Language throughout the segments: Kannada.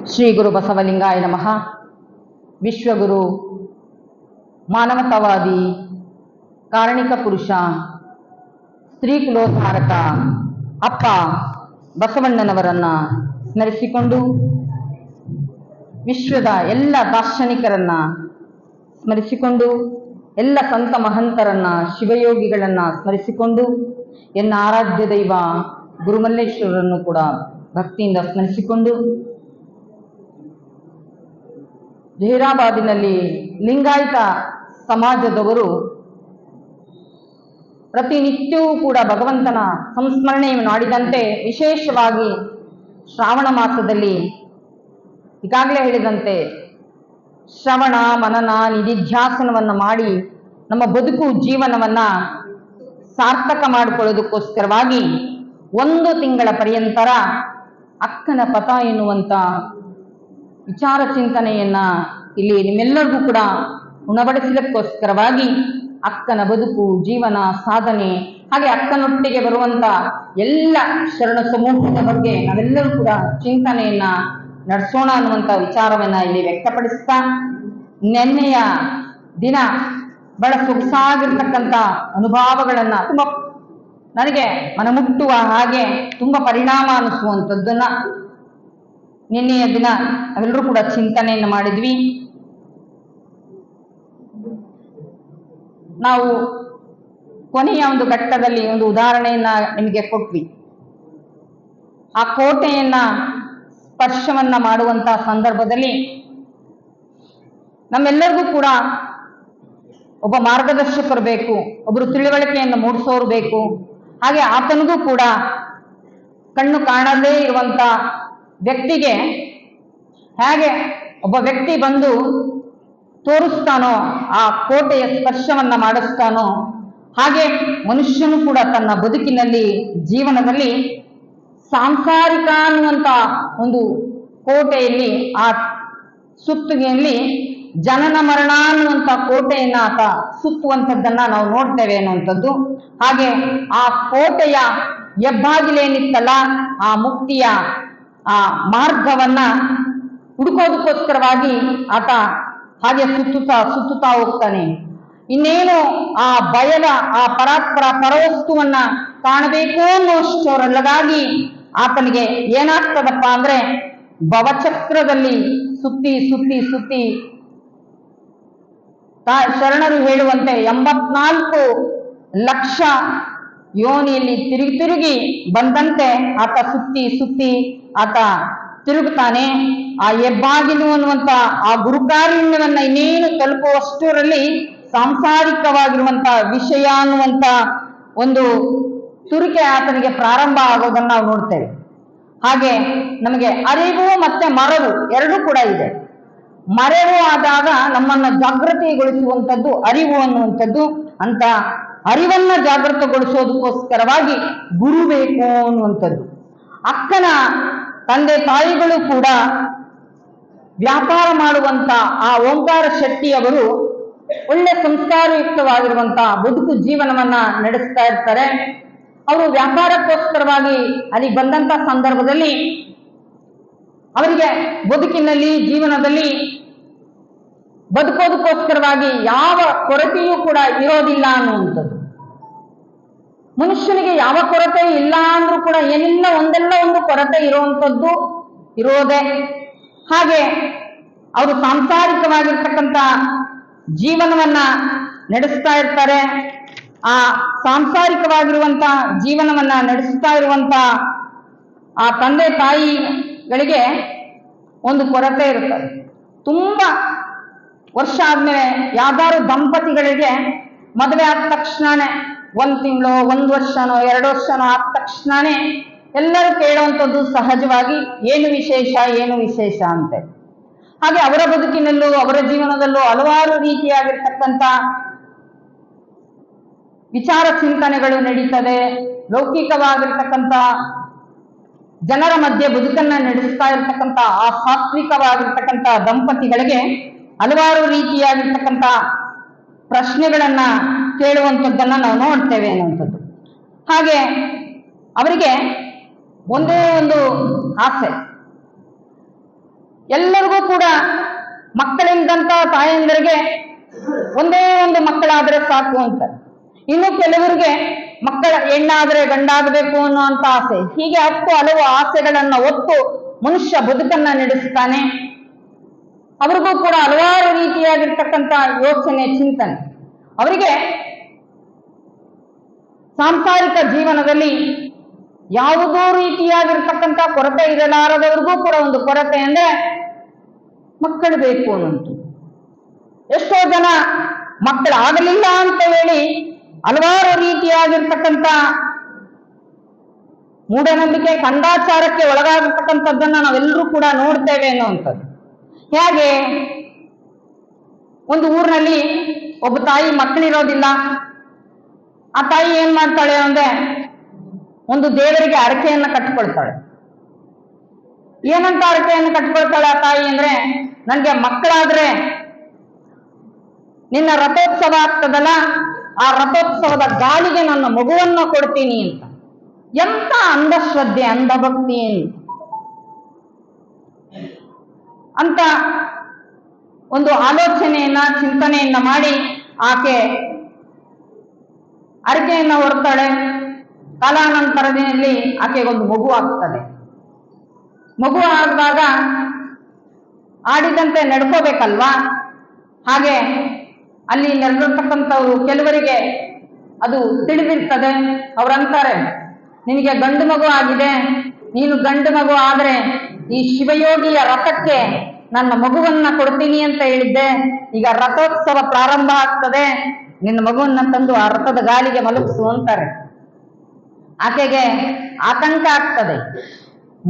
ಶ್ರೀ ಗುರು ಬಸವಲಿಂಗಾಯ ನಮಃ. ವಿಶ್ವಗುರು, ಮಾನವತಾವಾದಿ, ಕಾರಣಿಕ ಪುರುಷ, ಸ್ತ್ರೀ ಕುಲೋದ್ಧಾರಕ ಅಪ್ಪ ಬಸವಣ್ಣನವರನ್ನ ಸ್ಮರಿಸಿಕೊಂಡು, ವಿಶ್ವದ ಎಲ್ಲ ದಾರ್ಶನಿಕರನ್ನ ಸ್ಮರಿಸಿಕೊಂಡು, ಎಲ್ಲ ಸಂತ ಮಹಂತರನ್ನ, ಶಿವಯೋಗಿಗಳನ್ನ ಸ್ಮರಿಸಿಕೊಂಡು, ಎನ್ನ ಆರಾಧ್ಯ ದೈವ ಗುರುಮಲ್ಲೇಶ್ವರರನ್ನು ಕೂಡ ಭಕ್ತಿಯಿಂದ ಸ್ಮರಿಸಿಕೊಂಡು, ಜಹೀರಾಬಾದಿನಲ್ಲಿ ಲಿಂಗಾಯತ ಸಮಾಜದವರು ಪ್ರತಿನಿತ್ಯವೂ ಕೂಡ ಭಗವಂತನ ಸಂಸ್ಮರಣೆಯನ್ನು ಮಾಡಿದಂತೆ, ವಿಶೇಷವಾಗಿ ಶ್ರಾವಣ ಮಾಸದಲ್ಲಿ ಈಗಾಗಲೇ ಹೇಳಿದಂತೆ ಶ್ರವಣ ಮನನ ನಿಧಿಧ್ಯಾಸನವನ್ನು ಮಾಡಿ ನಮ್ಮ ಬದುಕು ಜೀವನವನ್ನ ಸಾರ್ಥಕ ಮಾಡಿಕೊಳ್ಳೋದಕ್ಕೋಸ್ಕರವಾಗಿ 1 ತಿಂಗಳ ಪರ್ಯಂತರ ಅಕ್ಕನ ಪಥ ಎನ್ನುವಂಥ ವಿಚಾರ ಚಿಂತನೆಯನ್ನ ಇಲ್ಲಿ ನಿಮ್ಮೆಲ್ಲರಿಗೂ ಕೂಡ ಉಣಬಡಿಸಲಿಕ್ಕೋಸ್ಕರವಾಗಿ ಅಕ್ಕನ ಬದುಕು, ಜೀವನ, ಸಾಧನೆ, ಹಾಗೆ ಅಕ್ಕನೊಟ್ಟಿಗೆ ಬರುವಂತ ಎಲ್ಲ ಶರಣ ಸಮೂಹದ ಬಗ್ಗೆ ನಾವೆಲ್ಲರೂ ಕೂಡ ಚಿಂತನೆಯನ್ನ ನಡೆಸೋಣ ಅನ್ನುವಂಥ ವಿಚಾರವನ್ನ ಇಲ್ಲಿ ವ್ಯಕ್ತಪಡಿಸ್ತಾ, ನೆನ್ನೆಯ ದಿನ ಬಹಳ ಸೊಗಸಾಗಿರ್ತಕ್ಕಂಥ ಅನುಭವಗಳನ್ನ, ತುಂಬಾ ನನಗೆ ಮನಮುಟ್ಟುವ ಹಾಗೆ ತುಂಬಾ ಪರಿಣಾಮ ಅನಿಸುವಂಥದ್ದನ್ನ ನಿನ್ನೆಯ ದಿನ ನಾವೆಲ್ಲರೂ ಕೂಡ ಚಿಂತನೆಯನ್ನು ಮಾಡಿದ್ವಿ. ನಾವು ಕೊನೆಯ ಒಂದು ಘಟ್ಟದಲ್ಲಿ ಒಂದು ಉದಾಹರಣೆಯನ್ನ ನಿಮಗೆ ಕೊಟ್ವಿ. ಆ ಕೋಟೆಯನ್ನ ಸ್ಪರ್ಶವನ್ನ ಮಾಡುವಂತ ಸಂದರ್ಭದಲ್ಲಿ ನಮ್ಮೆಲ್ಲರಿಗೂ ಕೂಡ ಒಬ್ಬ ಮಾರ್ಗದರ್ಶಕರು ಬೇಕು, ಒಬ್ಬರು ತಿಳುವಳಿಕೆಯನ್ನು ಮೂಡಿಸೋರು ಬೇಕು. ಹಾಗೆ ಆತನಿಗೂ ಕೂಡ ಕಣ್ಣು ಕಾಣದೇ ಇರುವಂತ ವ್ಯಕ್ತಿಗೆ ಹೇಗೆ ಒಬ್ಬ ವ್ಯಕ್ತಿ ಬಂದು ತೋರಿಸ್ತಾನೋ, ಆ ಕೋಟೆಯ ಸ್ಪರ್ಶವನ್ನ ಮಾಡಿಸ್ತಾನೋ, ಹಾಗೆ ಮನುಷ್ಯನು ಕೂಡ ತನ್ನ ಬದುಕಿನಲ್ಲಿ, ಜೀವನದಲ್ಲಿ ಸಾಂಸಾರಿಕ ಅನ್ನುವಂಥ ಒಂದು ಕೋಟೆಯಲ್ಲಿ, ಆ ಸುತ್ತುಗೆಯಲ್ಲಿ ಜನನ ಮರಣ ಅನ್ನುವಂಥ ಕೋಟೆಯನ್ನ ಆತ ಸುತ್ತುವಂಥದ್ದನ್ನ ನಾವು ನೋಡ್ತೇವೆ ಅನ್ನುವಂಥದ್ದು. ಹಾಗೆ ಆ ಕೋಟೆಯ ಹೆಬ್ಬಾಗಿಲೇನಿತ್ತಲ್ಲ, ಆ ಮುಕ್ತಿಯ ಆ ಮಾರ್ಗವನ್ನ ಹುಡುಕೋದಕ್ಕೋಸ್ಕರವಾಗಿ ಆತ ಹಾಗೆ ಸುತ್ತುತ್ತಾ ಹೋಗ್ತಾನೆ. ಇನ್ನೇನು ಆ ಬಯಲ, ಆ ಪರಾತ್ಪರ ಪರವಸ್ತುವನ್ನ ಕಾಣಬೇಕು ಅನ್ನೋಷ್ಟರಲ್ಲಗಾಗಿ ಆತನಿಗೆ ಏನಾಗ್ತದಪ್ಪ ಅಂದ್ರೆ, ಭವಚಕ್ರದಲ್ಲಿ ಸುತ್ತಿ ಸುತ್ತಿ ಸುತ್ತಿ ಶರಣರು ಹೇಳುವಂತೆ 84 ಲಕ್ಷ ಯೋನಿಯಲ್ಲಿ ತಿರುಗಿ ತಿರುಗಿ ಬಂದಂತೆ ಆತ ಸುತ್ತಿ ಸುತ್ತಿ ಆತ ತಿರುಗುತ್ತಾನೆ. ಆ ಹೆಬ್ಬಾಗಿಲು ಅನ್ನುವಂತ ಆ ಗುರುಕಾರುಣ್ಯವನ್ನ ಇನ್ನೇನು ತಲುಪುವಷ್ಟರಲ್ಲಿ ಸಾಂಸಾರಿಕವಾಗಿರುವಂತ ವಿಷಯ ಅನ್ನುವಂತ ಒಂದು ತುರಿಕೆ ಆತನಿಗೆ ಪ್ರಾರಂಭ ಆಗೋದನ್ನ ನಾವು ನೋಡ್ತೇವೆ. ಹಾಗೆ ನಮಗೆ ಅರಿವು ಮತ್ತೆ ಮರವು ಎರಡೂ ಕೂಡ ಇದೆ. ಮರೆವು ಆದಾಗ ನಮ್ಮನ್ನ ಜಾಗೃತಿಗೊಳಿಸುವಂಥದ್ದು ಅರಿವು ಅನ್ನುವಂಥದ್ದು. ಅಂತ ಅರಿವನ್ನ ಜಾಗೃತಗೊಳಿಸೋದಕ್ಕೋಸ್ಕರವಾಗಿ ಗುರು ಬೇಕು ಅನ್ನುವಂಥದ್ದು. ಅಕ್ಕನ ತಂದೆ ತಾಯಿಗಳು ಕೂಡ ವ್ಯಾಪಾರ ಮಾಡುವಂತ ಆ ಓಂಕಾರ ಶೆಟ್ಟಿಯವರು ಒಳ್ಳೆ ಸಂಸ್ಕಾರಯುಕ್ತವಾಗಿರುವಂತ ಬದುಕು ಜೀವನವನ್ನ ನಡೆಸ್ತಾ ಇರ್ತಾರೆ. ಅವರು ವ್ಯಾಪಾರಕ್ಕೋಸ್ಕರವಾಗಿ ಅಲ್ಲಿ ಬಂದಂತ ಸಂದರ್ಭದಲ್ಲಿ ಅವರಿಗೆ ಬದುಕಿನಲ್ಲಿ, ಜೀವನದಲ್ಲಿ ಬದುಕೋದಕ್ಕೋಸ್ಕರವಾಗಿ ಯಾವ ಕೊರತೆಯೂ ಕೂಡ ಇರೋದಿಲ್ಲ ಅನ್ನುವಂಥದ್ದು. ಮನುಷ್ಯನಿಗೆ ಯಾವ ಕೊರತೆ ಇಲ್ಲ ಅಂದ್ರೂ ಕೂಡ ಏನಿಲ್ಲ ಒಂದೆಲ್ಲ ಒಂದು ಕೊರತೆ ಇರುವಂಥದ್ದು ಇರೋದೆ. ಹಾಗೆ ಅವರು ಸಾಂಸಾರಿಕವಾಗಿರ್ತಕ್ಕಂಥ ಜೀವನವನ್ನ ನಡೆಸ್ತಾ ಇರ್ತಾರೆ. ಆ ಸಾಂಸಾರಿಕವಾಗಿರುವಂತ ಜೀವನವನ್ನ ನಡೆಸ್ತಾ ಇರುವಂತ ಆ ತಂದೆ ತಾಯಿಗಳಿಗೆ ಒಂದು ಕೊರತೆ ಇರುತ್ತದೆ. ತುಂಬಾ ವರ್ಷ ಆದ್ಮೇಲೆ ಯಾವ್ದಾದ್ರು ದಂಪತಿಗಳಿಗೆ ಮದುವೆ ಆದ ತಕ್ಷಣನೇ 1 ತಿಂಗಳು, 1 ವರ್ಷನೋ 2 ವರ್ಷನೋ ಆದ ತಕ್ಷಣನೇ ಎಲ್ಲರೂ ಕೇಳುವಂಥದ್ದು ಸಹಜವಾಗಿ ಏನು ವಿಶೇಷ ಏನು ವಿಶೇಷ ಅಂತೆ. ಹಾಗೆ ಅವರ ಬದುಕಿನಲ್ಲೂ ಅವರ ಜೀವನದಲ್ಲೂ ಹಲವಾರು ರೀತಿಯಾಗಿರ್ತಕ್ಕಂಥ ವಿಚಾರ ಚಿಂತನೆಗಳು ನಡೀತದೆ. ಲೌಕಿಕವಾಗಿರ್ತಕ್ಕಂಥ ಜನರ ಮಧ್ಯೆ ಬದುಕನ್ನ ನಡೆಸ್ತಾ ಇರ್ತಕ್ಕಂಥ ಆ ಸಾತ್ವಿಕವಾಗಿರ್ತಕ್ಕಂಥ ದಂಪತಿಗಳಿಗೆ ಹಲವಾರು ರೀತಿಯಾಗಿರ್ತಕ್ಕಂಥ ಪ್ರಶ್ನೆಗಳನ್ನ ಕೇಳುವಂಥದ್ದನ್ನ ನಾವು ನೋಡ್ತೇವೆ ಅನ್ನುವಂಥದ್ದು. ಹಾಗೆ ಅವರಿಗೆ ಒಂದೇ ಒಂದು ಆಸೆ, ಎಲ್ಲರಿಗೂ ಕೂಡ ಮಕ್ಕಳಿಂದಂತ ತಾಯಂದರಿಗೆ ಒಂದೇ ಒಂದು ಮಕ್ಕಳಾದ್ರೆ ಸಾಕು ಅಂತ. ಇನ್ನು ಕೆಲವರಿಗೆ ಮಕ್ಕಳ ಹೆಣ್ಣಾದ್ರೆ ಗಂಡಾಗಬೇಕು ಅನ್ನುವಂತ ಆಸೆ. ಹೀಗೆ ಹಲವು ಆಸೆಗಳನ್ನ ಹೊತ್ತು ಮನುಷ್ಯ ಬದುಕನ್ನ ನಡೆಸ್ತಾನೆ. ಅವ್ರಿಗೂ ಕೂಡ ಹಲವಾರು ರೀತಿಯಾಗಿರ್ತಕ್ಕಂಥ ಯೋಚನೆ, ಚಿಂತನೆ. ಅವರಿಗೆ ಸಾಂಸಾರಿಕ ಜೀವನದಲ್ಲಿ ಯಾವುದೋ ರೀತಿಯಾಗಿರ್ತಕ್ಕಂಥ ಕೊರತೆ ಇರಲಾರದವ್ರಿಗೂ ಕೂಡ ಒಂದು ಕೊರತೆ ಅಂದ್ರೆ ಮಕ್ಕಳು ಬೇಕು ಅನ್ನುವಂಥದ್ದು. ಎಷ್ಟೋ ಜನ ಮಕ್ಕಳಾಗಲಿಲ್ಲ ಅಂತ ಹೇಳಿ ಹಲವಾರು ರೀತಿಯಾಗಿರ್ತಕ್ಕಂಥ ಮೂಢನಂಬಿಕೆ, ಕಂದಾಚಾರಕ್ಕೆ ಒಳಗಾಗಿರ್ತಕ್ಕಂಥದ್ದನ್ನ ನಾವೆಲ್ಲರೂ ಕೂಡ ನೋಡ್ತೇವೆ ಅನ್ನುವಂಥದ್ದು. ಹೇಗೆ ಒಂದು ಊರಿನಲ್ಲಿ ಒಬ್ಬ ತಾಯಿ ಮಕ್ಕಳಿರೋದಿಲ್ಲ. ಆ ತಾಯಿ ಏನ್ ಮಾಡ್ತಾಳೆ ಅಂದ್ರೆ ಒಂದು ದೇವರಿಗೆ ಹರಕೆಯನ್ನ ಕಟ್ಕೊಳ್ತಾಳೆ. ಏನಂತ ಹರಕೆಯನ್ನು ಕಟ್ಕೊಳ್ತಾಳೆ ಆ ತಾಯಿ ಅಂದ್ರೆ, ನನ್ಗೆ ಮಕ್ಕಳಾದ್ರೆ ನಿನ್ನ ರಥೋತ್ಸವ ಆಗ್ತದಲ್ಲ, ಆ ರಥೋತ್ಸವದ ಗಾಳಿಗೆ ನನ್ನ ಮಗುವನ್ನ ಕೊಡ್ತೀನಿ ಅಂತ. ಎಂತ ಅಂಧಶ್ರದ್ಧೆ, ಅಂಧಭಕ್ತಿ ಅಂತ ಒಂದು ಆಲೋಚನೆಯನ್ನ, ಚಿಂತನೆಯನ್ನ ಮಾಡಿ ಆಕೆ ಹರಕೆಯನ್ನ ಹೊರತಾಳೆ. ಕಾಲಾನಂತರದಲ್ಲಿ ಆಕೆಗೊಂದು ಮಗು ಆಗ್ತದೆ. ಮಗು ಆದಾಗ ಆಡಿದಂತೆ ನಡ್ಕೋಬೇಕಲ್ವಾ? ಹಾಗೆ ಅಲ್ಲಿ ನಡೆದಿರ್ತಕ್ಕಂಥವ್ರು ಕೆಲವರಿಗೆ ಅದು ತಿಳಿದಿರ್ತದೆ. ಅವ್ರಂತಾರೆ, ನಿನಗೆ ಗಂಡು ಮಗು ಆಗಿದೆ, ನೀನು ಗಂಡು ಮಗು ಆದ್ರೆ ಈ ಶಿವಯೋಗಿಯ ರಥಕ್ಕೆ ನನ್ನ ಮಗುವನ್ನ ಕೊಡ್ತೀನಿ ಅಂತ ಹೇಳಿದ್ದೆ. ಈಗ ರಥೋತ್ಸವ ಪ್ರಾರಂಭ ಆಗ್ತದೆ, ನಿನ್ನ ಮಗುವನ್ನ ತಂದು ಆ ರಥದ ಗಾಲಿಗೆ ಮಲಗಿಸು ಅಂತಾರೆ. ಆಕೆಗೆ ಆತಂಕ ಆಗ್ತದೆ.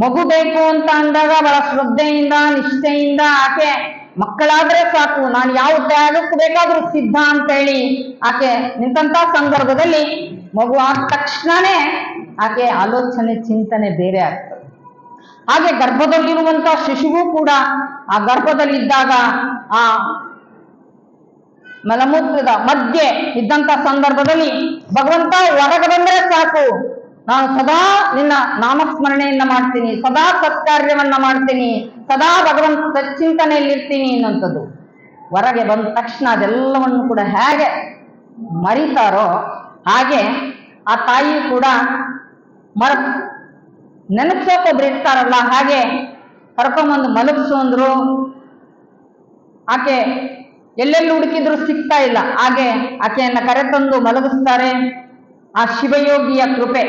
ಮಗು ಬೇಕು ಅಂತ ಅಂದಾಗ ಬಹಳ ಶ್ರದ್ಧೆಯಿಂದ, ನಿಷ್ಠೆಯಿಂದ ಆಕೆ ಮಕ್ಕಳಾದ್ರೆ ಸಾಕು, ನಾನು ಯಾವ ತ್ಯಾಗಕ್ಕೂ ಬೇಕಾದ್ರೂ ಸಿದ್ಧ ಅಂತ ಹೇಳಿ ಆಕೆ ನಿಂತ ಸಂದರ್ಭದಲ್ಲಿ ಮಗು ಆದ ತಕ್ಷಣನೇ ಆಕೆ ಆಲೋಚನೆ, ಚಿಂತನೆ ಬೇರೆ ಆಗ್ತದೆ. ಹಾಗೆ ಗರ್ಭದಲ್ಲಿರುವಂತ ಶಿಶುವು ಕೂಡ ಆ ಗರ್ಭದಲ್ಲಿದ್ದಾಗ ಆ ಮಲಮೂತ್ರದ ಮಧ್ಯೆ ಇದ್ದಂತ ಸಂದರ್ಭದಲ್ಲಿ ಭಗವಂತ ಹೊರಗೆ ಬಂದ್ರೆ ಸಾಕು, ನಾನು ಸದಾ ನಿನ್ನ ನಾಮಸ್ಮರಣೆಯನ್ನ ಮಾಡ್ತೀನಿ, ಸದಾ ಸತ್ಕಾರ್ಯವನ್ನ ಮಾಡ್ತೀನಿ, ಸದಾ ಭಗವಂತ ಚಿಂತನೆಯಲ್ಲಿರ್ತೀನಿ ಅನ್ನುವಂಥದ್ದು. ಹೊರಗೆ ಬಂದ ತಕ್ಷಣ ಅದೆಲ್ಲವನ್ನು ಕೂಡ ಹೇಗೆ ಮರಿತಾರೋ ಹಾಗೆ ಆ ತಾಯಿ ಕೂಡ ನೆನಪಿಸೋಕೊಬ್ರು ಇರ್ತಾರಲ್ಲ, ಹಾಗೆ ಕರ್ಕೊಂಬಂದು ಮಲಗಿಸು ಅಂದ್ರು. ಆಕೆ ಎಲ್ಲೆಲ್ಲಿ ಹುಡುಕಿದ್ರು ಸಿಗ್ತಾ ಇಲ್ಲ. ಹಾಗೆ ಆಕೆಯನ್ನ ಕರೆತಂದು ಮಲಗಿಸ್ತಾರೆ. ಆ ಶಿವಯೋಗಿಯ ಕೃಪೆ.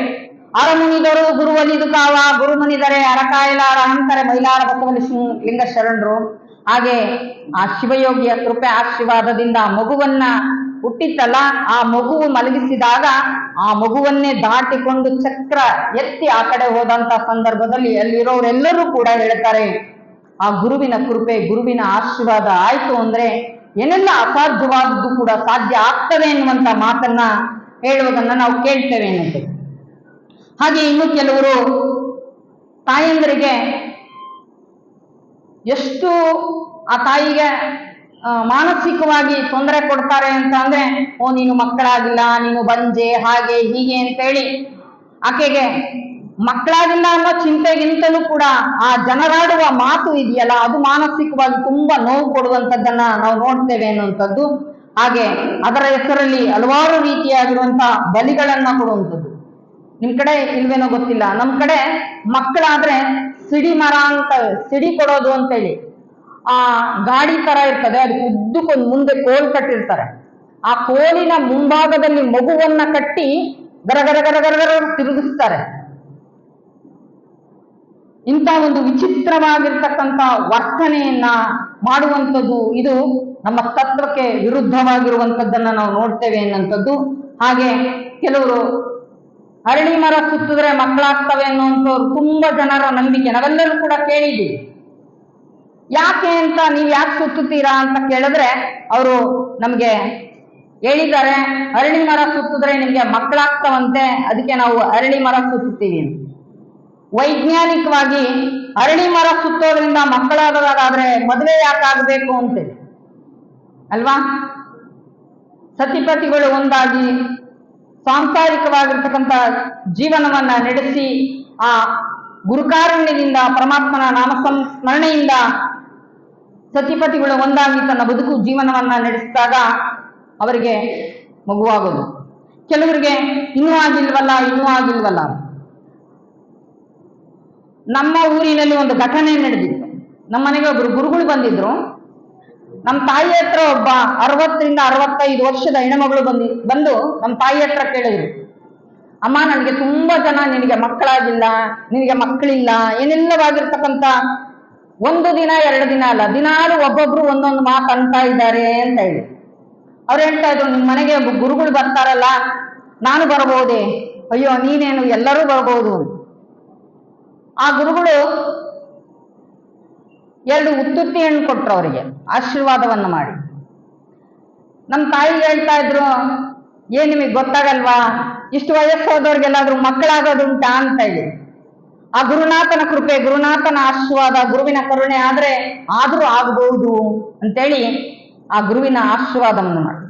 ಅರಮುನಿದರು ಗುರುವಲಿದು ಕಾವ, ಗುರುಮನಿದರೆ ಅರಕಾಯಲಾರ ಅಂತಾರೆ ಮೈಲಾರ ಬಸವಲಿಂಗ ಶರಣರು. ಹಾಗೆ ಆ ಶಿವಯೋಗಿಯ ಕೃಪೆ ಆಶೀರ್ವಾದದಿಂದ ಮಗುವನ್ನ ಹುಟ್ಟಿತ್ತಲ್ಲ, ಆ ಮಗುವು ಮಲಗಿಸಿದಾಗ ಆ ಮಗುವನ್ನೇ ದಾಟಿಕೊಂಡು ಚಕ್ರ ಎತ್ತಿ ಆ ಕಡೆ ಹೋದಂತ ಸಂದರ್ಭದಲ್ಲಿ ಅಲ್ಲಿರೋರೆಲ್ಲರೂ ಕೂಡ ಹೇಳ್ತಾರೆ, ಆ ಗುರುವಿನ ಕೃಪೆ, ಗುರುವಿನ ಆಶೀರ್ವಾದ ಆಯ್ತು ಅಂದ್ರೆ ಏನೆಲ್ಲ ಅಸಾಧ್ಯವಾದದ್ದು ಕೂಡ ಸಾಧ್ಯ ಆಗ್ತದೆ ಎನ್ನುವಂತ ಮಾತನ್ನ ಹೇಳುವುದನ್ನ ನಾವು ಕೇಳ್ತೇವೆ ಅನ್ನೋದು. ಹಾಗೆ ಇನ್ನು ಕೆಲವರು ತಾಯಂದರಿಗೆ ಎಷ್ಟು ಆ ತಾಯಿಗೆ ಮಾನಸಿಕವಾಗಿ ತೊಂದರೆ ಕೊಡ್ತಾರೆ ಅಂತ ಅಂದ್ರೆ, ಓ ನೀನು ಮಕ್ಕಳಾಗಿಲ್ಲ, ನೀನು ಬಂಜೆ, ಹಾಗೆ ಹೀಗೆ ಅಂತೇಳಿ ಆಕೆಗೆ ಮಕ್ಕಳಾಗಿಲ್ಲ ಅನ್ನೋ ಚಿಂತೆಗಿಂತಲೂ ಕೂಡ ಆ ಜನರಾಡುವ ಮಾತು ಇದೆಯಲ್ಲ, ಅದು ಮಾನಸಿಕವಾಗಿ ತುಂಬಾ ನೋವು ಕೊಡುವಂಥದ್ದನ್ನ ನಾವು ನೋಡ್ತೇವೆ ಅನ್ನುವಂಥದ್ದು. ಹಾಗೆ ಅದರ ಹೆಸರಲ್ಲಿ ಹಲವಾರು ರೀತಿಯಾಗಿರುವಂತಹ ಬಲಿಗಳನ್ನ ಕೊಡುವಂಥದ್ದು. ನಿಮ್ ಕಡೆ ಇಲ್ವೇನೋ ಗೊತ್ತಿಲ್ಲ, ನಮ್ ಕಡೆ ಮಕ್ಕಳಾದ್ರೆ ಸಿಡಿ ಮರ ಅಂತ, ಸಿಡಿ ಕೊಡೋದು ಅಂತೇಳಿ ಆ ಗಾಡಿ ತರ ಇರ್ತದೆ, ಅದಕ್ಕೆ ಉದ್ದಕ್ಕೊಂದು ಮುಂದೆ ಕೋಲ್ ಕಟ್ಟಿರ್ತಾರೆ. ಆ ಕೋಲಿನ ಮುಂಭಾಗದಲ್ಲಿ ಮಗುವನ್ನ ಕಟ್ಟಿ ಗರಗರ ಗರಗರ ತಿರುಗಿಸ್ತಾರೆ. ಇಂಥ ಒಂದು ವಿಚಿತ್ರವಾಗಿರ್ತಕ್ಕಂಥ ವರ್ತನೆಯನ್ನ ಮಾಡುವಂಥದ್ದು ಇದು ನಮ್ಮ ತತ್ವಕ್ಕೆ ವಿರುದ್ಧವಾಗಿರುವಂಥದ್ದನ್ನ ನಾವು ನೋಡ್ತೇವೆ ಅನ್ನುವಂಥದ್ದು. ಹಾಗೆ ಕೆಲವರು ಅರಳಿ ಮರ ಸುತ್ತಿದ್ರೆ ಮಕ್ಕಳಾಗ್ತವೆ ಅನ್ನುವಂಥವ್ರು ತುಂಬಾ ಜನರ ನಂಬಿಕೆ ನಾವೆಲ್ಲರೂ ಕೂಡ ಕೇಳಿದ್ದೀವಿ. ಯಾಕೆ ಅಂತ, ನೀವು ಯಾಕೆ ಸುತ್ತುತ್ತೀರಾ ಅಂತ ಕೇಳಿದ್ರೆ ಅವರು ನಮ್ಗೆ ಹೇಳಿದ್ದಾರೆ, ಅರಳಿ ಮರ ಸುತ್ತಿದ್ರೆ ನಿಮ್ಗೆ ಮಕ್ಕಳಾಗ್ತವಂತೆ, ಅದಕ್ಕೆ ನಾವು ಅರಳಿ ಮರ ಸುತ್ತುತ್ತೀವಿ ಅಂತ. ವೈಜ್ಞಾನಿಕವಾಗಿ ಅರಳಿ ಮರ ಸುತ್ತೋದ್ರಿಂದ ಮಕ್ಕಳಾಗೋದಾದ್ರೆ ಮದುವೆ ಯಾಕಾಗಬೇಕು ಅಂತೇಳಿ ಅಲ್ವಾ? ಸತಿಪತಿಗಳು ಒಂದಾಗಿ ಸಾಂಸಾರಿಕವಾಗಿರ್ತಕ್ಕಂಥ ಜೀವನವನ್ನ ನಡೆಸಿ ಆ ಗುರುಕಾರುಣ್ಯದಿಂದ, ಪರಮಾತ್ಮನ ನಾಮ ಸ್ಮರಣೆಯಿಂದ ಸತಿಪತಿಗಳು ಒಂದಾಗಿ ತನ್ನ ಬದುಕು ಜೀವನವನ್ನ ನಡೆಸಿದಾಗ ಅವರಿಗೆ ಮಗುವಾಗೋದು. ಕೆಲವರಿಗೆ ಇನ್ನೂ ಆಗಿಲ್ವಲ್ಲ. ನಮ್ಮ ಊರಿನಲ್ಲಿ ಒಂದು ಘಟನೆ ನಡೆದಿತ್ತು. ನಮ್ಮ ಮನೆಗೆ ಒಬ್ರು ಗುರುಗಳು ಬಂದಿದ್ರು. ನಮ್ಮ ತಾಯಿ ಹತ್ರ ಒಬ್ಬ 60ರಿಂದ 65 ವರ್ಷದ ಹೆಣ್ಮಗಳು ಬಂದು ನಮ್ಮ ತಾಯಿ ಹತ್ರ ಕೇಳಿದ್ರು, ಅಮ್ಮ, ನನಗೆ ತುಂಬಾ ಜನ ನಿನಗೆ ಮಕ್ಕಳಾಗಿಲ್ಲ, ನಿನಗೆ ಮಕ್ಕಳಿಲ್ಲ, ಏನೆಲ್ಲವಾಗಿರ್ತಕ್ಕಂಥ 1 ದಿನ 2 ದಿನ ಅಲ್ಲ, ದಿನಾಲು ಒಬ್ಬೊಬ್ರು ಒಂದೊಂದು ಮಾತು ಅಂತ ಇದ್ದಾರೆ ಅಂತ ಹೇಳಿ. ಅವ್ರು ಹೇಳ್ತಾ ಇದ್ರು, ನಿಮ್ಮ ಮನೆಗೆ ಗುರುಗಳು ಬರ್ತಾರಲ್ಲ, ನಾನು ಬರಬಹುದೇ? ಅಯ್ಯೋ ನೀನೇನು, ಎಲ್ಲರೂ ಬರಬಹುದು. ಆ ಗುರುಗಳು 2 ಉತ್ತುತ್ತಿ ಹಣ್ಣು ಕೊಟ್ರು ಅವರಿಗೆ, ಆಶೀರ್ವಾದವನ್ನು ಮಾಡಿ. ನಮ್ಮ ತಾಯಿ ಹೇಳ್ತಾ ಇದ್ರು, ಏನ್ ನಿಮಗೆ ಗೊತ್ತಾಗಲ್ವಾ, ಇಷ್ಟು ವಯಸ್ಸಾದವ್ರಿಗೆಲ್ಲಾದ್ರೂ ಮಕ್ಕಳಾಗೋದುಂಟಾ ಅಂತ ಹೇಳಿ. ಆ ಗುರುನಾಥನ ಕೃಪೆ, ಗುರುನಾಥನ ಆಶೀರ್ವಾದ, ಗುರುವಿನ ಕರುಣೆ ಆದ್ರೂ ಆಗಬಹುದು ಅಂತೇಳಿ ಆ ಗುರುವಿನ ಆಶೀರ್ವಾದವನ್ನು ಮಾಡಿ.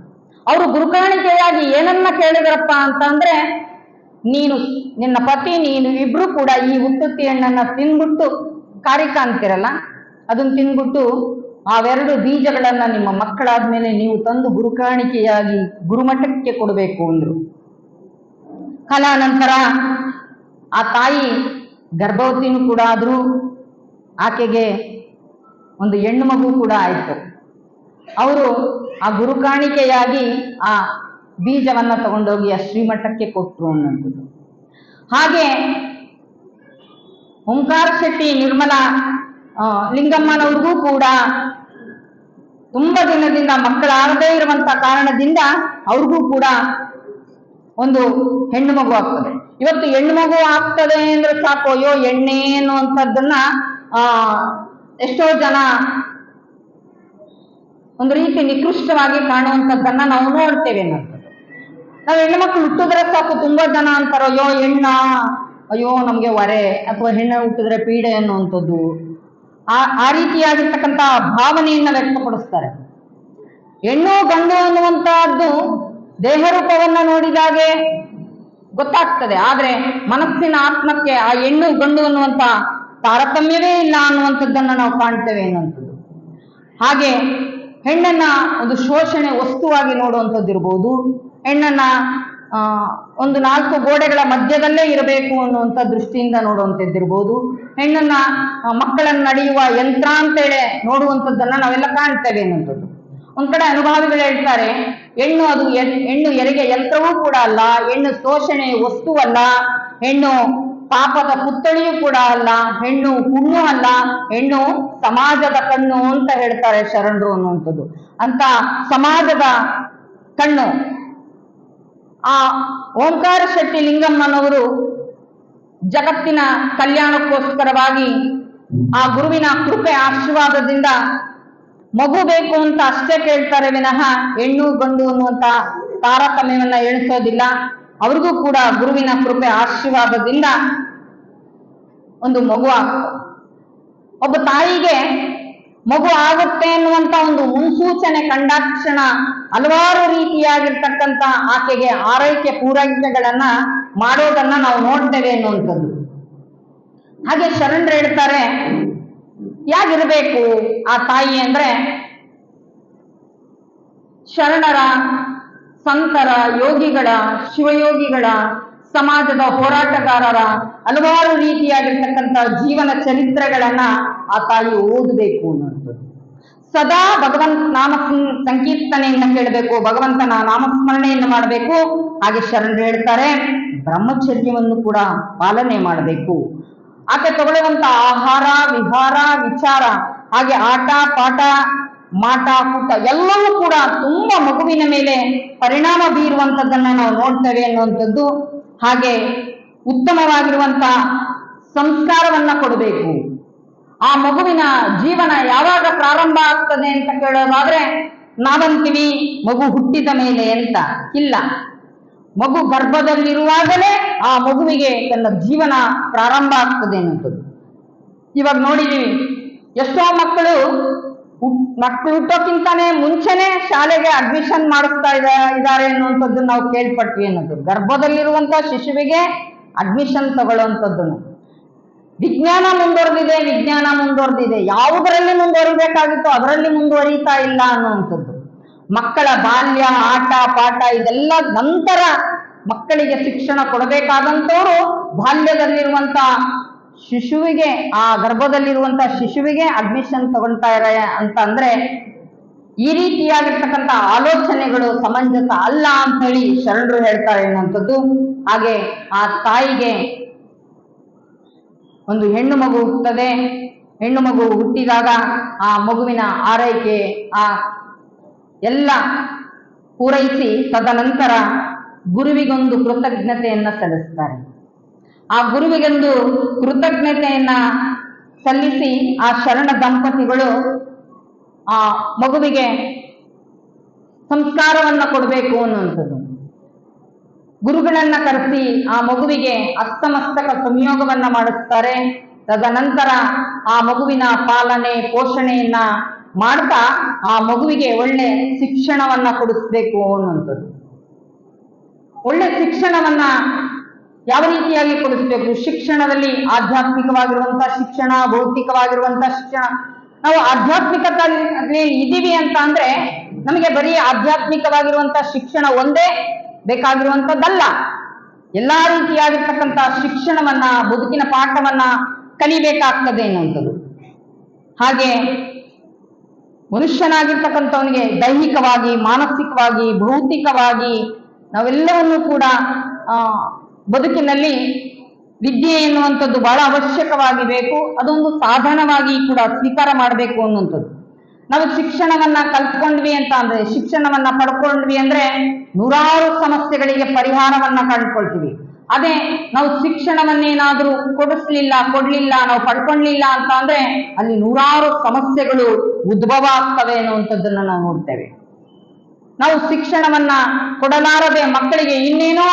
ಅವರು ಗುರುಕಾಣಿಕೆಯಾಗಿ ಏನನ್ನ ಕೇಳಿದ್ರಪ್ಪ ಅಂತಂದ್ರೆ, ನಿನ್ನ ಪತಿ ನೀನು ಇಬ್ರು ಕೂಡ ಈ ಉತ್ತುತ್ತಿ ಹಣ್ಣನ್ನ ತಿನ್ಬಿಟ್ಟು, ಕಾರಿಕ ಅಂತಿರಲ್ಲ, ಅದನ್ನ ತಿನ್ಬಿಟ್ಟು ಅವೆರಡು ಬೀಜಗಳನ್ನ ನಿಮ್ಮ ಮಕ್ಕಳಾದ್ಮೇಲೆ ನೀವು ತಂದು ಗುರುಕಾಣಿಕೆಯಾಗಿ ಗುರುಮಠಕ್ಕೆ ಕೊಡಬೇಕು ಅಂದ್ರು. ಕಾಲಾನಂತರ ಆ ತಾಯಿ ಗರ್ಭವತಿನೂ ಕೂಡ ಆದ್ರು, ಆಕೆಗೆ ಒಂದು ಹೆಣ್ಣು ಮಗು ಕೂಡ ಆಯ್ತು. ಅವರು ಆ ಗುರುಕಾಣಿಕೆಯಾಗಿ ಆ ಬೀಜವನ್ನ ತಗೊಂಡೋಗಿ ಆ ಶ್ರೀಮಠಕ್ಕೆ ಕೊಟ್ಟರು ಅನ್ನೋದು. ಹಾಗೆ ಓಂಕಾರ ಶೆಟ್ಟಿ ನಿರ್ಮಲಾ ಲಿಂಗಮ್ಮನವ್ರಿಗೂ ಕೂಡ ತುಂಬಾ ದಿನದಿಂದ ಮಕ್ಕಳಾಗದೇ ಇರುವಂತ ಕಾರಣದಿಂದ ಅವ್ರಿಗೂ ಕೂಡ ಒಂದು ಹೆಣ್ಣು ಮಗು ಆಗ್ತದೆ. ಇವತ್ತು ಹೆಣ್ಣು ಮಗು ಆಗ್ತದೆ ಅಂದ್ರೆ ಸಾಕು, ಅಯ್ಯೋ ಎಣ್ಣೆ ಅನ್ನುವಂಥದ್ದನ್ನ ಎಷ್ಟೋ ಜನ ಒಂದು ರೀತಿ ನಿಕೃಷ್ಟವಾಗಿ ಕಾಣುವಂಥದ್ದನ್ನ ನಾವು ನೋಡ್ತೇವೆ ಅನ್ನೋದು. ನಾವು ಹೆಣ್ಣು ಮಕ್ಕಳು ಹುಟ್ಟಿದ್ರೆ ಸಾಕು, ತುಂಬಾ ಜನ ಅಂತಾರೋ, ಅಯ್ಯೋ ನಮ್ಗೆ ಹೊರೆ, ಅಥವಾ ಹೆಣ್ಣು ಹುಟ್ಟಿದ್ರೆ ಪೀಡೆ ಅನ್ನುವಂಥದ್ದು, ಆ ರೀತಿಯಾಗಿರ್ತಕ್ಕಂಥ ಭಾವನೆಯನ್ನ ವ್ಯಕ್ತಪಡಿಸ್ತಾರೆ. ಹೆಣ್ಣು ಗಂಡು ಅನ್ನುವಂತಹದ್ದು ದೇಹ ರೂಪವನ್ನ ನೋಡಿದಾಗೆ ಗೊತ್ತಾಗ್ತದೆ, ಆದ್ರೆ ಮನಸ್ಸಿನ ಆತ್ಮಕ್ಕೆ ಆ ಹೆಣ್ಣು ಗಂಡು ಅನ್ನುವಂತ ತಾರತಮ್ಯವೇ ಇಲ್ಲ ಅನ್ನುವಂಥದ್ದನ್ನ ನಾವು ಕಾಣ್ತೇವೆ ಅನ್ನುವಂಥದ್ದು. ಹಾಗೆ ಹೆಣ್ಣನ್ನ ಒಂದು ಶೋಷಣೆ ವಸ್ತುವಾಗಿ ನೋಡುವಂಥದ್ದು ಇರ್ಬೋದು, ಹೆಣ್ಣನ್ನ ಒಂದು 4 ಗೋಡೆಗಳ ಮಧ್ಯದಲ್ಲೇ ಇರಬೇಕು ಅನ್ನುವಂಥ ದೃಷ್ಟಿಯಿಂದ ನೋಡುವಂಥದ್ದಿರ್ಬೋದು, ಹೆಣ್ಣನ್ನ ಮಕ್ಕಳನ್ನ ನಡೆಯುವ ಯಂತ್ರ ಅಂತೇಳಿ ನೋಡುವಂಥದ್ದನ್ನ ನಾವೆಲ್ಲ ಕಾಣ್ತೇವೆ ಅನ್ನುವಂಥದ್ದು. ಒಂದ್ ಕಡೆ ಅನುಭವಿಗಳು ಹೇಳ್ತಾರೆ, ಹೆಣ್ಣು ಹೆರಿಗೆ ಯಂತ್ರವೂ ಕೂಡ ಅಲ್ಲ, ಹೆಣ್ಣು ಶೋಷಣೆ ವಸ್ತುವಲ್ಲ, ಹೆಣ್ಣು ಪಾಪದ ಪುತ್ಥಳಿಯೂ ಕೂಡ ಅಲ್ಲ, ಹೆಣ್ಣು ಹುಣ್ಣು ಅಲ್ಲ, ಹೆಣ್ಣು ಸಮಾಜದ ಕಣ್ಣು ಅಂತ ಹೇಳ್ತಾರೆ ಶರಣರು ಅನ್ನುವಂಥದ್ದು. ಅಂತ ಸಮಾಜದ ಕಣ್ಣು ಆ ಓಂಕಾರ ಶೆಟ್ಟಿ ಲಿಂಗಮ್ಮನವರು ಜಗತ್ತಿನ ಕಲ್ಯಾಣಕ್ಕೋಸ್ಕರವಾಗಿ ಆ ಗುರುವಿನ ಕೃಪೆ ಆಶೀರ್ವಾದದಿಂದ ಮಗು ಬೇಕು ಅಂತ ಅಷ್ಟೇ ಕೇಳ್ತಾರೆ ವಿನಃ ಹೆಣ್ಣು ಗಂಡು ಅನ್ನುವಂತ ತಾರತಮ್ಯವನ್ನ ಎಣಿಸೋದಿಲ್ಲ. ಅವ್ರಿಗೂ ಕೂಡ ಗುರುವಿನ ಕೃಪೆ ಆಶೀರ್ವಾದದಿಂದ ಒಂದು ಮಗು ಆಗ್ತದೆ. ಒಬ್ಬ ತಾಯಿಗೆ ಮಗು ಆಗುತ್ತೆ ಅನ್ನುವಂತ ಒಂದು ಮುನ್ಸೂಚನೆ ಕಂಡಾಕ್ಷಣ ಹಲವಾರು ರೀತಿಯಾಗಿರ್ತಕ್ಕಂಥ ಆಕೆಗೆ ಆರೈಕೆ ಪೂರೈಕೆಗಳನ್ನ ಮಾಡೋದನ್ನ ನಾವು ನೋಡ್ತೇವೆ ಅನ್ನುವಂಥದ್ದು. ಹಾಗೆ ಶರಣರು ಹೇಳ್ತಾರೆ, ಯಾಗಿರ್ಬೇಕು ಆ ತಾಯಿ ಅಂದ್ರೆ, ಶರಣರ, ಸಂತರ, ಯೋಗಿಗಳ, ಶಿವಯೋಗಿಗಳ, ಸಮಾಜದ ಹೋರಾಟಗಾರರ ಹಲವಾರು ರೀತಿಯಾಗಿರ್ತಕ್ಕಂಥ ಜೀವನ ಚರಿತ್ರೆಗಳನ್ನ ಆ ತಾಯಿ ಓದಬೇಕು ಅನ್ನುವಂಥದ್ದು. ಸದಾ ಭಗವಂತ ನಾಮ ಸಂಕೀರ್ತನೆಯನ್ನ ಕೇಳಬೇಕು, ಭಗವಂತನ ನಾಮಸ್ಮರಣೆಯನ್ನು ಮಾಡಬೇಕು. ಹಾಗೆ ಶರಣರು ಹೇಳ್ತಾರೆ, ಬ್ರಹ್ಮಚರ್ಯವನ್ನು ಕೂಡ ಪಾಲನೆ ಮಾಡಬೇಕು. ಆಕೆ ತಗೊಳ್ಳುವಂತ ಆಹಾರ, ವಿಹಾರ, ವಿಚಾರ, ಹಾಗೆ ಆಟ ಪಾಠ, ಮಾಟ ಕೂಟ ಎಲ್ಲವೂ ಕೂಡ ತುಂಬಾ ಮಗುವಿನ ಮೇಲೆ ಪರಿಣಾಮ ಬೀರುವಂತದ್ದನ್ನ ನಾವು ನೋಡ್ತೇವೆ ಅನ್ನುವಂಥದ್ದು. ಹಾಗೆ ಉತ್ತಮವಾಗಿರುವಂತ ಸಂಸ್ಕಾರವನ್ನ ಕೊಡಬೇಕು. ಆ ಮಗುವಿನ ಜೀವನ ಯಾವಾಗ ಪ್ರಾರಂಭ ಆಗ್ತದೆ ಅಂತ ಕೇಳೋದಾದ್ರೆ, ನಾವಂತೀವಿ ಮಗು ಹುಟ್ಟಿದ ಮೇಲೆ ಅಂತ. ಇಲ್ಲ, ಮಗು ಗರ್ಭದಲ್ಲಿರುವಾಗಲೇ ಆ ಮಗುವಿಗೆ ತನ್ನ ಜೀವನ ಪ್ರಾರಂಭ ಆಗ್ತದೆ ಅನ್ನೋದು. ಇವಾಗ ನೋಡಿದೀವಿ, ಎಷ್ಟೋ ಮಕ್ಕಳು ಹುಟ್ಟೋಕ್ಕಿಂತಾನೆ ಮುಂಚೆನೆ ಶಾಲೆಗೆ ಅಡ್ಮಿಷನ್ ಮಾಡಿಸ್ತಾ ಇದ್ದಾರೆ ಅನ್ನುವಂಥದ್ದು ನಾವು ಕೇಳ್ಪಟ್ವಿ ಅನ್ನೋದು. ಗರ್ಭದಲ್ಲಿರುವಂತ ಶಿಶುವಿಗೆ ಅಡ್ಮಿಷನ್ ತಗೊಳ್ಳುವಂಥದ್ದು. ವಿಜ್ಞಾನ ಮುಂದುವರೆದಿದೆ, ವಿಜ್ಞಾನ ಮುಂದುವರೆದಿದೆ, ಯಾವುದರಲ್ಲಿ ಮುಂದುವರಿಬೇಕಾಗಿತ್ತು ಅದರಲ್ಲಿ ಮುಂದುವರಿತಾ ಇಲ್ಲ ಅನ್ನುವಂಥದ್ದು. ಮಕ್ಕಳ ಬಾಲ್ಯ, ಆಟ ಪಾಠ ಇದೆಲ್ಲ ನಂತರ ಮಕ್ಕಳಿಗೆ ಶಿಕ್ಷಣ ಕೊಡಬೇಕಾದಂಥವ್ರು ಬಾಲ್ಯದಲ್ಲಿರುವಂತ ಶಿಶುವಿಗೆ, ಆ ಗರ್ಭದಲ್ಲಿರುವಂತ ಶಿಶುವಿಗೆ ಅಡ್ಮಿಷನ್ ತಗೊಳ್ತಾರೆ ಅಂತ ಅಂದ್ರೆ ಈ ರೀತಿಯಾಗಿರ್ತಕ್ಕಂಥ ಆಲೋಚನೆಗಳು ಸಮಂಜಸ ಅಲ್ಲ ಅಂತ ಹೇಳಿ ಶರಣರು ಹೇಳ್ತಾರೆ ಎನ್ನುವಂಥದ್ದು. ಹಾಗೆ ಆ ತಾಯಿಗೆ ಒಂದು ಹೆಣ್ಣು ಮಗು ಹುಟ್ಟುತ್ತದೆ. ಹೆಣ್ಣು ಮಗು ಹುಟ್ಟಿದಾಗ ಆ ಮಗುವಿನ ಆರೈಕೆ ಆ ಎಲ್ಲ ಪೂರೈಸಿ ತದನಂತರ ಗುರುವಿಗೊಂದು ಕೃತಜ್ಞತೆಯನ್ನ ಸಲ್ಲಿಸ್ತಾರೆ. ಆ ಗುರುವಿಗೊಂದು ಕೃತಜ್ಞತೆಯನ್ನ ಸಲ್ಲಿಸಿ ಆ ಶರಣ ದಂಪತಿಗಳು ಆ ಮಗುವಿಗೆ ಸಂಸ್ಕಾರವನ್ನ ಕೊಡಬೇಕು ಅನ್ನುವಂಥದ್ದು. ಗುರುಗಳನ್ನ ಕರೆಸಿ ಆ ಮಗುವಿಗೆ ಹಸ್ತಮಸ್ತಕ ಸಂಯೋಗವನ್ನ ಮಾಡಿಸ್ತಾರೆ. ತದನಂತರ ಆ ಮಗುವಿನ ಪಾಲನೆ ಪೋಷಣೆಯನ್ನ ಮಾಡ್ತಾ ಆ ಮಗುವಿಗೆ ಒಳ್ಳೆ ಶಿಕ್ಷಣವನ್ನ ಕೊಡಿಸ್ಬೇಕು ಅನ್ನುವಂಥದ್ದು. ಒಳ್ಳೆ ಶಿಕ್ಷಣವನ್ನ ಯಾವ ರೀತಿಯಾಗಿ ಕೊಡಿಸ್ಬೇಕು? ಶಿಕ್ಷಣದಲ್ಲಿ ಆಧ್ಯಾತ್ಮಿಕವಾಗಿರುವಂತಹ ಶಿಕ್ಷಣ, ಭೌತಿಕವಾಗಿರುವಂತಹ ಶಿಕ್ಷಣ. ನಾವು ಆಧ್ಯಾತ್ಮಿಕದಲ್ಲಿ ಇದೀವಿ ಅಂತ ಅಂದ್ರೆ ನಮಗೆ ಬರೀ ಆಧ್ಯಾತ್ಮಿಕವಾಗಿರುವಂತಹ ಶಿಕ್ಷಣ ಒಂದೇ ಬೇಕಾಗಿರುವಂತದ್ದಲ್ಲ. ಎಲ್ಲಾ ರೀತಿಯಾಗಿರ್ತಕ್ಕಂತಹ ಶಿಕ್ಷಣವನ್ನ, ಬದುಕಿನ ಪಾಠವನ್ನ ಕಲಿಬೇಕಾಗ್ತದೆ ಎನ್ನುವಂಥದ್ದು. ಹಾಗೆ ಮನುಷ್ಯನಾಗಿರ್ತಕ್ಕಂಥವನಿಗೆ ದೈಹಿಕವಾಗಿ, ಮಾನಸಿಕವಾಗಿ, ಭೌತಿಕವಾಗಿ ನಾವೆಲ್ಲವನ್ನೂ ಕೂಡ ಬದುಕಿನಲ್ಲಿ ವಿದ್ಯೆ ಎನ್ನುವಂಥದ್ದು ಬಹಳ ಅವಶ್ಯಕವಾಗಿ ಬೇಕು. ಅದೊಂದು ಸಾಧನವಾಗಿ ಕೂಡ ಸ್ವೀಕಾರ ಮಾಡಬೇಕು ಅನ್ನುವಂಥದ್ದು. ನಾವು ಶಿಕ್ಷಣವನ್ನ ಕಲ್ತ್ಕೊಂಡ್ವಿ ಅಂತ ಅಂದ್ರೆ, ಶಿಕ್ಷಣವನ್ನ ಪಡ್ಕೊಂಡ್ವಿ ಅಂದ್ರೆ ನೂರಾರು ಸಮಸ್ಯೆಗಳಿಗೆ ಪರಿಹಾರವನ್ನ ಕಂಡುಕೊಳ್ತೀವಿ. ಅದೇ ನಾವು ಶಿಕ್ಷಣವನ್ನೇನಾದ್ರೂ ಕೊಡ್ಲಿಲ್ಲ, ನಾವು ಪಡ್ಕೊಳ್ಳಿಲ್ಲ ಅಂತ ಅಂದ್ರೆ ಅಲ್ಲಿ ನೂರಾರು ಸಮಸ್ಯೆಗಳು ಉದ್ಭವ ಆಗ್ತವೆ ಅನ್ನುವಂಥದ್ದನ್ನ ನಾವು ನೋಡ್ತೇವೆ. ನಾವು ಶಿಕ್ಷಣವನ್ನ ಕೊಡಲಾರದೆ ಮಕ್ಕಳಿಗೆ ಇನ್ನೇನೋ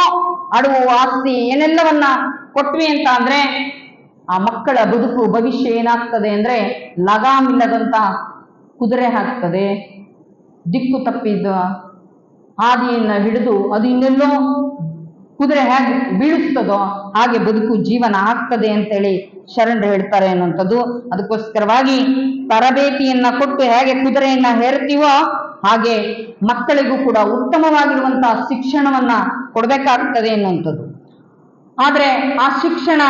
ಅಡವು ಆಸ್ತಿ ಏನೆಲ್ಲವನ್ನ ಕೊಟ್ವಿ ಅಂತ ಅಂದ್ರೆ ಆ ಮಕ್ಕಳ ಬದುಕು ಭವಿಷ್ಯ ಏನಾಗ್ತದೆ ಅಂದ್ರೆ ಲಗಾಮಿಲ್ಲದಂತ ಕುದುರೆ ಹಾಕ್ತದೆ. ದಿಕ್ಕು ತಪ್ಪಿದ ಹಾದಿಯನ್ನ ಹಿಡಿದು ಅದು ಇನ್ನೆಲ್ಲೋ ಕುದುರೆ ಹೇಗೆ ಬೀಳಿಸ್ತದೋ ಹಾಗೆ ಬದುಕು ಜೀವನ ಆಗ್ತದೆ ಅಂತೇಳಿ ಶರಣರು ಹೇಳ್ತಾರೆ ಅನ್ನುವಂಥದ್ದು. ಅದಕ್ಕೋಸ್ಕರವಾಗಿ ತರಬೇತಿಯನ್ನ ಕೊಟ್ಟು ಹೇಗೆ ಕುದುರೆಯನ್ನ ಹೇರ್ತೀವೋ ಹಾಗೆ ಮಕ್ಕಳಿಗೂ ಕೂಡ ಉತ್ತಮವಾಗಿರುವಂತಹ ಶಿಕ್ಷಣವನ್ನ ಕೊಡ್ಬೇಕಾಗ್ತದೆ ಎನ್ನುವಂಥದ್ದು. ಆದ್ರೆ ಆ ಶಿಕ್ಷಣ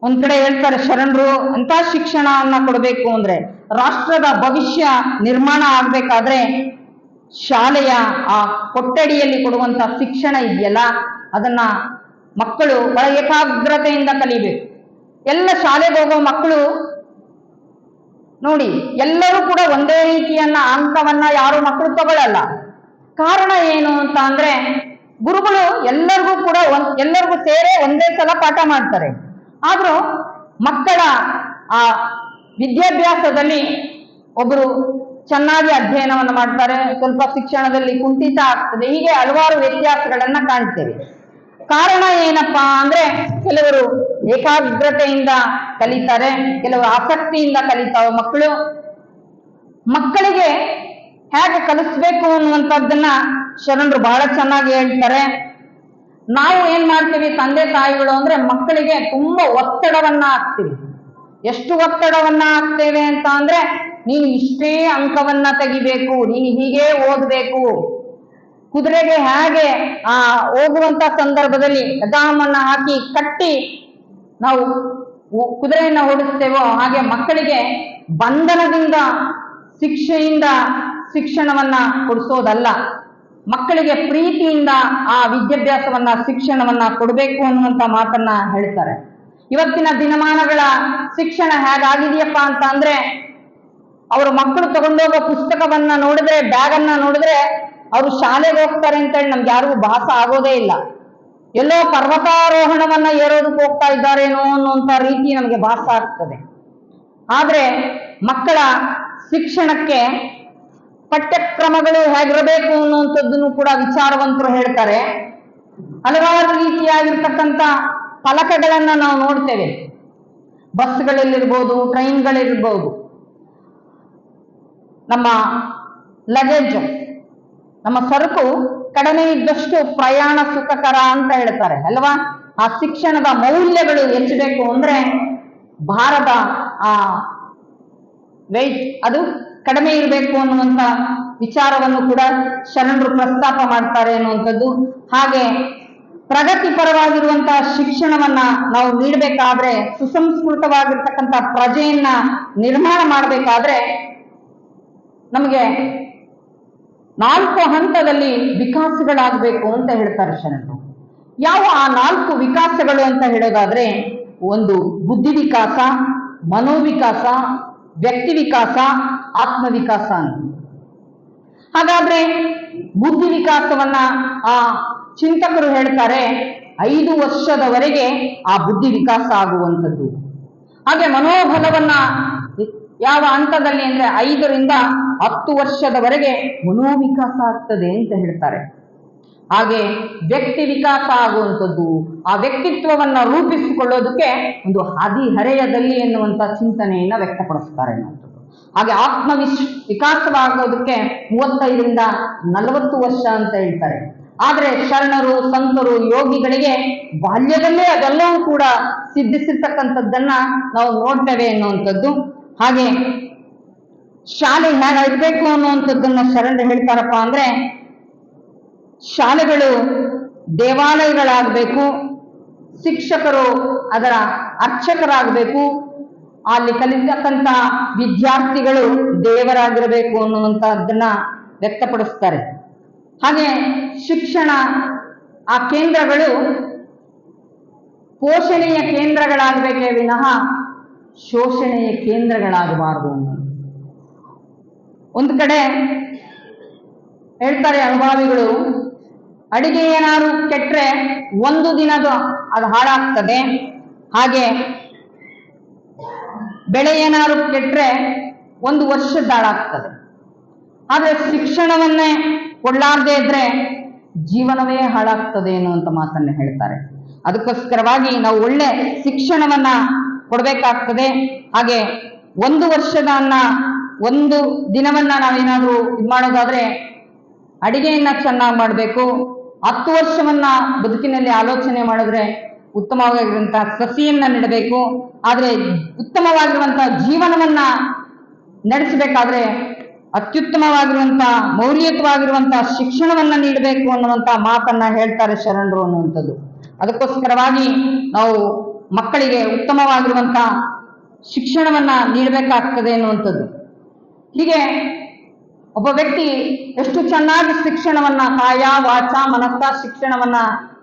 ಒಂದ್ ಕಡೆ ಹೇಳ್ತಾರೆ ಶರಣರು, ಅಂತ ಶಿಕ್ಷಣವನ್ನ ಕೊಡಬೇಕು ಅಂದ್ರೆ ರಾಷ್ಟ್ರದ ಭವಿಷ್ಯ ನಿರ್ಮಾಣ ಆಗ್ಬೇಕಾದ್ರೆ ಶಾಲೆಯ ಆ ಕೊಠಡಿಯಲ್ಲಿ ಕೊಡುವಂತ ಶಿಕ್ಷಣ ಇದೆಯಲ್ಲ ಅದನ್ನ ಮಕ್ಕಳು ಬಹಳ ಏಕಾಗ್ರತೆಯಿಂದ ಕಲಿಬೇಕು. ಎಲ್ಲ ಶಾಲೆಗೆ ಹೋಗೋ ಮಕ್ಕಳು ನೋಡಿ, ಎಲ್ಲರೂ ಕೂಡ ಒಂದೇ ರೀತಿಯನ್ನ ಅಂಕವನ್ನ ಯಾರು ಮಕ್ಕಳು ತಗೊಳ್ಳಲ್ಲ. ಕಾರಣ ಏನು ಅಂತ ಅಂದ್ರೆ ಗುರುಗಳು ಎಲ್ಲರಿಗೂ ಕೂಡ ಎಲ್ಲರಿಗೂ ಸೇರೇ ಒಂದೇ ಸಲ ಪಾಠ ಮಾಡ್ತಾರೆ. ಆದ್ರೂ ಮಕ್ಕಳ ಆ ವಿದ್ಯಾಭ್ಯಾಸದಲ್ಲಿ ಒಬ್ಬರು ಚೆನ್ನಾಗಿ ಅಧ್ಯಯನವನ್ನು ಮಾಡ್ತಾರೆ, ಸ್ವಲ್ಪ ಶಿಕ್ಷಣದಲ್ಲಿ ಕುಂಠಿತ ಆಗ್ತದೆ. ಹೀಗೆ ಹಲವಾರು ವ್ಯತ್ಯಾಸಗಳನ್ನ ಕಾಣ್ತೇವೆ. ಕಾರಣ ಏನಪ್ಪಾ ಅಂದ್ರೆ ಕೆಲವರು ಏಕಾಗ್ರತೆಯಿಂದ ಕಲಿತಾರೆ, ಕೆಲವರು ಆಸಕ್ತಿಯಿಂದ ಕಲಿತಾವೆ. ಮಕ್ಕಳಿಗೆ ಹೇಗೆ ಕಲಿಸ್ಬೇಕು ಅನ್ನುವಂಥದ್ದನ್ನ ಶರಣರು ಬಹಳ ಚೆನ್ನಾಗಿ ಹೇಳ್ತಾರೆ. ನಾವು ಏನ್ ಮಾಡ್ತೀವಿ ತಂದೆ ತಾಯಿಗಳು ಅಂದ್ರೆ ಮಕ್ಕಳಿಗೆ ತುಂಬಾ ಒತ್ತಡವನ್ನ ಹಾಕ್ತೀವಿ. ಎಷ್ಟು ಒತ್ತಡವನ್ನ ಹಾಕ್ತೇವೆ ಅಂತ ಅಂದ್ರೆ ನೀನು ಇಷ್ಟೇ ಅಂಕವನ್ನ ತೆಗಿಬೇಕು, ನೀನು ಹೀಗೆ ಓದಬೇಕು. ಕುದುರೆಗೆ ಹೇಗೆ ಹೋಗುವಂತ ಸಂದರ್ಭದಲ್ಲಿ ಲಗಾಮನ್ನ ಹಾಕಿ ಕಟ್ಟಿ ನಾವು ಕುದುರೆಯನ್ನ ಓಡಿಸ್ತೇವೋ ಹಾಗೆ ಮಕ್ಕಳಿಗೆ ಬಂಧನದಿಂದ ಶಿಕ್ಷೆಯಿಂದ ಶಿಕ್ಷಣವನ್ನ ಕೊಡಿಸೋದಲ್ಲ, ಮಕ್ಕಳಿಗೆ ಪ್ರೀತಿಯಿಂದ ಆ ವಿದ್ಯಾಭ್ಯಾಸವನ್ನ ಶಿಕ್ಷಣವನ್ನ ಕೊಡಬೇಕು ಅನ್ನುವಂತ ಮಾತನ್ನ ಹೇಳ್ತಾರೆ. ಇವತ್ತಿನ ದಿನಮಾನಗಳ ಶಿಕ್ಷಣ ಹೇಗಾಗಿದೆಯಪ್ಪ ಅಂತ ಅಂದ್ರೆ ಅವರು ಮಕ್ಕಳು ತಗೊಂಡೋಗೋ ಪುಸ್ತಕವನ್ನ ನೋಡಿದ್ರೆ, ಬ್ಯಾಗನ್ನ ನೋಡಿದ್ರೆ ಅವರು ಶಾಲೆಗೆ ಹೋಗ್ತಾರೆ ಅಂತೇಳಿ ನಮ್ಗೆ ಯಾರಿಗೂ ಭಾಸ ಆಗೋದೇ ಇಲ್ಲ. ಎಲ್ಲೋ ಪರ್ವತಾರೋಹಣವನ್ನ ಏರೋದಕ್ಕೆ ಹೋಗ್ತಾ ಇದ್ದಾರೇನೋ ಅನ್ನುವಂಥ ರೀತಿ ನಮಗೆ ಭಾಸ ಆಗ್ತದೆ. ಆದ್ರೆ ಮಕ್ಕಳ ಶಿಕ್ಷಣಕ್ಕೆ ಪಠ್ಯಕ್ರಮಗಳು ಹೇಗಿರಬೇಕು ಅನ್ನುವಂಥದ್ದನ್ನು ಕೂಡ ವಿಚಾರವಂತರು ಹೇಳ್ತಾರೆ. ಹಲವಾರು ರೀತಿಯಾಗಿರ್ತಕ್ಕಂಥ ಫಲಕಗಳನ್ನ ನಾವು ನೋಡ್ತೇವೆ. ಬಸ್ಗಳಲ್ಲಿರ್ಬೋದು, ಟ್ರೈನ್ಗಳಿರ್ಬೋದು. ನಮ್ಮ ಲಗೇಜ್, ನಮ್ಮ ಸರಕು ಕಡಿಮೆ ಇದ್ದಷ್ಟು ಪ್ರಯಾಣ ಸುಖಕರ ಅಂತ ಹೇಳ್ತಾರೆ ಅಲ್ವಾ? ಆ ಶಿಕ್ಷಣದ ಮೌಲ್ಯಗಳು ಹೆಚ್ಚಬೇಕು ಅಂದ್ರೆ ಭಾರದ ಆ ವೆಯ್ಟ್ ಅದು ಕಡಿಮೆ ಇರಬೇಕು ಅನ್ನುವಂತ ವಿಚಾರವನ್ನು ಕೂಡ ಶರಣರು ಪ್ರಸ್ತಾಪ ಮಾಡ್ತಾರೆ ಅನ್ನುವಂಥದ್ದು. ಹಾಗೆ ಪ್ರಗತಿಪರವಾಗಿರುವಂತಹ ಶಿಕ್ಷಣವನ್ನ ನಾವು ನೀಡಬೇಕಾದ್ರೆ, ಸುಸಂಸ್ಕೃತವಾಗಿರ್ತಕ್ಕಂಥ ಪ್ರಜೆಯನ್ನ ನಿರ್ಮಾಣ ಮಾಡಬೇಕಾದ್ರೆ ನಮಗೆ 4 ಹಂತದಲ್ಲಿ ವಿಕಾಸಗಳಾಗಬೇಕು ಅಂತ ಹೇಳ್ತಾರೆ ಶರಣರು. ಯಾವ ಆ 4 ವಿಕಾಸಗಳು ಅಂತ ಹೇಳೋದಾದ್ರೆ, ಒಂದು ಬುದ್ಧಿ ವಿಕಾಸ, ಮನೋವಿಕಾಸ, ವ್ಯಕ್ತಿ ವಿಕಾಸ, ಆತ್ಮವಿಕಾಸ ಅಂತ. ಹಾಗಾದ್ರೆ ಬುದ್ಧಿ ವಿಕಾಸವನ್ನ ಆ ಚಿಂತಕರು ಹೇಳ್ತಾರೆ 5 ವರ್ಷದವರೆಗೆ ಆ ಬುದ್ಧಿ ವಿಕಾಸ ಆಗುವಂಥದ್ದು. ಹಾಗೆ ಮನೋಬಲವನ್ನ ಯಾವ ಹಂತದಲ್ಲಿ ಅಂದ್ರೆ 5 ರಿಂದ 10 ವರ್ಷದವರೆಗೆ ಮನೋವಿಕಾಸ ಆಗ್ತದೆ ಅಂತ ಹೇಳ್ತಾರೆ. ಹಾಗೆ ವ್ಯಕ್ತಿ ವಿಕಾಸ ಆಗುವಂಥದ್ದು, ಆ ವ್ಯಕ್ತಿತ್ವವನ್ನ ರೂಪಿಸಿಕೊಳ್ಳೋದಕ್ಕೆ ಒಂದು ಹದಿಹರೆಯದಲ್ಲಿ ಎನ್ನುವಂತ ಚಿಂತನೆಯನ್ನ ವ್ಯಕ್ತಪಡಿಸ್ತಾರೆ ಅನ್ನುವಂಥದ್ದು. ಹಾಗೆ ವಿಕಾಸವಾಗೋದಕ್ಕೆ 35 ರಿಂದ 40 ವರ್ಷ ಅಂತ ಹೇಳ್ತಾರೆ. ಆದ್ರೆ ಶರಣರು, ಸಂತರು, ಯೋಗಿಗಳಿಗೆ ಬಾಲ್ಯದಲ್ಲೇ ಅದೆಲ್ಲವೂ ಕೂಡ ಸಿದ್ಧಿಸಿರ್ತಕ್ಕಂಥದ್ದನ್ನ ನಾವು ನೋಡ್ತೇವೆ ಅನ್ನುವಂಥದ್ದು. ಹಾಗೆ ಶಾಲೆ ಹೇಗಿರ್ಬೇಕು ಅನ್ನುವಂಥದ್ದನ್ನ ಶರಣರು ಹೇಳ್ತಾರಪ್ಪ ಅಂದ್ರೆ, ಶಾಲೆಗಳು ದೇವಾಲಯಗಳಾಗಬೇಕು, ಶಿಕ್ಷಕರು ಅದರ ಅರ್ಚಕರಾಗಬೇಕು, ಅಲ್ಲಿ ಕಲಿತಕ್ಕಂಥ ವಿದ್ಯಾರ್ಥಿಗಳು ದೇವರಾಗಿರಬೇಕು ಅನ್ನುವಂಥದ್ದನ್ನ ವ್ಯಕ್ತಪಡಿಸ್ತಾರೆ. ಹಾಗೆ ಶಿಕ್ಷಣ ಆ ಕೇಂದ್ರಗಳು ಪೋಷಣೆಯ ಕೇಂದ್ರಗಳಾಗಬೇಕೇ ವಿನಃ ಶೋಷಣೆಯ ಕೇಂದ್ರಗಳಾಗಬಾರದು. ಒಂದು ಕಡೆ ಹೇಳ್ತಾರೆ ಅನುಭಾವಿಗಳು, ಅಡಿಗೆ ಏನಾದ್ರು ಕೆಟ್ಟರೆ 1 ದಿನದ ಅದು ಹಾಳಾಗ್ತದೆ, ಹಾಗೆ ಬೆಳೆ ಏನಾದ್ರು ಕೆಟ್ಟರೆ 1 ವರ್ಷದ ಹಾಳಾಗ್ತದೆ. ಆದ್ರೆ ಶಿಕ್ಷಣವನ್ನೇ ಕೊಡ್ಲಾರ್ದೇ ಇದ್ರೆ ಜೀವನವೇ ಹಾಳಾಗ್ತದೆ ಅನ್ನುವಂತ ಮಾತನ್ನ ಹೇಳ್ತಾರೆ. ಅದಕ್ಕೋಸ್ಕರವಾಗಿ ನಾವು ಒಳ್ಳೆ ಶಿಕ್ಷಣವನ್ನ ಕೊಡ್ಬೇಕಾಗ್ತದೆ. ಹಾಗೆ 1 ವರ್ಷದ 1 ದಿನವನ್ನ ನಾವೇನಾದ್ರೂ ಮಾಡೋದಾದ್ರೆ ಅಡಿಗೆಯನ್ನ ಚೆನ್ನಾಗಿ ಮಾಡಬೇಕು. 10 ವರ್ಷವನ್ನ ಬದುಕಿನಲ್ಲಿ ಆಲೋಚನೆ ಮಾಡಿದ್ರೆ ಉತ್ತಮವಾಗಿರುವಂತಹ ಸಸಿಯನ್ನ ನೆಡಬೇಕು. ಆದ್ರೆ ಉತ್ತಮವಾಗಿರುವಂತಹ ಜೀವನವನ್ನ ನಡೆಸಬೇಕಾದ್ರೆ ಅತ್ಯುತ್ತಮವಾಗಿರುವಂತಹ ಮೌಲ್ಯಯುತವಾಗಿರುವಂತಹ ಶಿಕ್ಷಣವನ್ನ ನೀಡಬೇಕು ಅನ್ನುವಂತಹ ಮಾತನ್ನ ಹೇಳ್ತಾರೆ ಶರಣರು ಅನ್ನುವಂಥದ್ದು. ಅದಕ್ಕೋಸ್ಕರವಾಗಿ ನಾವು ಮಕ್ಕಳಿಗೆ ಉತ್ತಮವಾಗಿರುವಂತಹ ಶಿಕ್ಷಣವನ್ನ ನೀಡಬೇಕಾಗ್ತದೆ ಅನ್ನುವಂಥದ್ದು. ಹೀಗೆ ಒಬ್ಬ ವ್ಯಕ್ತಿ ಎಷ್ಟು ಚೆನ್ನಾಗಿ ಶಿಕ್ಷಣವನ್ನ ಕಾಯ ವಾಚ ಮನಸ್ಸ ಶಿಕ್ಷಣವನ್ನ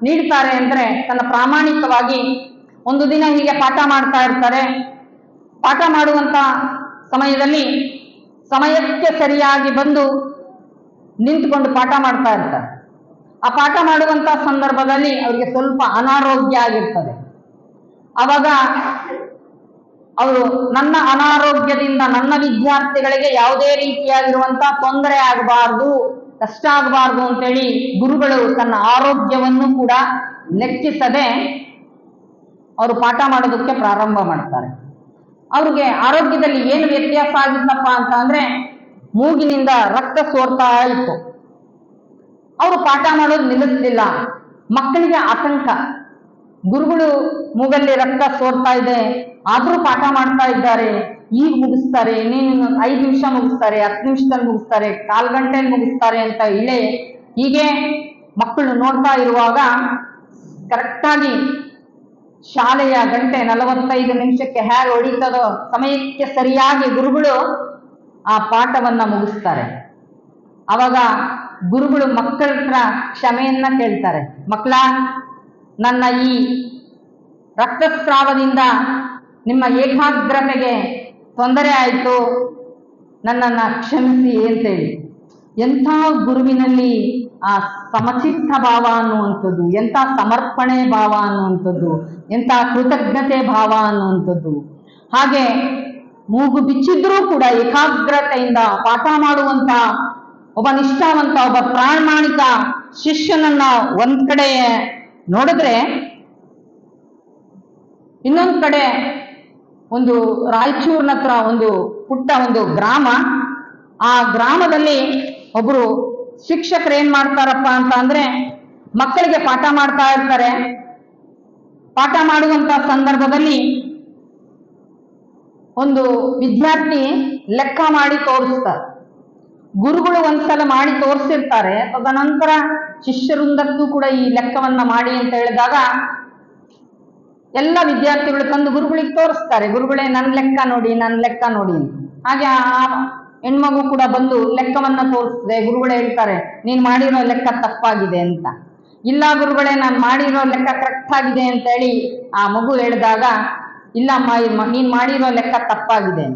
ನೀಡ್ತಾರೆ ಅಂದ್ರೆ, ತನ್ನ ಪ್ರಾಮಾಣಿಕವಾಗಿ ಒಂದು ದಿನ ಹೀಗೆ ಪಾಠ ಮಾಡ್ತಾ ಇರ್ತಾರೆ. ಪಾಠ ಮಾಡುವಂತ ಸಮಯದಲ್ಲಿ ಸಮಯಕ್ಕೆ ಸರಿಯಾಗಿ ಬಂದು ನಿಂತುಕೊಂಡು ಪಾಠ ಮಾಡ್ತಾ ಇರ್ತಾರೆ. ಆ ಪಾಠ ಮಾಡುವಂತ ಸಂದರ್ಭದಲ್ಲಿ ಅವರಿಗೆ ಸ್ವಲ್ಪ ಅನಾರೋಗ್ಯ ಆಗಿರ್ತದೆ. ಆವಾಗ ಅವರು ನನ್ನ ಅನಾರೋಗ್ಯದಿಂದ ನನ್ನ ವಿದ್ಯಾರ್ಥಿಗಳಿಗೆ ಯಾವುದೇ ರೀತಿಯಾಗಿರುವಂತ ತೊಂದರೆ ಆಗಬಾರ್ದು, ಕಷ್ಟ ಆಗಬಾರ್ದು ಅಂತೇಳಿ ಗುರುಗಳು ತನ್ನ ಆರೋಗ್ಯವನ್ನು ಕೂಡ ಲೆಕ್ಕಿಸದೆ ಅವರು ಪಾಠ ಮಾಡೋದಕ್ಕೆ ಪ್ರಾರಂಭ ಮಾಡ್ತಾರೆ. ಅವ್ರಿಗೆ ಆರೋಗ್ಯದಲ್ಲಿ ಏನು ವ್ಯತ್ಯಾಸ ಆಗಿತ್ತಪ್ಪ ಅಂತ ಅಂದ್ರೆ, ಮೂಗಿನಿಂದ ರಕ್ತ ಸೋರ್ತಾ ಇತ್ತು. ಅವರು ಪಾಠ ಮಾಡೋದು ನಿಲ್ಲಿಸ್ಲಿಲ್ಲ. ಮಕ್ಕಳಿಗೆ ಆತಂಕ, ಗುರುಗಳು ಮೂಗಲ್ಲಿ ರಕ್ತ ಸೋರ್ತಾ ಇದೆ ಆದ್ರೂ ಪಾಠ ಮಾಡ್ತಾ ಇದ್ದಾರೆ, ಈಗ ಮುಗಿಸ್ತಾರೆ, ಇನ್ನೇನು 5 ನಿಮಿಷ ಮುಗಿಸ್ತಾರೆ, 10 ನಿಮಿಷದಲ್ಲಿ ಮುಗಿಸ್ತಾರೆ, 1/4 ಗಂಟೆಯಲ್ಲಿ ಮುಗಿಸ್ತಾರೆ ಅಂತ ಹೀಗೆ ಮಕ್ಕಳು ನೋಡ್ತಾ ಇರುವಾಗ ಕರೆಕ್ಟಾಗಿ ಶಾಲೆಯ ಗಂಟೆ 45 ನಿಮಿಷಕ್ಕೆ ಹೇಗೆ ಹೊಡಿತದೋ ಸಮಯಕ್ಕೆ ಸರಿಯಾಗಿ ಗುರುಗಳು ಆ ಪಾಠವನ್ನ ಮುಗಿಸ್ತಾರೆ. ಅವಾಗ ಗುರುಗಳು ಮಕ್ಕಳ ಹತ್ರ ಕ್ಷಮೆಯನ್ನ ಕೇಳ್ತಾರೆ. ಮಕ್ಕಳ, ನನ್ನ ಈ ರಕ್ತಸ್ರಾವದಿಂದ ನಿಮ್ಮ ಏಕಾಗ್ರತೆಗೆ ತೊಂದರೆ ಆಯಿತು, ನನ್ನನ್ನ ಕ್ಷಮಿಸಿ ಅಂತೇಳಿ. ಎಂಥ ಗುರುವಿನಲ್ಲಿ ಆ ಸಮಚಿತ್ತ ಭಾವ ಅನ್ನುವಂಥದ್ದು, ಎಂಥ ಸಮರ್ಪಣೆ ಭಾವ ಅನ್ನುವಂಥದ್ದು, ಎಂಥ ಕೃತಜ್ಞತೆ ಭಾವ ಅನ್ನುವಂಥದ್ದು. ಹಾಗೆ ಮೂಗು ಬಿಚ್ಚಿದ್ರೂ ಕೂಡ ಏಕಾಗ್ರತೆಯಿಂದ ಪಾಠ ಮಾಡುವಂತ ಒಬ್ಬ ನಿಷ್ಠಾವಂತ, ಒಬ್ಬ ಪ್ರಾಮಾಣಿಕ ಶಿಷ್ಯನನ್ನ ಒಂದ್ ಕಡೆ ನೋಡಿದ್ರೆ, ಇನ್ನೊಂದ್ ಕಡೆ ಒಂದು ರಾಯಚೂರಿನ ಹತ್ರ ಒಂದು ಪುಟ್ಟ ಒಂದು ಗ್ರಾಮ. ಆ ಗ್ರಾಮದಲ್ಲಿ ಒಬ್ರು ಶಿಕ್ಷಕರು ಏನ್ ಮಾಡ್ತಾರಪ್ಪ ಅಂತ ಅಂದ್ರೆ, ಮಕ್ಕಳಿಗೆ ಪಾಠ ಮಾಡ್ತಾ ಇರ್ತಾರೆ. ಪಾಠ ಮಾಡುವಂತ ಸಂದರ್ಭದಲ್ಲಿ ಒಂದು ವಿದ್ಯಾರ್ಥಿ ಲೆಕ್ಕ ಮಾಡಿ ತೋರಿಸ್ತಾರೆ. ಗುರುಗಳು ಒಂದ್ಸಲ ಮಾಡಿ ತೋರಿಸಿರ್ತಾರೆ, ತದನಂತರ ಶಿಷ್ಯವೃಂದಕ್ಕೂ ಕೂಡ ಈ ಲೆಕ್ಕವನ್ನ ಮಾಡಿ ಅಂತ ಹೇಳಿದಾಗ ಎಲ್ಲ ವಿದ್ಯಾರ್ಥಿಗಳು ತಂದು ಗುರುಗಳಿಗೆ ತೋರಿಸ್ತಾರೆ. ಗುರುಗಳೇ ನನ್ನ ಲೆಕ್ಕ ನೋಡಿ, ನನ್ನ ಲೆಕ್ಕ ನೋಡಿ. ಹಾಗೆ ಆ ಹೆಣ್ಮಗು ಕೂಡ ಬಂದು ಲೆಕ್ಕವನ್ನ ತೋರಿಸ್ತದೆ. ಗುರುಗಳು ಹೇಳ್ತಾರೆ ನೀನ್ ಮಾಡಿರೋ ಲೆಕ್ಕ ತಪ್ಪಾಗಿದೆ ಅಂತ. ಇಲ್ಲ ಗುರುಗಳೇ ನಾನು ಮಾಡಿರೋ ಲೆಕ್ಕ ಕರೆಕ್ಟ್ ಆಗಿದೆ ಅಂತ ಹೇಳಿ ಆ ಮಗು ಹೇಳಿದಾಗ, ಇಲ್ಲಮ್ಮ ನೀನ್ ಮಾಡಿರೋ ಲೆಕ್ಕ ತಪ್ಪಾಗಿದೆ.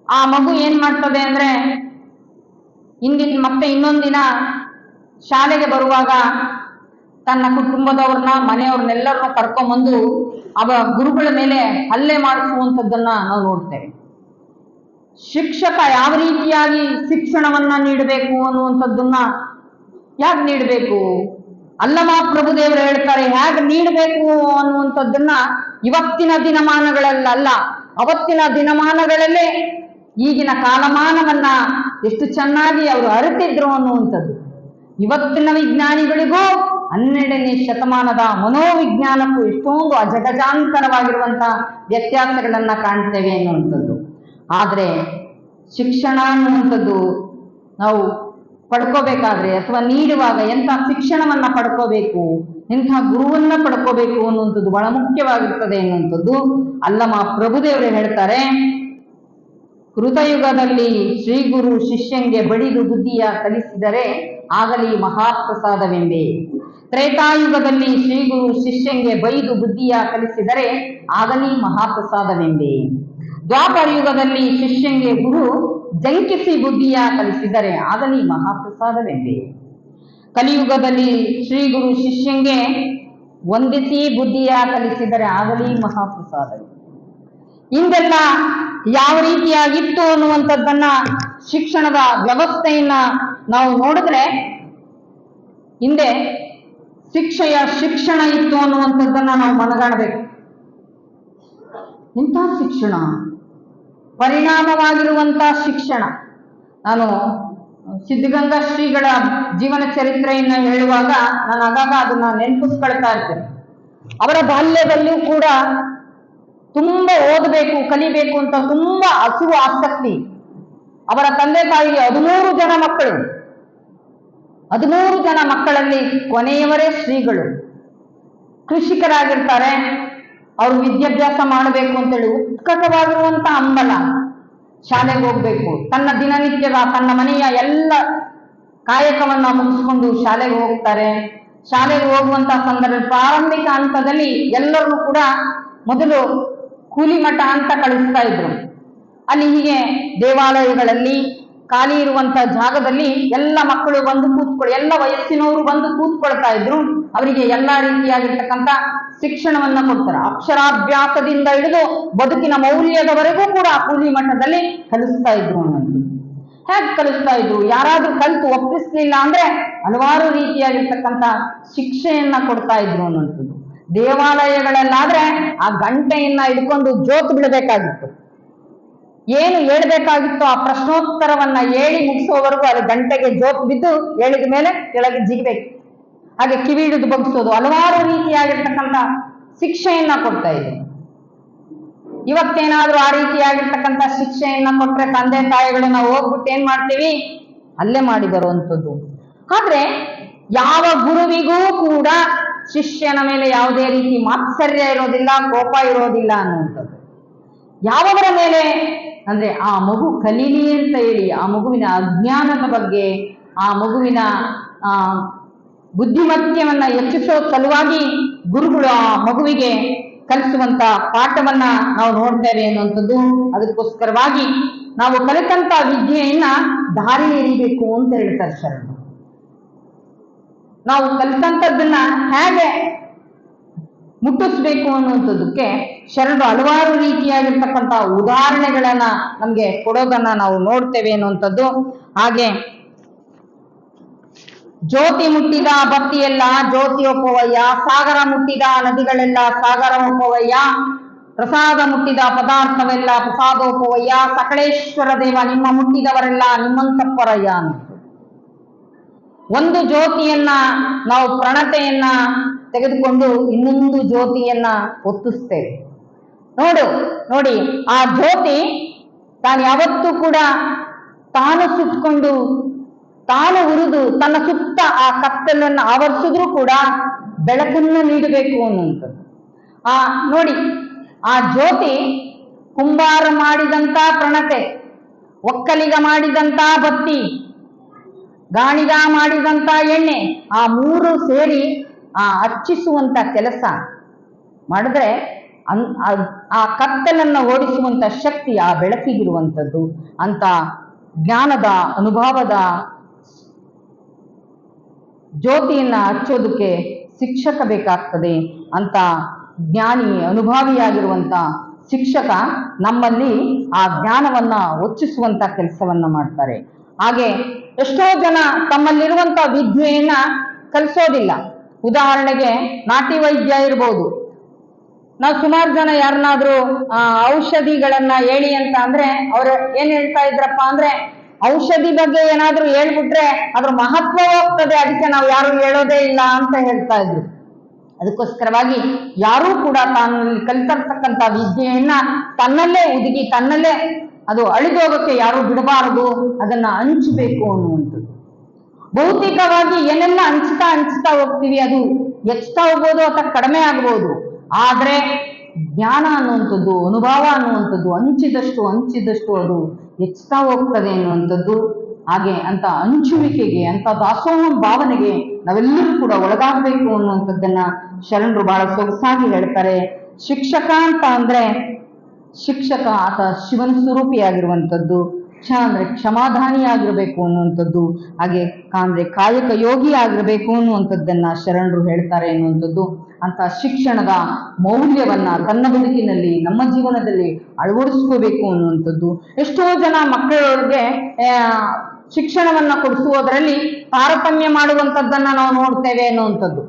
ಆ ಮಗು ಏನ್ ಮಾಡ್ತದೆ ಅಂದ್ರೆ ಮತ್ತೆ ಇನ್ನೊಂದಿನ ಶಾಲೆಗೆ ಬರುವಾಗ ತನ್ನ ಕುಟುಂಬದವ್ರನ್ನ ಮನೆಯವ್ರನ್ನೆಲ್ಲರನ್ನ ಕರ್ಕೊಂಡ್ಬಂದು ಗುರುಗಳ ಮೇಲೆ ಹಲ್ಲೆ ಮಾಡಿಸುವಂಥದ್ದನ್ನ ನಾವು ನೋಡ್ತೇವೆ. ಶಿಕ್ಷಕ ಯಾವ ರೀತಿಯಾಗಿ ಶಿಕ್ಷಣವನ್ನ ನೀಡಬೇಕು ಅನ್ನುವಂಥದ್ದನ್ನ ಯಾಕೆ ನೀಡಬೇಕು? ಅಲ್ಲಮ ಪ್ರಭುದೇವರು ಹೇಳ್ತಾರೆ ಹೇಗೆ ನೀಡಬೇಕು ಅನ್ನುವಂಥದ್ದನ್ನ ಇವತ್ತಿನ ದಿನಮಾನಗಳಲ್ಲ, ಅವತ್ತಿನ ದಿನಮಾನಗಳಲ್ಲೇ ಈಗಿನ ಕಾಲಮಾನವನ್ನ ಎಷ್ಟು ಚೆನ್ನಾಗಿ ಅವರು ಅರಿತಿದ್ರು ಅನ್ನುವಂಥದ್ದು. ಇವತ್ತಿನ ವಿಜ್ಞಾನಿಗಳಿಗೂ 12ನೇ ಶತಮಾನದ ಮನೋವಿಜ್ಞಾನಕ್ಕೂ ಎಷ್ಟೊಂದು ಅಜಗಜಾಂತರವಾಗಿರುವಂತಹ ವ್ಯತ್ಯಾಸಗಳನ್ನ ಕಾಣ್ತೇವೆ ಅನ್ನುವಂಥದ್ದು. ಆದ್ರೆ ಶಿಕ್ಷಣ ಅನ್ನುವಂಥದ್ದು ನಾವು ಪಡ್ಕೋಬೇಕಾದ್ರೆ ಅಥವಾ ನೀಡುವಾಗ ಎಂಥ ಶಿಕ್ಷಣವನ್ನ ಪಡ್ಕೋಬೇಕು, ಎಂಥ ಗುರುವನ್ನ ಪಡ್ಕೋಬೇಕು ಅನ್ನುವಂಥದ್ದು ಬಹಳ ಮುಖ್ಯವಾಗಿರ್ತದೆ ಅನ್ನುವಂಥದ್ದು ಅಲ್ಲಮ ಪ್ರಭುದೇವರು ಹೇಳ್ತಾರೆ. ಕೃತಯುಗದಲ್ಲಿ ಶ್ರೀ ಗುರು ಶಿಷ್ಯಂಗೆ ಬಡಿದು ಬುದ್ಧಿಯ ಕಲಿಸಿದರೆ ಆಗಲಿ ಮಹಾಪ್ರಸಾದವೆಂಬೆ. ತ್ರೇತಾಯುಗದಲ್ಲಿ ಶ್ರೀ ಗುರು ಶಿಷ್ಯಂಗೆ ಬೈದು ಬುದ್ಧಿಯ ಕಲಿಸಿದರೆ ಆಗಲಿ ಮಹಾಪ್ರಸಾದವೆಂಬೆ. ದ್ವಾಪರ ಯುಗದಲ್ಲಿ ಶಿಷ್ಯಂಗೆ ಗುರು ಜಂಕಿಸಿ ಬುದ್ಧಿಯ ಕಲಿಸಿದರೆ ಆಗಲಿ ಮಹಾಪ್ರಸಾದವೆಂಬೆ. ಕಲಿಯುಗದಲ್ಲಿ ಶ್ರೀ ಗುರು ಶಿಷ್ಯಂಗೆ ವಂದಿಸಿ ಬುದ್ಧಿಯ ಕಲಿಸಿದರೆ ಆಗಲಿ ಮಹಾಪ್ರಸಾದವೆಂಬೆ. ಹಿಂದೆಲ್ಲ ಯಾವ ರೀತಿಯಾಗಿತ್ತು ಅನ್ನುವಂಥದ್ದನ್ನ ಶಿಕ್ಷಣದ ವ್ಯವಸ್ಥೆಯನ್ನ ನಾವು ನೋಡಿದ್ರೆ, ಹಿಂದೆ ಶಿಕ್ಷೆಯ ಶಿಕ್ಷಣ ಇತ್ತು ಅನ್ನುವಂಥದ್ದನ್ನ ನಾವು ಮನಗಾಣಬೇಕು. ಇಂಥ ಶಿಕ್ಷಣ, ಪರಿಣಾಮವಾಗಿರುವಂತಹ ಶಿಕ್ಷಣ. ನಾನು ಸಿದ್ಧಗಂಗಾ ಶ್ರೀಗಳ ಜೀವನ ಚರಿತ್ರೆಯನ್ನ ಹೇಳುವಾಗ ನಾನು ಆಗಾಗ ಅದನ್ನ ನೆನಪಿಸ್ಕೊಳ್ತಾ ಇರ್ತೇನೆ. ಅವರ ಬಾಲ್ಯದಲ್ಲಿಯೂ ಕೂಡ ತುಂಬಾ ಓದಬೇಕು, ಕಲಿಬೇಕು ಅಂತ ತುಂಬಾ ಹಸಿವು, ಆಸಕ್ತಿ. ಅವರ ತಂದೆ ತಾಯಿಗೆ 13 ಜನ ಮಕ್ಕಳು. 13 ಜನ ಮಕ್ಕಳಲ್ಲಿ ಕೊನೆಯವರೇ ಶ್ರೀಗಳು. ಕೃಷಿಕರಾಗಿರ್ತಾರೆ. ಅವರು ವಿದ್ಯಾಭ್ಯಾಸ ಮಾಡಬೇಕು ಅಂತೇಳಿ ಉತ್ಕಟವಾಗಿರುವಂತ ಹಂಬಲ. ಶಾಲೆಗೆ ಹೋಗ್ಬೇಕು, ತನ್ನ ದಿನನಿತ್ಯದ ತನ್ನ ಮನೆಯ ಎಲ್ಲ ಕಾಯಕವನ್ನ ಮುಗಿಸ್ಕೊಂಡು ಶಾಲೆಗೆ ಹೋಗ್ತಾರೆ. ಶಾಲೆಗೆ ಹೋಗುವಂತ ಸಂದರ್ಭ ಪ್ರಾರಂಭಿಕ ಹಂತದಲ್ಲಿ ಎಲ್ಲರನ್ನೂ ಕೂಡ ಮೊದಲು ಕೂಲಿ ಮಠ ಅಂತ ಕಳಿಸ್ತಾ ಇದ್ರು. ಅಲ್ಲಿ ಹೀಗೆ ದೇವಾಲಯಗಳಲ್ಲಿ ಖಾಲಿ ಇರುವಂತ ಜಾಗದಲ್ಲಿ ಎಲ್ಲ ಮಕ್ಕಳು ಬಂದು ಎಲ್ಲ ವಯಸ್ಸಿನವರು ಬಂದು ಕೂತ್ಕೊಳ್ತಾ ಇದ್ರು. ಅವರಿಗೆ ಎಲ್ಲಾ ರೀತಿಯಾಗಿರ್ತಕ್ಕಂಥ ಶಿಕ್ಷಣವನ್ನ ಕೊಡ್ತಾರೆ. ಅಕ್ಷರಾಭ್ಯಾಸದಿಂದ ಹಿಡಿದು ಬದುಕಿನ ಮೌಲ್ಯದವರೆಗೂ ಕೂಡ ಕೂಲಿ ಮಠದಲ್ಲಿ ಕಲಿಸ್ತಾ ಇದ್ರು ಅನ್ನೋದು. ಹೇಗೆ ಕಲಿಸ್ತಾ ಇದ್ರು? ಯಾರಾದ್ರೂ ಕಲಿತು ಒಪ್ಪಿಸ್ಲಿಲ್ಲ ಅಂದ್ರೆ ಹಲವಾರು ರೀತಿಯಾಗಿರ್ತಕ್ಕಂಥ ಶಿಕ್ಷೆಯನ್ನ ಕೊಡ್ತಾ ಇದ್ರು ಅನ್ನೋಂಥದ್ದು. ದೇವಾಲಯಗಳಲ್ಲಾದ್ರೆ ಆ ಗಂಟೆಯನ್ನ ಹಿಡ್ಕೊಂಡು ಜೋತ್ ಬಿಡಬೇಕಾಗಿತ್ತು. ಏನು ಹೇಳ್ಬೇಕಾಗಿತ್ತು ಆ ಪ್ರಶ್ನೋತ್ತರವನ್ನ ಹೇಳಿ ಮುಗಿಸೋವರೆಗೂ ಅಲ್ಲಿ ಗಂಟೆಗೆ ಜೋತ್ ಬಿದ್ದು ಹೇಳಿದ ಮೇಲೆ ಕೆಳಗೆ ಜಿಗಬೇಕು. ಹಾಗೆ ಕಿವಿ ಹಿಡಿದು ಬಗ್ಸೋದು, ಹಲವಾರು ರೀತಿಯಾಗಿರ್ತಕ್ಕಂಥ ಶಿಕ್ಷೆಯನ್ನ ಕೊಡ್ತಾ ಇದ್ರು. ಇವತ್ತೇನಾದ್ರೂ ಆ ರೀತಿಯಾಗಿರ್ತಕ್ಕಂಥ ಶಿಕ್ಷೆಯನ್ನ ಕೊಟ್ರೆ ತಂದೆ ತಾಯಿಗಳನ್ನ ಹೋಗ್ಬಿಟ್ಟು ಏನ್ ಮಾಡ್ತೀವಿ? ಅಲ್ಲೇ ಮಾಡಿ ಬರುವಂಥದ್ದು. ಆದ್ರೆ ಯಾವ ಗುರುವಿಗೂ ಕೂಡ ಶಿಷ್ಯನ ಮೇಲೆ ಯಾವುದೇ ರೀತಿ ಮಾತ್ಸರ್ಯ ಇರೋದಿಲ್ಲ, ಕೋಪ ಇರೋದಿಲ್ಲ ಅನ್ನುವಂಥದ್ದು. ಯಾವವರ ಮೇಲೆ ಅಂದ್ರೆ ಆ ಮಗು ಕಲೀಲಿ ಅಂತ ಹೇಳಿ ಆ ಮಗುವಿನ ಅಜ್ಞಾನದ ಬಗ್ಗೆ, ಆ ಮಗುವಿನ ಬುದ್ಧಿಮತ್ಯವನ್ನ ಹೆಚ್ಚಿಸೋ ಸಲುವಾಗಿ ಗುರುಗಳು ಆ ಮಗುವಿಗೆ ಕಲಿಸುವಂತ ಪಾಠವನ್ನ ನಾವು ನೋಡ್ತೇವೆ ಅನ್ನುವಂಥದ್ದು. ಅದಕ್ಕೋಸ್ಕರವಾಗಿ ನಾವು ಕಲಿತಂತ ವಿದ್ಯೆಯನ್ನ ದಾರಿ ಎರಿಬೇಕು ಅಂತ ಹೇಳ್ತಾರೆ ಶರಣರು. ನಾವು ಕಲಿತಂಥದ್ದನ್ನ ಹೇಗೆ ಮುಟ್ಟಿಸ್ಬೇಕು ಅನ್ನುವಂಥದ್ದಕ್ಕೆ ಶರಣರು ಹಲವಾರು ರೀತಿಯಾಗಿರ್ತಕ್ಕಂಥ ಉದಾಹರಣೆಗಳನ್ನ ನಮ್ಗೆ ಕೊಡೋದನ್ನ ನಾವು ನೋಡ್ತೇವೆ ಅನ್ನುವಂಥದ್ದು. ಹಾಗೆ ಜ್ಯೋತಿ ಮುಟ್ಟಿದ ಬತ್ತಿಯೆಲ್ಲ ಜ್ಯೋತಿ ಒಪ್ಪವಯ್ಯ, ಸಾಗರ ಮುಟ್ಟಿದ ನದಿಗಳೆಲ್ಲ ಸಾಗರ ಒಪ್ಪವಯ್ಯ, ಪ್ರಸಾದ ಮುಟ್ಟಿದ ಪದಾರ್ಥವೆಲ್ಲ ಪ್ರಸಾದೋಪವಯ್ಯ, ಸಕಳೇಶ್ವರ ದೇವ ನಿಮ್ಮ ಮುಟ್ಟಿದವರೆಲ್ಲ ನಿಮ್ಮಂತಪ್ಪರಯ್ಯ ಅಂತ. ಒಂದು ಜ್ಯೋತಿಯನ್ನ ನಾವು ಪ್ರಣತೆಯನ್ನ ತೆಗೆದುಕೊಂಡು ಇನ್ನೊಂದು ಜ್ಯೋತಿಯನ್ನ ಹೊತ್ತಿಸ್ತೇವೆ. ನೋಡಿ ಆ ಜ್ಯೋತಿ ತಾನು ಯಾವತ್ತೂ ಕೂಡ ತಾನು ಸುತ್ತಕೊಂಡು ತಾನು ಉರಿದು ತನ್ನ ಸುತ್ತ ಆ ಕತ್ತಲನ್ನು ಆವರಿಸಿದ್ರೂ ಕೂಡ ಬೆಳಕನ್ನು ನೀಡಬೇಕು ಅನ್ನುವಂಥದ್ದು. ನೋಡಿ ಆ ಜ್ಯೋತಿ ಕುಂಬಾರ ಮಾಡಿದಂತ ಪ್ರಣತೆ, ಒಕ್ಕಲಿಗ ಮಾಡಿದಂತ ಬತ್ತಿ, ಗಾಣಿಗ ಮಾಡಿದಂತ ಎಣ್ಣೆ, ಆ ಮೂರು ಸೇರಿ ಹಚ್ಚಿಸುವಂತ ಕೆಲಸ ಮಾಡಿದ್ರೆ ಆ ಕತ್ತಲನ್ನು ಓಡಿಸುವಂತ ಶಕ್ತಿ ಆ ಬೆಳಕಿಗಿರುವಂಥದ್ದು. ಅಂತ ಜ್ಞಾನದ ಅನುಭವದ ಜ್ಯೋತಿಯನ್ನ ಹಚ್ಚೋದಕ್ಕೆ ಶಿಕ್ಷಕ ಬೇಕಾಗ್ತದೆ. ಅಂತ ಜ್ಞಾನಿ ಅನುಭಾವಿಯಾಗಿರುವಂತ ಶಿಕ್ಷಕ ನಮ್ಮಲ್ಲಿ ಆ ಜ್ಞಾನವನ್ನ ಹೆಚ್ಚಿಸುವಂತ ಕೆಲಸವನ್ನ ಮಾಡ್ತಾರೆ. ಹಾಗೆ ಎಷ್ಟೋ ಜನ ತಮ್ಮಲ್ಲಿರುವಂತ ವಿದ್ಯೆಯನ್ನ ಕಲಿಸೋದಿಲ್ಲ. ಉದಾಹರಣೆಗೆ ನಾಟಿ ವೈದ್ಯ ಇರ್ಬೋದು. ನಾವು ಸುಮಾರು ಜನ ಯಾರನ್ನಾದ್ರೂ ಔಷಧಿಗಳನ್ನ ಹೇಳಿ ಅಂತ ಅಂದ್ರೆ ಅವ್ರು ಏನ್ ಹೇಳ್ತಾ ಇದ್ರಪ್ಪ ಅಂದ್ರೆ, ಔಷಧಿ ಬಗ್ಗೆ ಏನಾದ್ರೂ ಹೇಳ್ಬಿಟ್ರೆ ಅದ್ರ ಮಹತ್ವ ಹೋಗ್ತದೆ, ಅದಕ್ಕೆ ನಾವು ಯಾರು ಹೇಳೋದೇ ಇಲ್ಲ ಅಂತ ಹೇಳ್ತಾ ಇದ್ರು. ಅದಕ್ಕೋಸ್ಕರವಾಗಿ ಯಾರೂ ಕೂಡ ತಾನು ಕಲಿತಿರ್ತಕ್ಕಂಥ ವಿದ್ಯೆಯನ್ನ ತನ್ನಲ್ಲೇ ಹುದುಗಿ ತನ್ನಲ್ಲೇ ಅದು ಅಳಿದೋಗಕ್ಕೆ ಯಾರು ಬಿಡಬಾರದು, ಅದನ್ನ ಹಂಚಬೇಕು ಅನ್ನುವಂಥದ್ದು. ಭೌತಿಕವಾಗಿ ಏನೆಲ್ಲ ಹಂಚ್ತಾ ಹೋಗ್ತೀವಿ, ಅದು ಹೆಚ್ಚುತ್ತಾ ಹೋಗ್ಬೋದು ಅಥವಾ ಕಡಿಮೆ ಆಗ್ಬೋದು. ಆದ್ರೆ ಜ್ಞಾನ ಅನ್ನುವಂಥದ್ದು, ಅನುಭವ ಅನ್ನುವಂಥದ್ದು ಹಂಚಿದಷ್ಟು ಅದು ಹೆಚ್ಚುತ್ತಾ ಹೋಗ್ತದೆ ಅನ್ನುವಂಥದ್ದು. ಹಾಗೆ ಅಂತ ಹಂಚುವಿಕೆಗೆ, ಅಂತ ದಾಸೋಹ ಭಾವನೆಗೆ ನಾವೆಲ್ಲರೂ ಕೂಡ ಒಳಗಾಗಬೇಕು ಅನ್ನುವಂಥದ್ದನ್ನ ಶರಣರು ಬಹಳ ಸೊಗಸಾಗಿ ಹೇಳ್ತಾರೆ. ಶಿಕ್ಷಕ ಅಂತ ಅಂದ್ರೆ ಶಿಕ್ಷಕ ಆತ ಶಿವನ ಸ್ವರೂಪಿಯಾಗಿರುವಂಥದ್ದು, ಅಂದ್ರೆ ಕ್ಷಮಾಧಾನಿಯಾಗಿರ್ಬೇಕು ಅನ್ನುವಂಥದ್ದು, ಹಾಗೆ ಅಂದ್ರೆ ಕಾಯಕ ಯೋಗಿ ಆಗಿರ್ಬೇಕು ಅನ್ನುವಂಥದ್ದನ್ನ ಶರಣರು ಹೇಳ್ತಾರೆ ಅನ್ನುವಂಥದ್ದು. ಅಂತ ಶಿಕ್ಷಣದ ಮೌಲ್ಯವನ್ನ ತನ್ನ ಬದುಕಿನಲ್ಲಿ ನಮ್ಮ ಜೀವನದಲ್ಲಿ ಅಳವಡಿಸ್ಕೋಬೇಕು ಅನ್ನುವಂಥದ್ದು. ಎಷ್ಟೋ ಜನ ಮಕ್ಕಳವ್ರಿಗೆ ಶಿಕ್ಷಣವನ್ನ ಕೊಡಿಸುವುದರಲ್ಲಿ ತಾರತಮ್ಯ ಮಾಡುವಂಥದ್ದನ್ನ ನಾವು ನೋಡ್ತೇವೆ ಅನ್ನುವಂಥದ್ದು.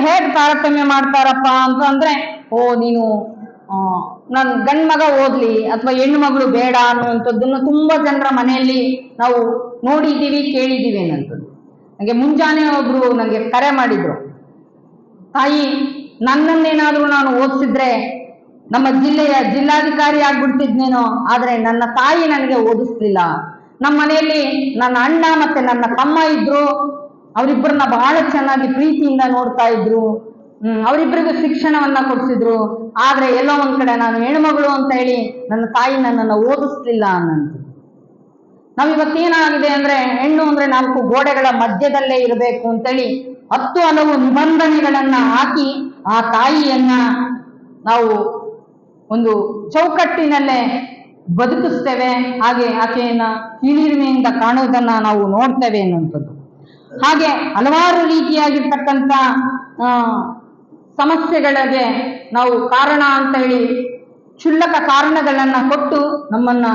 ಹೇಗೆ ತಾರತಮ್ಯ ಮಾಡ್ತಾರಪ್ಪ ಅಂತಂದ್ರೆ, ನೀನು ನನ್ ಗಂಡ್ ಮಗ ಓದ್ಲಿ ಅಥವಾ ಹೆಣ್ಣು ಮಗಳು ಬೇಡ ಅನ್ನುವಂಥದ್ದನ್ನು ತುಂಬಾ ಜನರ ಮನೆಯಲ್ಲಿ ನಾವು ನೋಡಿದ್ದೀವಿ, ಕೇಳಿದ್ದೀವಿ ಅನ್ನೋಂಥದ್ದು. ನನಗೆ ಮುಂಜಾನೆ ಒಬ್ರು ನನಗೆ ಕರೆ ಮಾಡಿದ್ರು, ತಾಯಿ ನನ್ನನ್ನೇನಾದ್ರೂ ನಾನು ಓದಿಸಿದ್ರೆ ನಮ್ಮ ಜಿಲ್ಲೆಯ ಜಿಲ್ಲಾಧಿಕಾರಿ ಆಗ್ಬಿಡ್ತಿದ್ನೇನೋ, ಆದ್ರೆ ನನ್ನ ತಾಯಿ ನನಗೆ ಓದಿಸ್ಲಿಲ್ಲ. ನಮ್ಮ ಮನೆಯಲ್ಲಿ ನನ್ನ ಅಣ್ಣ ಮತ್ತೆ ನನ್ನ ತಮ್ಮ ಇದ್ರು, ಅವರಿಬ್ಬರನ್ನ ಬಹಳ ಚೆನ್ನಾಗಿ ಪ್ರೀತಿಯಿಂದ ನೋಡ್ತಾ ಇದ್ರು, ಅವರಿಬ್ಬರಿಗೂ ಶಿಕ್ಷಣವನ್ನ ಕೊಡಿಸಿದ್ರು. ಆದ್ರೆ ಎಲ್ಲೋ ಒಂದ್ ಕಡೆ ನಾನು ಹೆಣ್ಮಗಳು ಅಂತ ಹೇಳಿ ನನ್ನ ತಾಯಿ ನನ್ನನ್ನು ಓದಿಸ್ಲಿಲ್ಲ ಅನ್ನಂತ. ನಾವಿವತ್ತೇನಾಗಿದೆ ಅಂದ್ರೆ, ಹೆಣ್ಣು ಅಂದ್ರೆ 4 ಗೋಡೆಗಳ ಮಧ್ಯದಲ್ಲೇ ಇರಬೇಕು ಅಂತೇಳಿ 10 ಹಲವು ನಿಬಂಧನೆಗಳನ್ನ ಹಾಕಿ ಆ ತಾಯಿಯನ್ನ ನಾವು ಒಂದು ಚೌಕಟ್ಟಿನಲ್ಲೇ ಬದುಕಿಸ್ತೇವೆ. ಹಾಗೆ ಆಕೆಯನ್ನ ಕೀಳಿರಿಮೆಯಿಂದ ಕಾಣುವುದನ್ನ ನಾವು ನೋಡ್ತೇವೆ ಅನ್ನುವಂಥದ್ದು. ಹಾಗೆ ಹಲವಾರು ರೀತಿಯಾಗಿರ್ತಕ್ಕಂಥ ಸಮಸ್ಯೆಗಳಿಗೆ ನಾವು ಕಾರಣ ಅಂತ ಹೇಳಿ ಕ್ಷುಲ್ಲಕ ಕಾರಣಗಳನ್ನ ಕೊಟ್ಟು ನಮ್ಮನ್ನ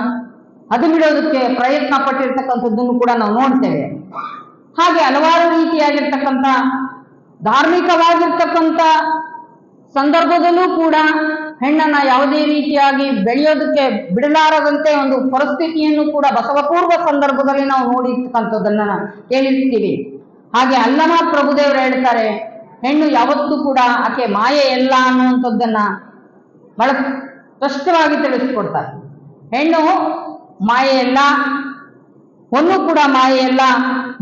ಹದಮಿಡೋದಕ್ಕೆ ಪ್ರಯತ್ನ ಪಟ್ಟಿರ್ತಕ್ಕಂಥದ್ದನ್ನು ಕೂಡ ನಾವು ನೋಡ್ತೇವೆ. ಹಾಗೆ ಹಲವಾರು ರೀತಿಯಾಗಿರ್ತಕ್ಕಂಥ ಧಾರ್ಮಿಕವಾಗಿರ್ತಕ್ಕಂಥ ಸಂದರ್ಭದಲ್ಲೂ ಕೂಡ ಹೆಣ್ಣನ್ನ ಯಾವುದೇ ರೀತಿಯಾಗಿ ಬೆಳೆಯೋದಕ್ಕೆ ಬಿಡಲಾರದಂತೆ ಒಂದು ಪರಿಸ್ಥಿತಿಯನ್ನು ಕೂಡ ಬಸವಪೂರ್ವ ಸಂದರ್ಭದಲ್ಲಿ ನಾವು ನೋಡಿರ್ತಕ್ಕಂಥದ್ದನ್ನ ಕೇಳಿರ್ತೀವಿ. ಹಾಗೆ ಅಲ್ಲಮ ಪ್ರಭುದೇವರು ಹೇಳ್ತಾರೆ, ಹೆಣ್ಣು ಯಾವತ್ತೂ ಕೂಡ ಆಕೆ ಮಾಯೆ ಎಲ್ಲ ಅನ್ನುವಂಥದ್ದನ್ನ ಬಹಳ ಸ್ಪಷ್ಟವಾಗಿ ತಿಳಿಸ್ಕೊಡ್ತಾರೆ. ಹೆಣ್ಣು ಮಾಯೆಯಲ್ಲ, ಹೊನ್ನು ಕೂಡ ಮಾಯೆಯಲ್ಲ,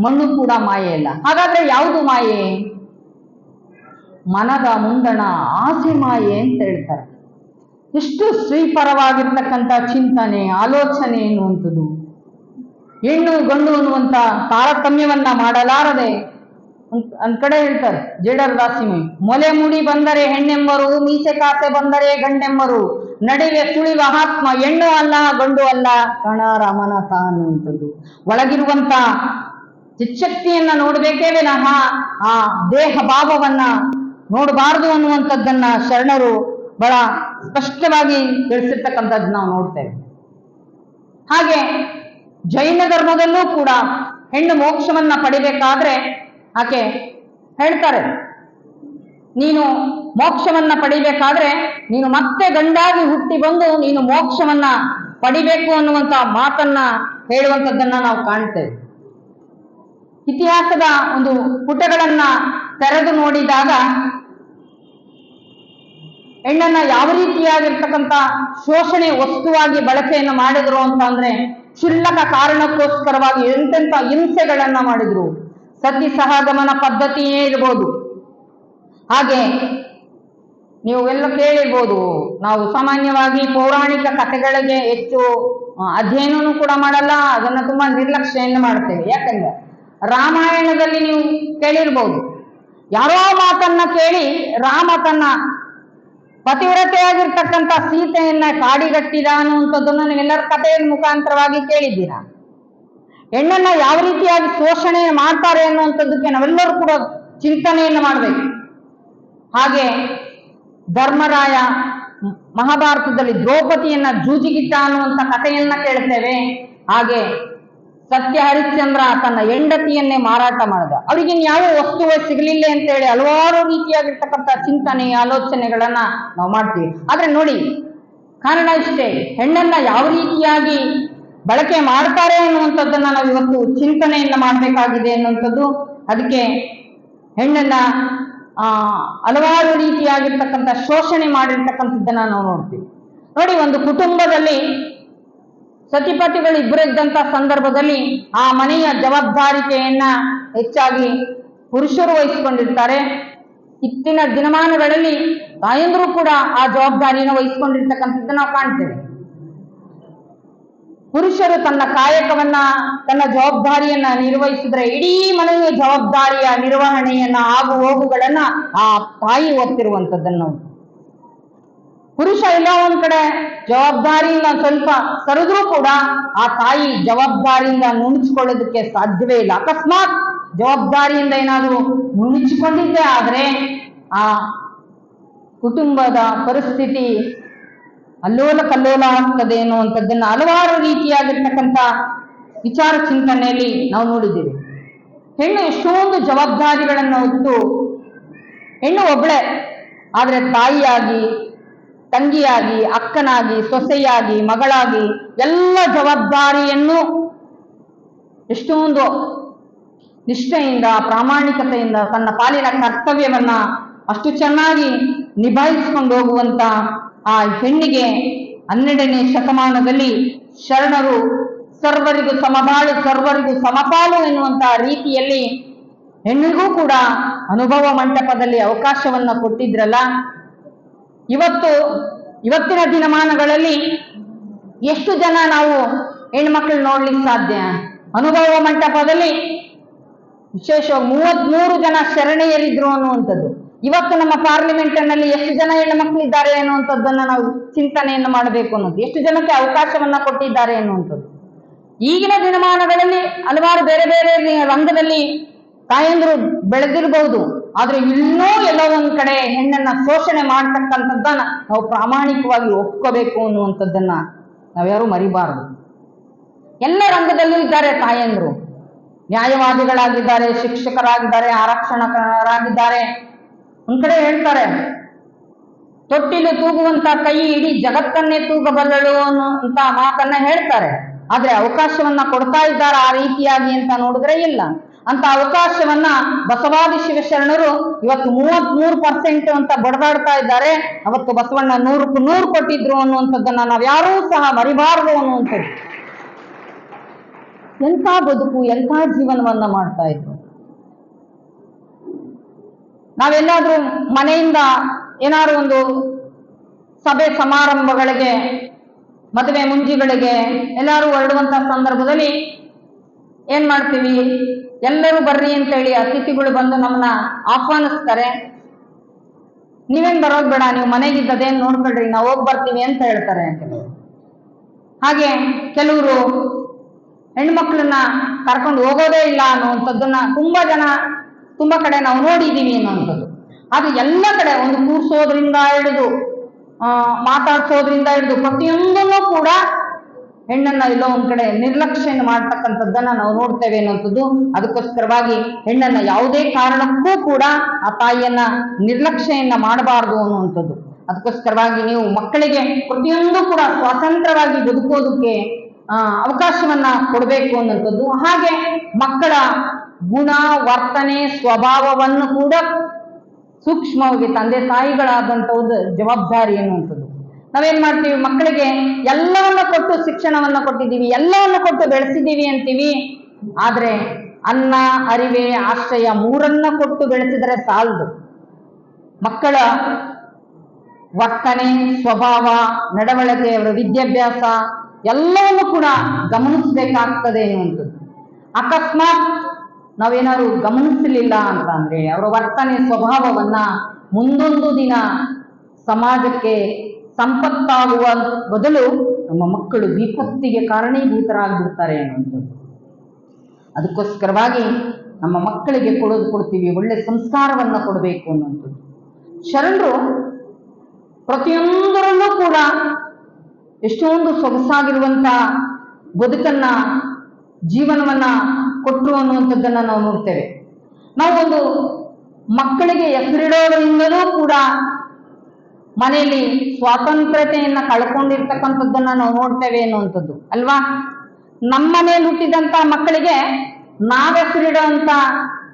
ಮಣ್ಣು ಕೂಡ ಮಾಯೆಯಲ್ಲ. ಹಾಗಾದ್ರೆ ಯಾವುದು ಮಾಯೆ? ಮನದ ಮುಂದಣ ಆಸೆ ಮಾಯೆ ಅಂತ ಹೇಳ್ತಾರೆ. ಎಷ್ಟು ಶ್ರೀಪರವಾಗಿರ್ತಕ್ಕಂಥ ಚಿಂತನೆ, ಆಲೋಚನೆ ಎನ್ನುವಂಥದ್ದು. ಹೆಣ್ಣು ಗಂಡು ಅನ್ನುವಂಥ ತಾರತಮ್ಯವನ್ನ ಮಾಡಲಾರದೆ ಒಂದ್ ಕಡೆ ಹೇಳ್ತಾರೆ ಜೇಡರ ದಾಸಿಮಿ, ಮೊಲೆ ಮುಡಿ ಬಂದರೆ ಹೆಣ್ಣೆಂಬರು, ಮೀಸೆ ಕಾಸೆ ಬಂದರೆ ಗಂಡೆಂಬರು, ನಡುವೆ ಸುಳಿವ ಆತ್ಮ ಹೆಣ್ಣು ಅಲ್ಲ ಗಂಡು ಅಲ್ಲ ಕಣ ರಮನತ ಅನ್ನುವಂಥದ್ದು. ಒಳಗಿರುವಂತ ಚಿಚ್ಚಕ್ತಿಯನ್ನ ನೋಡ್ಬೇಕೇ ವಿನಃ ಆ ದೇಹ ಭಾವವನ್ನ ನೋಡಬಾರದು ಅನ್ನುವಂಥದ್ದನ್ನ ಶರಣರು ಬಹಳ ಸ್ಪಷ್ಟವಾಗಿ ತಿಳಿಸಿರ್ತಕ್ಕಂಥದ್ದು ನಾವು ನೋಡ್ತೇವೆ. ಹಾಗೆ ಜೈನ ಧರ್ಮದಲ್ಲೂ ಕೂಡ ಹೆಣ್ಣು ಮೋಕ್ಷವನ್ನ ಪಡಿಬೇಕಾದ್ರೆ ಆಕೆ ಹೇಳ್ತಾರೆ, ನೀನು ಮೋಕ್ಷವನ್ನ ಪಡಿಬೇಕಾದ್ರೆ ನೀನು ಮತ್ತೆ ಗಂಡಾಗಿ ಹುಟ್ಟಿ ಬಂದು ನೀನು ಮೋಕ್ಷವನ್ನ ಪಡಿಬೇಕು ಅನ್ನುವಂತ ಮಾತನ್ನ ಹೇಳುವಂಥದ್ದನ್ನ ನಾವು ಕಾಣ್ತೇವೆ. ಇತಿಹಾಸದ ಒಂದು ಪುಟಗಳನ್ನ ತೆರೆದು ನೋಡಿದಾಗ ಹೆಣ್ಣನ್ನ ಯಾವ ರೀತಿಯಾಗಿರ್ತಕ್ಕಂಥ ಶೋಷಣೆ ವಸ್ತುವಾಗಿ ಬಳಕೆಯನ್ನು ಮಾಡಿದ್ರು ಅಂತ ಅಂದ್ರೆ ಕ್ಷುಲ್ಲಕ ಕಾರಣಕ್ಕೋಸ್ಕರವಾಗಿ ಎಂತೆಂಥ ಹಿಂಸೆಗಳನ್ನ ಮಾಡಿದ್ರು. ಸತಿ ಸಹಗಮನ ಪದ್ಧತಿಯೇ ಇರ್ಬೋದು. ಹಾಗೆ ನೀವು ಎಲ್ಲ ಕೇಳಿರ್ಬೋದು, ನಾವು ಸಾಮಾನ್ಯವಾಗಿ ಪೌರಾಣಿಕ ಕಥೆಗಳಿಗೆ ಹೆಚ್ಚು ಅಧ್ಯಯನನೂ ಕೂಡ ಮಾಡಲ್ಲ, ಅದನ್ನ ತುಂಬಾ ನಿರ್ಲಕ್ಷ್ಯೆಯನ್ನು ಮಾಡ್ತೇವೆ. ಯಾಕಂದ್ರೆ ರಾಮಾಯಣದಲ್ಲಿ ನೀವು ಕೇಳಿರ್ಬೋದು, ಯಾರೋ ಮಾತನ್ನ ಕೇಳಿ ರಾಮ ತನ್ನ ಪತಿವ್ರತೆಯಾಗಿರ್ತಕ್ಕಂಥ ಸೀತೆಯನ್ನ ಕಾಡಿಗಟ್ಟಿದ ಅನ್ನುವಂಥದ್ದನ್ನು ನೀವೆಲ್ಲರ ಕಥೆಯ ಮುಖಾಂತರವಾಗಿ ಕೇಳಿದ್ದೀರಾ. ಹೆಣ್ಣನ್ನ ಯಾವ ರೀತಿಯಾಗಿ ಶೋಷಣೆ ಮಾಡ್ತಾರೆ ಅನ್ನುವಂಥದ್ದಕ್ಕೆ ನಾವೆಲ್ಲರೂ ಕೂಡ ಚಿಂತನೆಯನ್ನು ಮಾಡಬೇಕು. ಹಾಗೆ ಧರ್ಮರಾಯ ಮಹಾಭಾರತದಲ್ಲಿ ದ್ರೌಪದಿಯನ್ನ ಜೂಜಿಗಿಟ್ಟ ಅನ್ನುವಂಥ ಕಥೆಯನ್ನ ಕೇಳ್ತೇವೆ. ಹಾಗೆ ಸತ್ಯ ಹರಿಶ್ಚಂದ್ರ ತನ್ನ ಹೆಂಡತಿಯನ್ನೇ ಮಾರಾಟ ಮಾಡಿದ, ಅವರಿಗೆ ಯಾವ ವಸ್ತುವೇ ಸಿಗಲಿಲ್ಲ ಅಂತ ಹೇಳಿ ಹಲವಾರು ರೀತಿಯಾಗಿರ್ತಕ್ಕಂಥ ಚಿಂತನೆ ಆಲೋಚನೆಗಳನ್ನ ನಾವು ಮಾಡ್ತೀವಿ. ಆದ್ರೆ ನೋಡಿ, ಕಾರಣ ಇಷ್ಟೇ, ಹೆಣ್ಣನ್ನ ಯಾವ ರೀತಿಯಾಗಿ ಬಳಕೆ ಮಾಡ್ತಾರೆ ಅನ್ನುವಂಥದ್ದನ್ನ ನಾವು ಇವತ್ತು ಚಿಂತನೆಯನ್ನ ಮಾಡಬೇಕಾಗಿದೆ ಅನ್ನುವಂಥದ್ದು. ಅದಕ್ಕೆ ಹೆಣ್ಣನ್ನ ಹಲವಾರು ರೀತಿಯಾಗಿರ್ತಕ್ಕಂಥ ಶೋಷಣೆ ಮಾಡಿರ್ತಕ್ಕಂಥದ್ದನ್ನ ನಾವು ನೋಡ್ತೀವಿ. ನೋಡಿ, ಒಂದು ಕುಟುಂಬದಲ್ಲಿ ಸತಿಪತಿಗಳು ಇಬ್ಬರು ಇದ್ದಂತ ಸಂದರ್ಭದಲ್ಲಿ ಆ ಮನೆಯ ಜವಾಬ್ದಾರಿಕೆಯನ್ನ ಹೆಚ್ಚಾಗಿ ಪುರುಷರು ವಹಿಸಿಕೊಂಡಿರ್ತಾರೆ. ಇತ್ತಿನ ದಿನಮಾನಗಳಲ್ಲಿ ತಾಯಂದ್ರು ಕೂಡ ಆ ಜವಾಬ್ದಾರಿಯನ್ನು ವಹಿಸಿಕೊಂಡಿರ್ತಕ್ಕಂಥದ್ದು ನಾವು ಕಾಣ್ತೇವೆ. ಪುರುಷರು ತನ್ನ ಕಾಯಕವನ್ನ, ತನ್ನ ಜವಾಬ್ದಾರಿಯನ್ನ ನಿರ್ವಹಿಸಿದ್ರೆ ಇಡೀ ಮನೆಯ ಜವಾಬ್ದಾರಿಯ ನಿರ್ವಹಣೆಯನ್ನ, ಆಗು ಹೋಗುಗಳನ್ನ ಆ ತಾಯಿ ಹೊತ್ತಿರುವಂಥದ್ದನ್ನು. ಪುರುಷ ಎಲ್ಲ ಒಂದ್ ಕಡೆ ಜವಾಬ್ದಾರಿಯಿಂದ ಸ್ವಲ್ಪ ಸರಿದ್ರೂ ಕೂಡ ಆ ತಾಯಿ ಜವಾಬ್ದಾರಿಯಿಂದ ನುಣುಚಿಕೊಳ್ಳೋದಕ್ಕೆ ಸಾಧ್ಯವೇ ಇಲ್ಲ. ಅಕಸ್ಮಾತ್ ಜವಾಬ್ದಾರಿಯಿಂದ ಏನಾದರೂ ನುಣುಚಿಕೊಂಡಿದ್ದೇ ಆದ್ರೆ ಆ ಕುಟುಂಬದ ಪರಿಸ್ಥಿತಿ ಅಲ್ಲೋಲ ಕಲ್ಲೋಲ ಆಗ್ತದೆ ಅನ್ನುವಂಥದ್ದನ್ನ ಹಲವಾರು ರೀತಿಯಾಗಿರ್ತಕ್ಕಂಥ ವಿಚಾರ ಚಿಂತನೆಯಲ್ಲಿ ನಾವು ನೋಡಿದ್ದೇವೆ. ಹೆಣ್ಣು ಎಷ್ಟೊಂದು ಜವಾಬ್ದಾರಿಗಳನ್ನು ಹೊತ್ತು, ಹೆಣ್ಣು ಒಬ್ಬಳೆ, ಆದ್ರೆ ತಾಯಿಯಾಗಿ, ತಂಗಿಯಾಗಿ, ಅಕ್ಕನಾಗಿ, ಸೊಸೆಯಾಗಿ, ಮಗಳಾಗಿ ಎಲ್ಲ ಜವಾಬ್ದಾರಿಯನ್ನು ಎಷ್ಟೊಂದು ನಿಷ್ಠೆಯಿಂದ, ಪ್ರಾಮಾಣಿಕತೆಯಿಂದ ತನ್ನ ಪಾಲಿನ ಕರ್ತವ್ಯವನ್ನ ಅಷ್ಟು ಚೆನ್ನಾಗಿ ನಿಭಾಯಿಸಿಕೊಂಡು ಹೋಗುವಂತ ಆ ಹೆಣ್ಣಿಗೆ 12ನೇ ಶತಮಾನದಲ್ಲಿ ಶರಣರು ಸರ್ವರಿಗೂ ಸಮಬಾಳು, ಸರ್ವರಿಗೂ ಸಮಪಾಲು ಎನ್ನುವಂತಹ ರೀತಿಯಲ್ಲಿ ಹೆಣ್ಣಿಗೂ ಕೂಡ ಅನುಭವ ಮಂಟಪದಲ್ಲಿ ಅವಕಾಶವನ್ನ ಕೊಟ್ಟಿದ್ರಲ್ಲ. ಇವತ್ತಿನ ದಿನಮಾನಗಳಲ್ಲಿ ಎಷ್ಟು ಜನ ನಾವು ಹೆಣ್ಮಕ್ಳು ನೋಡ್ಲಿಕ್ಕೆ ಸಾಧ್ಯ? ಅನುಭವ ಮಂಟಪದಲ್ಲಿ ವಿಶೇಷವಾಗಿ 33 ಜನ ಶರಣೆಯರಿದ್ರು ಅನ್ನುವಂಥದ್ದು. ಇವತ್ತು ನಮ್ಮ ಪಾರ್ಲಿಮೆಂಟ್ನಲ್ಲಿ ಎಷ್ಟು ಜನ ಹೆಣ್ಮಕ್ಳಿದ್ದಾರೆ ಅನ್ನುವಂಥದ್ದನ್ನ ನಾವು ಚಿಂತನೆಯನ್ನು ಮಾಡಬೇಕು ಅನ್ನೋದು. ಎಷ್ಟು ಜನಕ್ಕೆ ಅವಕಾಶವನ್ನ ಕೊಟ್ಟಿದ್ದಾರೆ ಅನ್ನುವಂಥದ್ದು. ಈಗಿನ ದಿನಮಾನಗಳಲ್ಲಿ ಹಲವಾರು ಬೇರೆ ಬೇರೆ ರಂಗದಲ್ಲಿ ತಾಯಂದ್ರು ಬೆಳೆದಿರಬಹುದು, ಆದ್ರೆ ಇನ್ನೂ ಎಲ್ಲೋ ಒಂದ್ ಕಡೆ ಹೆಣ್ಣನ್ನ ಶೋಷಣೆ ಮಾಡ್ತಕ್ಕಂಥದ್ದನ್ನ ನಾವು ಪ್ರಾಮಾಣಿಕವಾಗಿ ಒಪ್ಕೋಬೇಕು ಅನ್ನುವಂಥದ್ದನ್ನ ನಾವ್ಯಾರು ಮರಿಬಾರದು. ಎಲ್ಲ ರಂಗದಲ್ಲೂ ಇದ್ದಾರೆ ತಾಯಂದ್ರು. ನ್ಯಾಯವಾದಿಗಳಾಗಿದ್ದಾರೆ, ಶಿಕ್ಷಕರಾಗಿದ್ದಾರೆ, ಆರಕ್ಷಕರಾಗಿದ್ದಾರೆ. ಒಂದ್ ಕಡೆ ಹೇಳ್ತಾರೆ, ತೊಟ್ಟಿಲು ತೂಗುವಂತ ಕೈ ಇಡೀ ಜಗತ್ತನ್ನೇ ತೂಗಬಲ್ಲಳು ಅನ್ನುವಂತ ಮಾತನ್ನ ಹೇಳ್ತಾರೆ. ಆದ್ರೆ ಅವಕಾಶವನ್ನ ಕೊಡ್ತಾ ಇದ್ದಾರೆ ಆ ರೀತಿಯಾಗಿ ಅಂತ ನೋಡಿದ್ರೆ ಇಲ್ಲ. ಅಂತ ಅವಕಾಶವನ್ನ ಬಸವಾದಿ ಶಿವಶರಣರು ಇವತ್ತು 33% ಅಂತ ಬಡದಾಡ್ತಾ ಇದ್ದಾರೆ. ಅವತ್ತು ಬಸವಣ್ಣ 100ಕ್ಕೆ 100 ಕೊಟ್ಟಿದ್ರು ಅನ್ನುವಂಥದ್ದನ್ನ ನಾವ್ಯಾರೂ ಸಹ ಮರಿಬಾರದು ಅನ್ನುವಂಥದ್ದು. ಎಂಥ ಬದುಕು, ಎಂಥ ಜೀವನವನ್ನ ಮಾಡ್ತಾ ಇದ್ರು. ನಾವೆಲ್ಲಾದ್ರೂ ಮನೆಯಿಂದ ಏನಾದ್ರು ಒಂದು ಸಭೆ ಸಮಾರಂಭಗಳಿಗೆ, ಮದುವೆ ಮುಂಜಿಗಳಿಗೆ ಎಲ್ಲರೂ ಹೊರಡುವಂತ ಸಂದರ್ಭದಲ್ಲಿ ಏನ್ ಮಾಡ್ತೀವಿ? ಎಲ್ಲರೂ ಬರ್ರಿ ಅಂತೇಳಿ ಅತಿಥಿಗಳು ಬಂದು ನಮ್ಮನ್ನ ಆಹ್ವಾನಿಸ್ತಾರೆ. ನೀವೇನ್ ಬರೋದ್ ಬೇಡ, ನೀವು ಮನೆಗಿದ್ದದೇನ್ ನೋಡ್ಕೊಳ್ರಿ, ನಾವು ಹೋಗಿ ಬರ್ತೀವಿ ಅಂತ ಹೇಳ್ತಾರೆ ಕೆಲವರು. ಹಾಗೆ ಕೆಲವರು ಹೆಣ್ಮಕ್ಳನ್ನ ಕರ್ಕೊಂಡು ಹೋಗೋದೇ ಇಲ್ಲ ಅನ್ನುವಂಥದ್ದನ್ನ ತುಂಬಾ ಕಡೆ ನಾವು ನೋಡಿದೀವಿ ಅನ್ನುವಂಥದ್ದು. ಅದು ಎಲ್ಲ ಕಡೆ ಒಂದು ಕೂರ್ಸೋದ್ರಿಂದ ಹಿಡಿದು ಮಾತಾಡ್ಸೋದ್ರಿಂದ ಹಿಡಿದು ಪ್ರತಿಯೊಂದನ್ನು ಕೂಡ ಹೆಣ್ಣನ್ನ ಎಲ್ಲೋ ಒಂದ್ ಕಡೆ ನಿರ್ಲಕ್ಷ್ಯೆಯನ್ನು ಮಾಡ್ತಕ್ಕಂಥದ್ದನ್ನ ನಾವು ನೋಡ್ತೇವೆ ಅನ್ನುವಂಥದ್ದು. ಅದಕ್ಕೋಸ್ಕರವಾಗಿ ಹೆಣ್ಣನ್ನ ಯಾವುದೇ ಕಾರಣಕ್ಕೂ ಕೂಡ ಆ ತಾಯಿಯನ್ನ ನಿರ್ಲಕ್ಷ್ಯೆಯನ್ನ ಮಾಡಬಾರದು ಅನ್ನುವಂಥದ್ದು. ಅದಕ್ಕೋಸ್ಕರವಾಗಿ ನೀವು ಮಕ್ಕಳಿಗೆ ಪ್ರತಿಯೊಂದು ಕೂಡ ಸ್ವತಂತ್ರವಾಗಿ ಬದುಕೋದಕ್ಕೆ ಅವಕಾಶವನ್ನ ಕೊಡಬೇಕು ಅನ್ನುವಂಥದ್ದು. ಹಾಗೆ ಮಕ್ಕಳ ಗುಣ, ವರ್ತನೆ, ಸ್ವಭಾವವನ್ನು ಕೂಡ ಸೂಕ್ಷ್ಮವಾಗಿ ತಂದೆ ತಾಯಿಗಳಾದಂಥ ಒಂದು ಜವಾಬ್ದಾರಿ ಎನ್ನುವಂಥದ್ದು. ನಾವೇನ್ ಮಾಡ್ತೀವಿ, ಮಕ್ಕಳಿಗೆ ಎಲ್ಲವನ್ನ ಕೊಟ್ಟು ಶಿಕ್ಷಣವನ್ನ ಕೊಟ್ಟಿದ್ದೀವಿ, ಎಲ್ಲವನ್ನ ಕೊಟ್ಟು ಬೆಳೆಸಿದ್ದೀವಿ ಅಂತೀವಿ. ಆದ್ರೆ ಅನ್ನ, ಅರಿವೆ, ಆಶ್ರಯ ಮೂರನ್ನ ಕೊಟ್ಟು ಬೆಳೆಸಿದರೆ ಸಾಲದು. ಮಕ್ಕಳ ವರ್ತನೆ, ಸ್ವಭಾವ, ನಡವಳಿಕೆ, ಅವರ ವಿದ್ಯಾಭ್ಯಾಸ ಎಲ್ಲವನ್ನು ಕೂಡ ಗಮನಿಸಬೇಕಾಗ್ತದೆ ಎನ್ನುವಂಥದ್ದು. ಅಕಸ್ಮಾತ್ ನಾವೇನಾದ್ರು ಗಮನಿಸಲಿಲ್ಲ ಅಂತ ಅಂದ್ರೆ ಅವರ ವರ್ತನೆ, ಸ್ವಭಾವವನ್ನ ಮುಂದೊಂದು ದಿನ ಸಮಾಜಕ್ಕೆ ಸಂಪತ್ತಾಗುವ ಬದಲು ನಮ್ಮ ಮಕ್ಕಳು ವಿಪತ್ತಿಗೆ ಕಾರಣೀಭೂತರಾಗ್ಬಿಡ್ತಾರೆ ಅನ್ನುವಂಥದ್ದು. ಅದಕ್ಕೋಸ್ಕರವಾಗಿ ನಮ್ಮ ಮಕ್ಕಳಿಗೆ ಕೊಡ್ತೀವಿ, ಒಳ್ಳೆ ಸಂಸ್ಕಾರವನ್ನ ಕೊಡಬೇಕು ಅನ್ನುವಂಥದ್ದು. ಶರಣರು ಪ್ರತಿಯೊಂದರಲ್ಲೂ ಕೂಡ ಎಷ್ಟೊಂದು ಸೊಗಸಾಗಿರುವಂತ ಬದುಕನ್ನ, ಜೀವನವನ್ನ ಕೊಟ್ಟರು ಅನ್ನುವಂಥದ್ದನ್ನ ನಾವು ನೋಡ್ತೇವೆ. ನಾವು ಒಂದು ಮಕ್ಕಳಿಗೆ ಹೆಸರಿಡೋದ್ರಿಂದಲೂ ಕೂಡ ಮನೆಯಲ್ಲಿ ಸ್ವಾತಂತ್ರ್ಯತೆಯನ್ನ ಕಳ್ಕೊಂಡಿರ್ತಕ್ಕಂಥದ್ದನ್ನ ನಾವು ನೋಡ್ತೇವೆ ಅನ್ನುವಂಥದ್ದು ಅಲ್ವಾ. ನಮ್ಮ ಮನೆಯಲ್ಲಿ ಹುಟ್ಟಿದಂತ ಮಕ್ಕಳಿಗೆ ನಾವ್ ಹೆಸರಿಡುವಂತ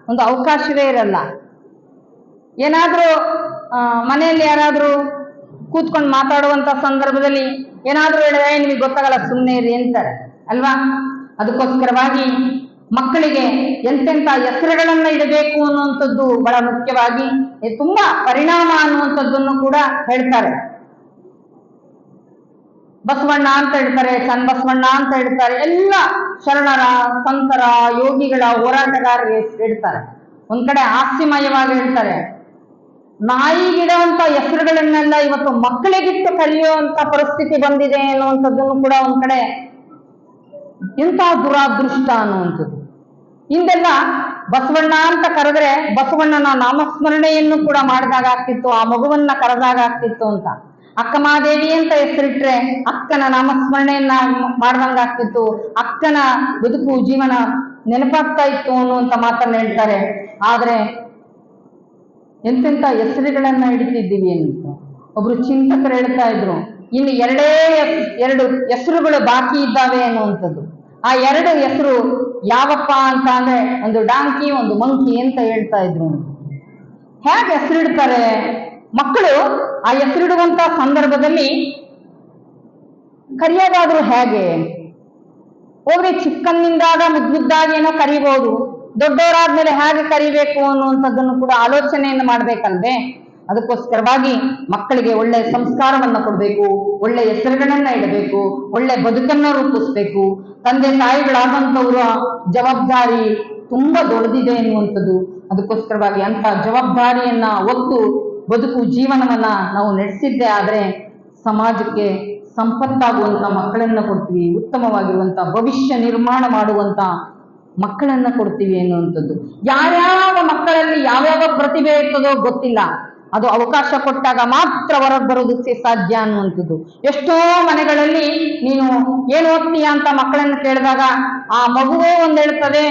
ಒಂದು ಅವಕಾಶವೇ ಇರಲ್ಲ. ಏನಾದ್ರೂ ಮನೆಯಲ್ಲಿ ಯಾರಾದ್ರೂ ಕೂತ್ಕೊಂಡು ಮಾತಾಡುವಂತ ಸಂದರ್ಭದಲ್ಲಿ ಏನಾದ್ರೂ ಹೇಳಿದ್ರೆ ನಿಮಗೆ ಗೊತ್ತಾಗಲ್ಲ, ಸುಮ್ಮನೆ ಇರಿ ಅಂತಾರೆ ಅಲ್ವಾ. ಅದಕ್ಕೋಸ್ಕರವಾಗಿ ಮಕ್ಕಳಿಗೆ ಎಂತೆಂಥ ಹೆಸರುಗಳನ್ನ ಇಡಬೇಕು ಅನ್ನುವಂಥದ್ದು ಬಹಳ ಮುಖ್ಯವಾಗಿ ತುಂಬಾ ಪರಿಣಾಮ ಅನ್ನುವಂಥದ್ದನ್ನು ಕೂಡ ಹೇಳ್ತಾರೆ. ಬಸವಣ್ಣ ಅಂತ ಹೇಳ್ತಾರೆ, ಚನ್ನಬಸವಣ್ಣ ಅಂತ ಹೇಳ್ತಾರೆ, ಎಲ್ಲ ಶರಣರ, ಸಂತರ, ಯೋಗಿಗಳ, ಹೋರಾಟಗಾರರಿಗೆ ಇಡ್ತಾರೆ. ಒಂದ್ ಕಡೆ ಹಾಸ್ಯಮಯವಾಗಿ ಹೇಳ್ತಾರೆ. ನಾಯಿಗಿಡುವಂತ ಹೆಸರುಗಳನ್ನೆಲ್ಲ ಇವತ್ತು ಮಕ್ಕಳಿಗಿಟ್ಟು ಕಲಿಯುವಂತ ಪರಿಸ್ಥಿತಿ ಬಂದಿದೆ ಅನ್ನುವಂಥದ್ದನ್ನು ಕೂಡ ಒಂದ್ ಕಡೆ ಎಂಥ ದುರಾದೃಷ್ಟ ಅನ್ನುವಂಥದ್ದು. ಹಿಂದೆಲ್ಲ ಬಸವಣ್ಣ ಅಂತ ಕರೆದ್ರೆ ಬಸವಣ್ಣನ ನಾಮಸ್ಮರಣೆಯನ್ನು ಕೂಡ ಮಾಡಿದಾಗ ಆಗ್ತಿತ್ತು, ಆ ಮಗುವನ್ನ ಕರೆದಾಗ ಆಗ್ತಿತ್ತು ಅಂತ. ಅಕ್ಕಮಾದೇವಿ ಅಂತ ಹೆಸರಿಟ್ರೆ ಅಕ್ಕನ ನಾಮಸ್ಮರಣೆಯನ್ನ ಮಾಡ್ದಂಗಾಗ್ತಿತ್ತು, ಅಕ್ಕನ ಬದುಕು ಜೀವನ ನೆನಪಾಗ್ತಾ ಇತ್ತು ಅನ್ನುವಂತ ಮಾತನ್ನ ಹೇಳ್ತಾರೆ. ಆದ್ರೆ ಎಂತೆಂಥ ಹೆಸರುಗಳನ್ನ ಹಿಡಿತಿದ್ದೀವಿ ಅಂತ ಒಬ್ರು ಚಿಂತಕರು ಹೇಳ್ತಾ ಇದ್ರು, ಇನ್ನು ಎರಡು ಹೆಸರುಗಳು ಬಾಕಿ ಇದ್ದಾವೆ ಅನ್ನುವಂಥದ್ದು. ಆ ಎರಡು ಹೆಸರು ಯಾವಪ್ಪ ಅಂತ ಅಂದ್ರೆ ಒಂದು ಡಾಂಕಿ, ಒಂದು ಮಂಕಿ ಅಂತ ಹೇಳ್ತಾ ಇದ್ರು. ಹೇಗೆ ಹೆಸರಿಡ್ತಾರೆ ಮಕ್ಕಳು? ಆ ಹೆಸರಿಡುವಂತ ಸಂದರ್ಭದಲ್ಲಿ ಕರೆಯೋದಾದ್ರೂ ಹೇಗೆ? ಹೋಗ್ರಿ ಚಿಕ್ಕನ್ನಿಂದಾಗ ಮುದ್ದಾಗಿ ಏನೋ ಕರಿಬಹುದು, ದೊಡ್ಡವರಾದ್ಮೇಲೆ ಹೇಗೆ ಕರಿಬೇಕು ಅನ್ನುವಂಥದ್ದನ್ನು ಕೂಡ ಆಲೋಚನೆಯನ್ನು ಮಾಡ್ಬೇಕಲ್ವೇ. ಅದಕ್ಕೋಸ್ಕರವಾಗಿ ಮಕ್ಕಳಿಗೆ ಒಳ್ಳೆ ಸಂಸ್ಕಾರವನ್ನ ಕೊಡಬೇಕು, ಒಳ್ಳೆ ಹೆಸರುಗಳನ್ನ ಇಡಬೇಕು, ಒಳ್ಳೆ ಬದುಕನ್ನ ರೂಪಿಸ್ಬೇಕು. ತಂದೆ ತಾಯಿಗಳಾದಂಥವರ ಜವಾಬ್ದಾರಿ ತುಂಬಾ ದೊಡ್ಡದಿದೆ ಎನ್ನುವಂಥದ್ದು. ಅದಕ್ಕೋಸ್ಕರವಾಗಿ ಅಂತ ಜವಾಬ್ದಾರಿಯನ್ನ ಹೊತ್ತು ಬದುಕು ಜೀವನವನ್ನ ನಾವು ನಡೆಸಿದ್ದೇ ಆದ್ರೆ ಸಮಾಜಕ್ಕೆ ಸಂಪತ್ತಾಗುವಂತ ಮಕ್ಕಳನ್ನ ಕೊಡ್ತೀವಿ, ಉತ್ತಮವಾಗಿರುವಂತ ಭವಿಷ್ಯ ನಿರ್ಮಾಣ ಮಾಡುವಂತ ಮಕ್ಕಳನ್ನ ಕೊಡ್ತೀವಿ ಎನ್ನುವಂಥದ್ದು. ಯಾವ್ಯಾವ ಮಕ್ಕಳಲ್ಲಿ ಯಾವ್ಯಾವ ಪ್ರತಿಭೆ ಇರ್ತದೋ ಗೊತ್ತಿಲ್ಲ, ಅದು ಅವಕಾಶ ಕೊಟ್ಟಾಗ ಮಾತ್ರ ಹೊರಗೆ ಬರೋದಕ್ಕೆ ಸಾಧ್ಯ ಅನ್ನುವಂಥದ್ದು. ಎಷ್ಟೋ ಮನೆಗಳಲ್ಲಿ ನೀನು ಏನು ಓದ್ತೀಯ ಅಂತ ಮಕ್ಕಳನ್ನ ಕೇಳಿದಾಗ ಆ ಮಗುವೇ ಒಂದ್ ಹೇಳ್ತದೆ,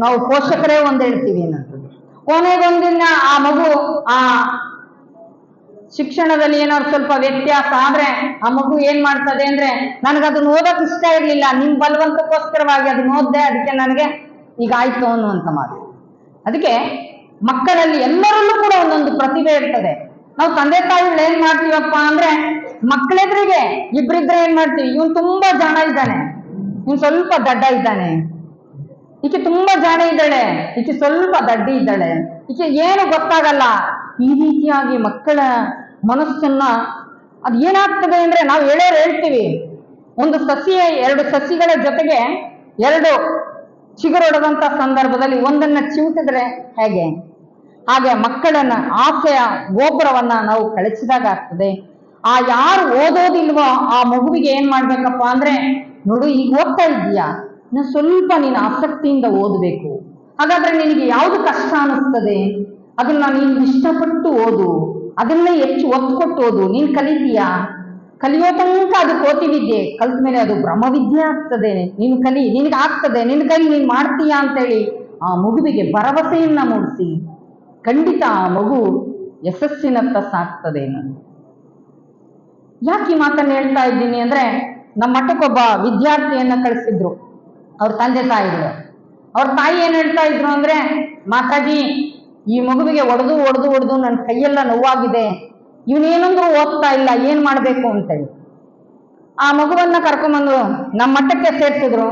ನಾವು ಪೋಷಕರೇ ಒಂದ್ ಹೇಳ್ತೀವಿ ಅನ್ನೋಂಥದ್ದು. ಕೊನೆಗೊಂದಿನ ಆ ಮಗು ಆ ಶಿಕ್ಷಣದಲ್ಲಿ ಏನಾದ್ರು ಸ್ವಲ್ಪ ವ್ಯತ್ಯಾಸ ಆದ್ರೆ ಆ ಮಗು ಏನ್ ಮಾಡ್ತದೆ ಅಂದ್ರೆ, ನನಗದನ್ನ ಓದಕ್ ಇಷ್ಟ ಇರ್ಲಿಲ್ಲ, ನಿಮ್ ಬಲವಂತಕ್ಕೋಸ್ಕರವಾಗಿ ಅದನ್ನ ಓದ್ದೆ, ಅದಕ್ಕೆ ನನಗೆ ಈಗ ಆಯ್ತು ಅನ್ನುವಂತ ಮಾತು. ಅದಕ್ಕೆ ಮಕ್ಕಳಲ್ಲಿ ಎಲ್ಲರಲ್ಲೂ ಕೂಡ ಒಂದೊಂದು ಪ್ರತಿಭೆ ಇರ್ತದೆ. ನಾವು ತಂದೆ ತಾಯಿಗಳು ಏನ್ ಮಾಡ್ತೀವಪ್ಪ ಅಂದ್ರೆ, ಮಕ್ಕಳೆದ್ರಿಗೆ ಇಬ್ರಿದ್ರೆ ಏನ್ ಮಾಡ್ತೀವಿ, ಇವನ್ ತುಂಬಾ ಜಾಣ ಇದ್ದಾನೆ, ಇವನ್ ಸ್ವಲ್ಪ ದಡ್ಡ ಇದ್ದಾನೆ, ಈಕೆ ತುಂಬಾ ಜಾಣ ಇದ್ದಾಳೆ, ಈಕೆ ಸ್ವಲ್ಪ ದಡ್ಡಿ ಇದ್ದಾಳೆ, ಈಕೆ ಏನು ಗೊತ್ತಾಗಲ್ಲ. ಈ ರೀತಿಯಾಗಿ ಮಕ್ಕಳ ಮನಸ್ಸನ್ನ ಅದ್ ಏನಾಗ್ತದೆ ಅಂದ್ರೆ, ನಾವು ಹೇಳ್ತೀವಿ ಒಂದು ಎರಡು ಸಸಿಗಳ ಜೊತೆಗೆ ಎರಡು ಚಿಗುರೊಡೆದಂತ ಸಂದರ್ಭದಲ್ಲಿ ಒಂದನ್ನ ಚಿವುಟಿದ್ರೆ ಹೇಗೆ, ಹಾಗೆ ಮಕ್ಕಳನ್ನ ಆಸೆಯ ಗೋಪುರವನ್ನ ನಾವು ಕಳಿಸಿದಾಗ ಆಗ್ತದೆ. ಆ ಯಾರು ಓದೋದಿಲ್ವೋ ಆ ಮಗುವಿಗೆ ಏನ್ ಮಾಡ್ಬೇಕಪ್ಪ ಅಂದ್ರೆ, ನೋಡು ಈಗ ಓದ್ತಾ ಇದ್ದೀಯಾ, ಇನ್ನು ಸ್ವಲ್ಪ ನೀನು ಆಸಕ್ತಿಯಿಂದ ಓದಬೇಕು. ಹಾಗಾದ್ರೆ ನಿನಗೆ ಯಾವುದು ಕಷ್ಟ ಅನಿಸ್ತದೆ ಅದನ್ನ ನೀನು ಇಷ್ಟಪಟ್ಟು ಓದು, ಅದನ್ನೇ ಹೆಚ್ಚು ಒತ್ತು ಕೊಟ್ಟು ಓದು. ನೀನ್ ಕಲಿತೀಯಾ, ಕಲಿಯೋ ತನಕ ಅದು ಕೋತಿ ವಿದ್ಯೆ, ಕಲ್ತ ಮೇಲೆ ಅದು ಬ್ರಹ್ಮವಿದ್ಯೆ ಆಗ್ತದೆ. ನೀನು ಕಲಿ, ನಿನ್ಗೆ ಆಗ್ತದೆ, ನಿನ್ ಕೈ ನೀನ್ ಮಾಡ್ತೀಯಾ ಅಂತೇಳಿ ಆ ಮಗುವಿಗೆ ಭರವಸೆಯನ್ನ ಮೂಡಿಸಿ ಖಂಡಿತ ಆ ಮಗು ಯಶಸ್ಸಿನತ್ತ ಸಾಕ್ತದೆ. ನಾನು ಯಾಕೆ ಈ ಮಾತನ್ನ ಹೇಳ್ತಾ ಇದ್ದೀನಿ ಅಂದ್ರೆ, ನಮ್ಮ ಮಠಕ್ಕೊಬ್ಬ ವಿದ್ಯಾರ್ಥಿಯನ್ನ ಕಳಿಸಿದ್ರು ಅವ್ರ ತಂದೆ ತಾಯಿಗಳು. ಅವ್ರ ತಾಯಿ ಏನ್ ಹೇಳ್ತಾ ಇದ್ರು ಅಂದ್ರೆ, ಮಾತಾಜಿ ಈ ಮಗುವಿಗೆ ಹೊಡೆದು ಹೊಡೆದು ಹೊಡೆದು ನನ್ನ ಕೈಯೆಲ್ಲ ನೋವಾಗಿದೆ, ಇವನೇನಂದ್ರೂ ಓದ್ತಾ ಇಲ್ಲ, ಏನ್ ಮಾಡ್ಬೇಕು ಅಂತೇಳಿ ಆ ಮಗುವನ್ನ ಕರ್ಕೊಂಬಂದು ನಮ್ಮ ಮಟ್ಟಕ್ಕೆ ಸೇರ್ಸಿದ್ರು.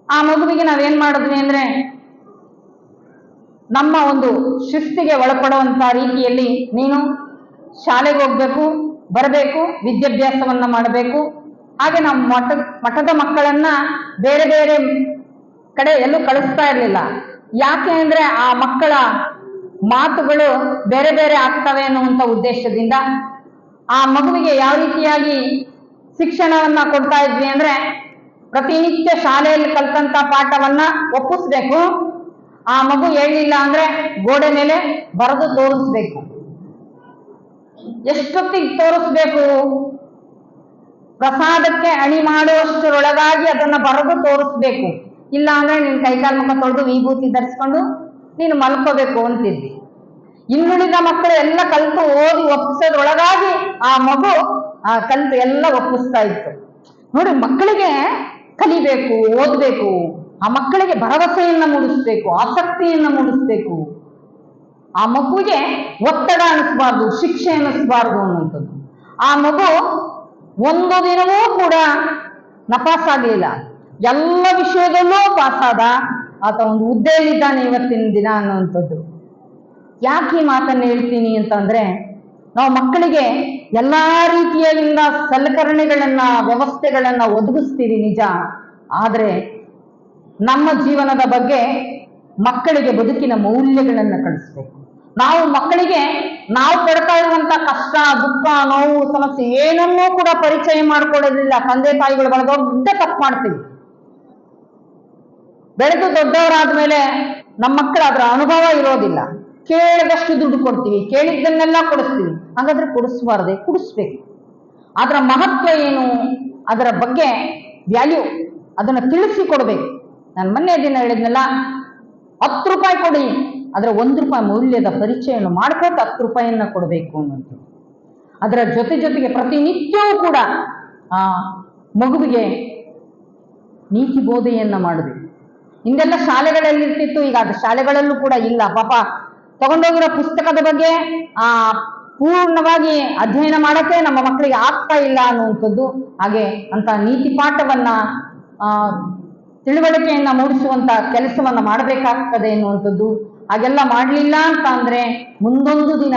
ಆ ಮಗುವಿಗೆ ನಾವೇನ್ ಮಾಡಿದ್ವಿ ಅಂದ್ರೆ ನಮ್ಮ ಒಂದು ಶಿಸ್ತಿಗೆ ಒಳಪಡುವಂತ ರೀತಿಯಲ್ಲಿ ನೀನು ಶಾಲೆಗೆ ಹೋಗ್ಬೇಕು, ಬರಬೇಕು, ವಿದ್ಯಾಭ್ಯಾಸವನ್ನ ಮಾಡಬೇಕು. ಹಾಗೆ ನಮ್ಮ ಮಠದ ಮಕ್ಕಳನ್ನ ಬೇರೆ ಬೇರೆ ಕಡೆ ಎಲ್ಲೂ ಕಳಿಸ್ತಾ ಇರಲಿಲ್ಲ. ಯಾಕೆ ಅಂದ್ರೆ ಆ ಮಕ್ಕಳ ಮಾತುಗಳು ಬೇರೆ ಬೇರೆ ಆಗ್ತವೆ ಅನ್ನುವಂಥ ಉದ್ದೇಶದಿಂದ ಆ ಮಗುವಿಗೆ ಯಾವ ರೀತಿಯಾಗಿ ಶಿಕ್ಷಣವನ್ನ ಕೊಡ್ತಾ ಇದ್ವಿ ಅಂದ್ರೆ ಪ್ರತಿನಿತ್ಯ ಶಾಲೆಯಲ್ಲಿ ಕಲ್ತಂತ ಪಾಠವನ್ನ ಒಪ್ಪಿಸ್ಬೇಕು. ಆ ಮಗು ಹೇಳಿಲ್ಲ ಅಂದ್ರೆ ಗೋಡೆ ಮೇಲೆ ಬರೆದು ತೋರಿಸ್ಬೇಕು. ಎಷ್ಟೊತ್ತಿಗೆ ತೋರಿಸ್ಬೇಕು? ಪ್ರಸಾದಕ್ಕೆ ಅಣಿ ಮಾಡುವಷ್ಟರೊಳಗಾಗಿ ಅದನ್ನ ಬರೆದು ತೋರಿಸ್ಬೇಕು. ಇಲ್ಲ ಅಂದ್ರೆ ನೀನ್ ಕೈಕಾಲು ಮುಖ ತೊಳೆದು ವಿಭೂತಿ ಧರಿಸ್ಕೊಂಡು ನೀನು ಮಲ್ಕೋಬೇಕು ಅಂತಿದ್ವಿ. ಇನ್ನುಳಿದ ಮಕ್ಕಳು ಎಲ್ಲ ಕಲ್ತು ಓದಿ ಒಪ್ಪಿಸೋದ್ರೊಳಗಾಗಿ ಆ ಮಗು ಕಲ್ತು ಎಲ್ಲ ಒಪ್ಪಿಸ್ತಾ ಇತ್ತು. ನೋಡಿ, ಮಕ್ಕಳಿಗೆ ಕಲಿಬೇಕು, ಓದ್ಬೇಕು, ಆ ಮಕ್ಕಳಿಗೆ ಭರವಸೆಯನ್ನ ಮೂಡಿಸ್ಬೇಕು, ಆಸಕ್ತಿಯನ್ನ ಮೂಡಿಸ್ಬೇಕು. ಆ ಮಗುವಿಗೆ ಒತ್ತಡ ಅನಿಸ್ಬಾರ್ದು, ಶಿಕ್ಷೆ ಅನಿಸ್ಬಾರ್ದು ಅನ್ನುವಂಥದ್ದು. ಆ ಮಗು ಒಂದು ದಿನವೂ ಕೂಡ ನಪಾಸಾಗ್ಲಿಲ್ಲ, ಎಲ್ಲ ವಿಷಯದಲ್ಲೂ ಪಾಸಾದ. ಆತ ಒಂದು ಹುದ್ದೆಯಲ್ಲಿದ್ದಾನೆ ಇವತ್ತಿನ ದಿನ ಅನ್ನುವಂಥದ್ದು. ಯಾಕೆ ಈ ಮಾತನ್ನು ಹೇಳ್ತೀನಿ ಅಂತಂದ್ರೆ, ನಾವು ಮಕ್ಕಳಿಗೆ ಎಲ್ಲಾ ರೀತಿಯಿಂದ ಸಲಕರಣೆಗಳನ್ನ, ವ್ಯವಸ್ಥೆಗಳನ್ನ ಒದಗಿಸ್ತೀವಿ ನಿಜ. ಆದ್ರೆ ನಮ್ಮ ಜೀವನದ ಬಗ್ಗೆ ಮಕ್ಕಳಿಗೆ ಬದುಕಿನ ಮೌಲ್ಯಗಳನ್ನ ಕಳಿಸ್ಬೇಕು. ನಾವು ಮಕ್ಕಳಿಗೆ ನಾವು ಪಡ್ತಾ ಇರುವಂತ ಕಷ್ಟ, ದುಃಖ, ನೋವು, ಸಮಸ್ಯೆ ಏನನ್ನೂ ಕೂಡ ಪರಿಚಯ ಮಾಡ್ಕೊಡೋದಿಲ್ಲ ತಂದೆ ತಾಯಿಗಳು. ಬಹಳ ದೊಡ್ಡ ತಪ್ಪು ಮಾಡ್ತೀವಿ. ಬೆಳೆದು ದೊಡ್ಡವರಾದ್ಮೇಲೆ ನಮ್ಮ ಮಕ್ಕಳು ಅದರ ಅನುಭವ ಇರೋದಿಲ್ಲ. ಕೇಳಿದಷ್ಟು ದುಡ್ಡು ಕೊಡ್ತೀವಿ, ಕೇಳಿದ್ದನ್ನೆಲ್ಲ ಕೊಡಿಸ್ತೀವಿ. ಹಾಗಾದ್ರೆ ಕೊಡಿಸ್ಬಾರ್ದೆ, ಕೊಡಿಸ್ಬೇಕು. ಅದರ ಮಹತ್ವ ಏನು, ಅದರ ಬಗ್ಗೆ ವ್ಯಾಲ್ಯೂ ಅದನ್ನ ತಿಳಿಸಿ ಕೊಡ್ಬೇಕು. ನಾನು ಮೊನ್ನೆ ದಿನ ಹೇಳಿದ್ನಲ್ಲ, 10 ರೂಪಾಯಿ ಕೊಡಿ, ಅದರ 1 ರೂಪಾಯಿ ಮೌಲ್ಯದ ಪರಿಚಯವನ್ನು ಮಾಡ್ಕೊಟ್ಟು 10 ರೂಪಾಯಿಯನ್ನ ಕೊಡಬೇಕು ಅನ್ನೋದು. ಅದರ ಜೊತೆಗೆ ಪ್ರತಿನಿತ್ಯವೂ ಕೂಡ ಆ ಮಗುವಿಗೆ ನೀತಿ ಬೋಧೆಯನ್ನ ಮಾಡಬೇಕು. ಹಿಂದೆಲ್ಲ ಶಾಲೆಗಳಲ್ಲಿ ಇರ್ತಿತ್ತು, ಈಗ ಅದು ಶಾಲೆಗಳಲ್ಲೂ ಕೂಡ ಇಲ್ಲ. ಪಾಪ ತಗೊಂಡೋಗಿರೋ ಪುಸ್ತಕದ ಬಗ್ಗೆ ಪೂರ್ಣವಾಗಿ ಅಧ್ಯಯನ ಮಾಡಕ್ಕೆ ನಮ್ಮ ಮಕ್ಕಳಿಗೆ ಆಗ್ತಾ ಇಲ್ಲ ಅನ್ನುವಂಥದ್ದು. ಹಾಗೆ ಅಂತ ನೀತಿ ಪಾಠವನ್ನ ತಿಳುವಳಿಕೆಯನ್ನ ಮೂಡಿಸುವಂತ ಕೆಲಸವನ್ನ ಮಾಡಬೇಕಾಗ್ತದೆ ಎನ್ನುವಂಥದ್ದು. ಹಾಗೆಲ್ಲ ಮಾಡಲಿಲ್ಲ ಅಂತ ಅಂದ್ರೆ ಮುಂದೊಂದು ದಿನ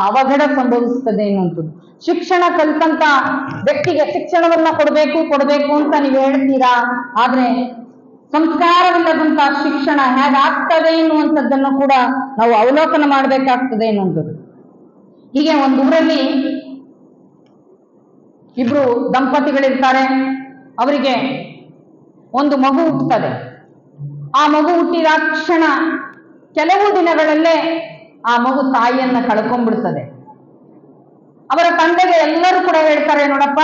ಅವಘಡ ಸಂಭವಿಸ್ತದೆ ಎನ್ನುವಂಥದ್ದು. ಶಿಕ್ಷಣ ಕಲಿತಂತ ವ್ಯಕ್ತಿಗೆ ಶಿಕ್ಷಣವನ್ನ ಕೊಡಬೇಕು ಅಂತ ನೀವು ಹೇಳ್ತೀರಾ. ಆದ್ರೆ ಸಂಸ್ಕಾರವಿಲ್ಲದಂತ ಶಿಕ್ಷಣ ಹೇಗಾಗ್ತದೆ ಎನ್ನುವಂಥದ್ದನ್ನು ಕೂಡ ನಾವು ಅವಲೋಕನ ಮಾಡಬೇಕಾಗ್ತದೆ ಎನ್ನುವಂಥದ್ದು. ಹೀಗೆ ಒಂದು ಊರಲ್ಲಿ ಇಬ್ರು ದಂಪತಿಗಳಿರ್ತಾರೆ. ಅವರಿಗೆ ಒಂದು ಮಗು ಹುಟ್ಟುತ್ತದೆ. ಆ ಮಗು ಹುಟ್ಟಿದ ಕ್ಷಣ ಕೆಲವು ದಿನಗಳಲ್ಲೇ ಆ ಮಗು ತಾಯಿಯನ್ನ ಕಳ್ಕೊಂಡ್ಬಿಡ್ತದೆ. ಅವರ ತಂದೆಗೆ ಎಲ್ಲರೂ ಕೂಡ ಹೇಳ್ತಾರೆ, ನೋಡಪ್ಪ,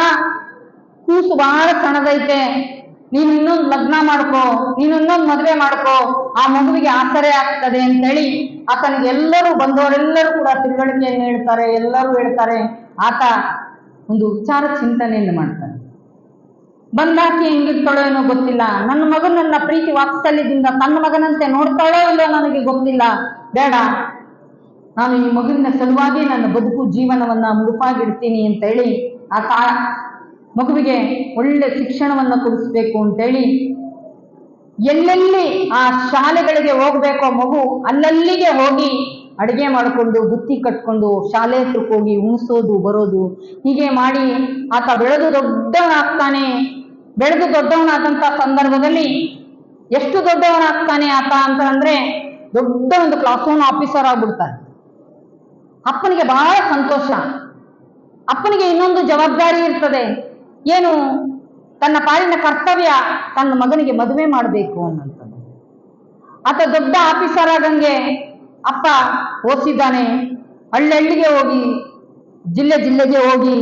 ಕೂಸು ಬಹಳ ಸಣ್ಣದೈತೆ, ನೀನು ಇನ್ನೊಂದು ಲಗ್ನ ಮಾಡ್ಕೋ, ನೀನು ಇನ್ನೊಂದು ಮದುವೆ ಮಾಡ್ಕೋ, ಆ ಮಗುವಿಗೆ ಆಸರೆ ಆಗ್ತದೆ ಅಂತೇಳಿ ಆತನಿಗೆ ಎಲ್ಲರೂ ಬಂದವರೆಲ್ಲರೂ ಕೂಡ ತಿಳುವಳಿಕೆಯನ್ನು ಹೇಳ್ತಾರೆ. ಎಲ್ಲರೂ ಹೇಳ್ತಾರೆ. ಆತ ಒಂದು ವಿಚಾರ ಚಿಂತನೆಯನ್ನು ಮಾಡ್ತಾನೆ. ಬಂದಾಕಿ ಹೆಂಗಿರ್ತಾಳೋ ಏನೋ ಗೊತ್ತಿಲ್ಲ, ನನ್ನ ಮಗನನ್ನ ಪ್ರೀತಿ ವಾತ್ಸಲ್ಯದಿಂದ ತನ್ನ ಮಗನಂತೆ ನೋಡ್ತಾಳೋ ಇಲ್ಲೋ ನನಗೆ ಗೊತ್ತಿಲ್ಲ. ಬೇಡ, ನಾನು ಈ ಮಗುವಿನ ಸಲುವಾಗಿ ನನ್ನ ಬದುಕು ಜೀವನವನ್ನ ಮುಡುಪಾಗಿಡ್ತೀನಿ ಅಂತ ಹೇಳಿ ಆ ಮಗುವಿಗೆ ಒಳ್ಳೆ ಶಿಕ್ಷಣವನ್ನ ಕೊಡಿಸ್ಬೇಕು ಅಂತೇಳಿ ಎಲ್ಲೆಲ್ಲಿ ಆ ಶಾಲೆಗಳಿಗೆ ಹೋಗ್ಬೇಕೋ ಮಗು ಅಲ್ಲಲ್ಲಿಗೆ ಹೋಗಿ ಅಡಿಗೆ ಮಾಡಿಕೊಂಡು ಬುತ್ತಿ ಕಟ್ಕೊಂಡು ಶಾಲೆ ಹತ್ರಕ್ಕೆ ಹೋಗಿ ಉಣಿಸೋದು ಬರೋದು, ಹೀಗೆ ಮಾಡಿ ಆತ ಬೆಳೆದು ದೊಡ್ಡವನಾಗ್ತಾನೆ. ಬೆಳೆದು ದೊಡ್ಡವನಾದಂತ ಸಂದರ್ಭದಲ್ಲಿ ಎಷ್ಟು ದೊಡ್ಡವನಾಗ್ತಾನೆ ಆತ ಅಂತ ಅಂದ್ರೆ ದೊಡ್ಡ ಒಂದು ಕ್ಲಾಸ್ 1 ಆಫೀಸರ್ ಆಗ್ಬಿಡ್ತಾನೆ. ಅಪ್ಪನಿಗೆ ಬಹಳ ಸಂತೋಷ. ಅಪ್ಪನಿಗೆ ಇನ್ನೊಂದು ಜವಾಬ್ದಾರಿ ಇರ್ತದೆ. ಏನು? ತನ್ನ ಪಾಲಿನ ಕರ್ತವ್ಯ ತನ್ನ ಮಗನಿಗೆ ಮದುವೆ ಮಾಡಬೇಕು ಅನ್ನೋಂಥದ್ದು. ಆತ ದೊಡ್ಡ ಆಫೀಸರ್ ಆಗಂಗೆ ಅಪ್ಪ ಓದಿಸಿದ್ದಾನೆ. ಹಳ್ಳಿಗೆ ಹೋಗಿ ಜಿಲ್ಲೆಗೆ ಹೋಗಿ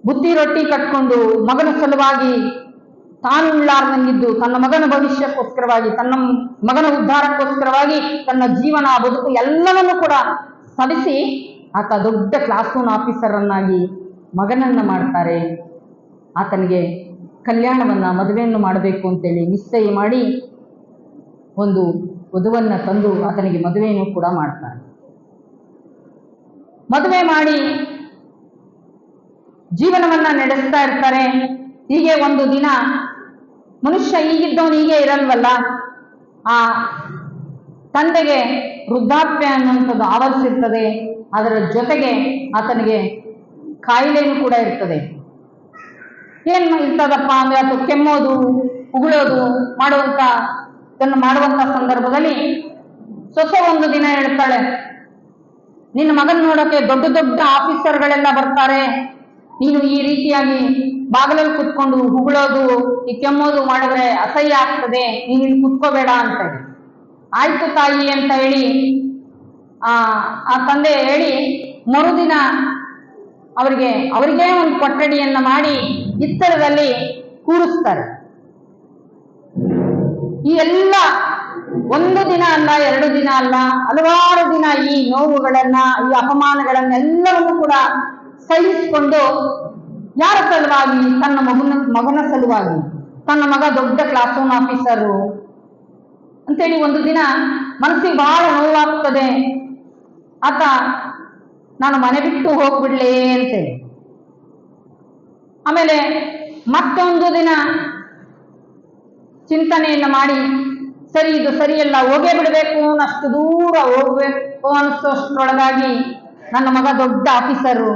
ಬುತ್ತಿ ರೊಟ್ಟಿ ಕಟ್ಕೊಂಡು ಮಗನ ಸಲುವಾಗಿ ತಾನು ಉಳ್ಳಾರ್ದಂಗಿದ್ದು ತನ್ನ ಮಗನ ಭವಿಷ್ಯಕ್ಕೋಸ್ಕರವಾಗಿ, ತನ್ನ ಮಗನ ಉದ್ಧಾರಕ್ಕೋಸ್ಕರವಾಗಿ ತನ್ನ ಜೀವನ, ಬದುಕು ಎಲ್ಲವನ್ನೂ ಕೂಡ ಸವಿಸಿ ಆತ ದೊಡ್ಡ ಕ್ಲಾಸ್ 1 ಆಫೀಸರ್ ಅನ್ನಾಗಿ ಮಗನನ್ನ ಮಾಡ್ತಾರೆ. ಆತನಿಗೆ ಕಲ್ಯಾಣವನ್ನ, ಮದುವೆಯನ್ನು ಮಾಡಬೇಕು ಅಂತೇಳಿ ನಿಶ್ಚಯ ಮಾಡಿ ಒಂದು ವಧುವನ್ನು ತಂದು ಆತನಿಗೆ ಮದುವೆಯನ್ನು ಕೂಡ ಮಾಡ್ತಾರೆ. ಮದುವೆ ಮಾಡಿ ಜೀವನವನ್ನ ನಡೆಸ್ತಾ ಇರ್ತಾರೆ. ಹೀಗೆ ಒಂದು ದಿನ ಮನುಷ್ಯ ಈಗಿದ್ದವನು ಹೀಗೆ ಇರಲ್ವಲ್ಲ, ಆ ತಂದೆಗೆ ವೃದ್ಧಾಪ್ಯ ಅನ್ನುವಂಥದ್ದು ಆವರಿಸಿರ್ತದೆ. ಅದರ ಜೊತೆಗೆ ಆತನಿಗೆ ಕಾಯಿಲೆನೂ ಕೂಡ ಇರ್ತದೆ. ಏನು ಇರ್ತದಪ್ಪ ಅಂದ್ರೆ ಅದು ಕೆಮ್ಮೋದು, ಉಗುಳೋದು ಮಾಡುವಂತ ಸಂದರ್ಭದಲ್ಲಿ ಸೊಸೆ ಒಂದು ದಿನ ಹೇಳ್ತಾಳೆ, ನಿನ್ನ ಮಗನ್ ನೋಡೋಕೆ ದೊಡ್ಡ ದೊಡ್ಡ ಆಫೀಸರ್ಗಳೆಲ್ಲ ಬರ್ತಾರೆ, ನೀನು ಈ ರೀತಿಯಾಗಿ ಬಾಗಿಲಲ್ಲಿ ಕುತ್ಕೊಂಡು ಉಗುಳೋದು, ಈ ಕೆಮ್ಮೋದು ಮಾಡಿದ್ರೆ ಅಸಹ್ಯ ಆಗ್ತದೆ, ನೀನು ಇಲ್ಲಿ ಕುತ್ಕೋಬೇಡ ಅಂತ ಹೇಳಿ. ಆಯ್ತು ತಾಯಿ ಅಂತ ಹೇಳಿ ಆ ತಂದೆ ಹೇಳಿ ಮರುದಿನ ಅವರಿಗೇ ಒಂದು ಕೊಠಡಿಯನ್ನ ಮಾಡಿ ಹಿತ್ತಲದಲ್ಲಿ ಕೂರಿಸ್ತಾರೆ. ಈ ಎಲ್ಲ ಒಂದು ದಿನ ಅಲ್ಲ, 2 ದಿನ ಅಲ್ಲ, ಹಲವಾರು ದಿನ ಈ ನೋವುಗಳನ್ನ, ಈ ಅಪಮಾನಗಳನ್ನೆಲ್ಲವನ್ನೂ ಕೂಡ ಸಹಿಸಿಕೊಂಡು, ಯಾರ ಸಲುವಾಗಿ? ತನ್ನ ಮಗನ ಸಲುವಾಗಿ. ತನ್ನ ಮಗ ದೊಡ್ಡ ಕ್ಲಾಸ್ ರೂಮ್ ಆಫೀಸರು ಅಂತೇಳಿ ಒಂದು ದಿನ ಮನಸ್ಸಿಗೆ ಬಹಳ ನೋವಾಗ್ತದೆ. ಆತ ನಾನು ಮನೆ ಬಿಟ್ಟು ಹೋಗ್ಬಿಡ್ಲೇ ಅಂತೇಳಿ. ಆಮೇಲೆ ಮತ್ತೊಂದು ದಿನ ಚಿಂತನೆಯನ್ನ ಮಾಡಿ, ಸರಿ ಇದು ಸರಿಯಲ್ಲ, ಹೋಗೇ ಬಿಡಬೇಕು, ಅಷ್ಟು ದೂರ ಹೋಗ್ಬೇಕು ಅನಿಸೋಷ್ಟ್ರೊಳಗಾಗಿ ನನ್ನ ಮಗ ದೊಡ್ಡ ಆಫೀಸರು,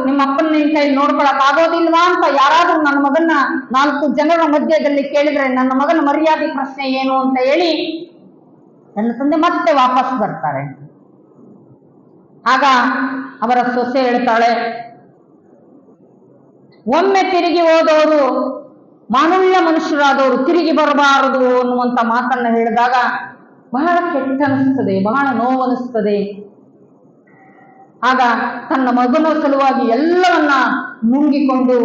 ನಿಮ್ಮ ಅಪ್ಪನ ನಿನ್ ಕೈ ನೋಡ್ಕೊಳಕ್ ಆಗೋದಿಲ್ವಾ ಅಂತ ಯಾರಾದ್ರೂ ನನ್ನ ಮಗನ್ನ 4 ಜನರ ಮಧ್ಯದಲ್ಲಿ ಕೇಳಿದ್ರೆ ನನ್ನ ಮಗನ ಮರ್ಯಾದೆ ಪ್ರಶ್ನೆ ಏನು ಅಂತ ಹೇಳಿ ನನ್ನ ತಂದೆ ಮತ್ತೆ ವಾಪಸ್ ಬರ್ತಾರೆ. ಆಗ ಅವರ ಸೊಸೆ ಹೇಳ್ತಾಳೆ, ಒಮ್ಮೆ ತಿರುಗಿ ಹೋದವರು ಮಾನುಳ್ಳ ಮನುಷ್ಯರಾದವರು ತಿರುಗಿ ಬರಬಾರದು ಅನ್ನುವಂತ ಮಾತನ್ನ ಹೇಳಿದಾಗ ಬಹಳ ಕೆಟ್ಟ ಅನಿಸ್ತದೆ, ಬಹಳ ನೋವನಿಸ್ತದೆ. ಆಗ ತನ್ನ ಮಗನ ಸಲುವಾಗಿ ಎಲ್ಲವನ್ನ ನುಂಗಿಕೊಂಡು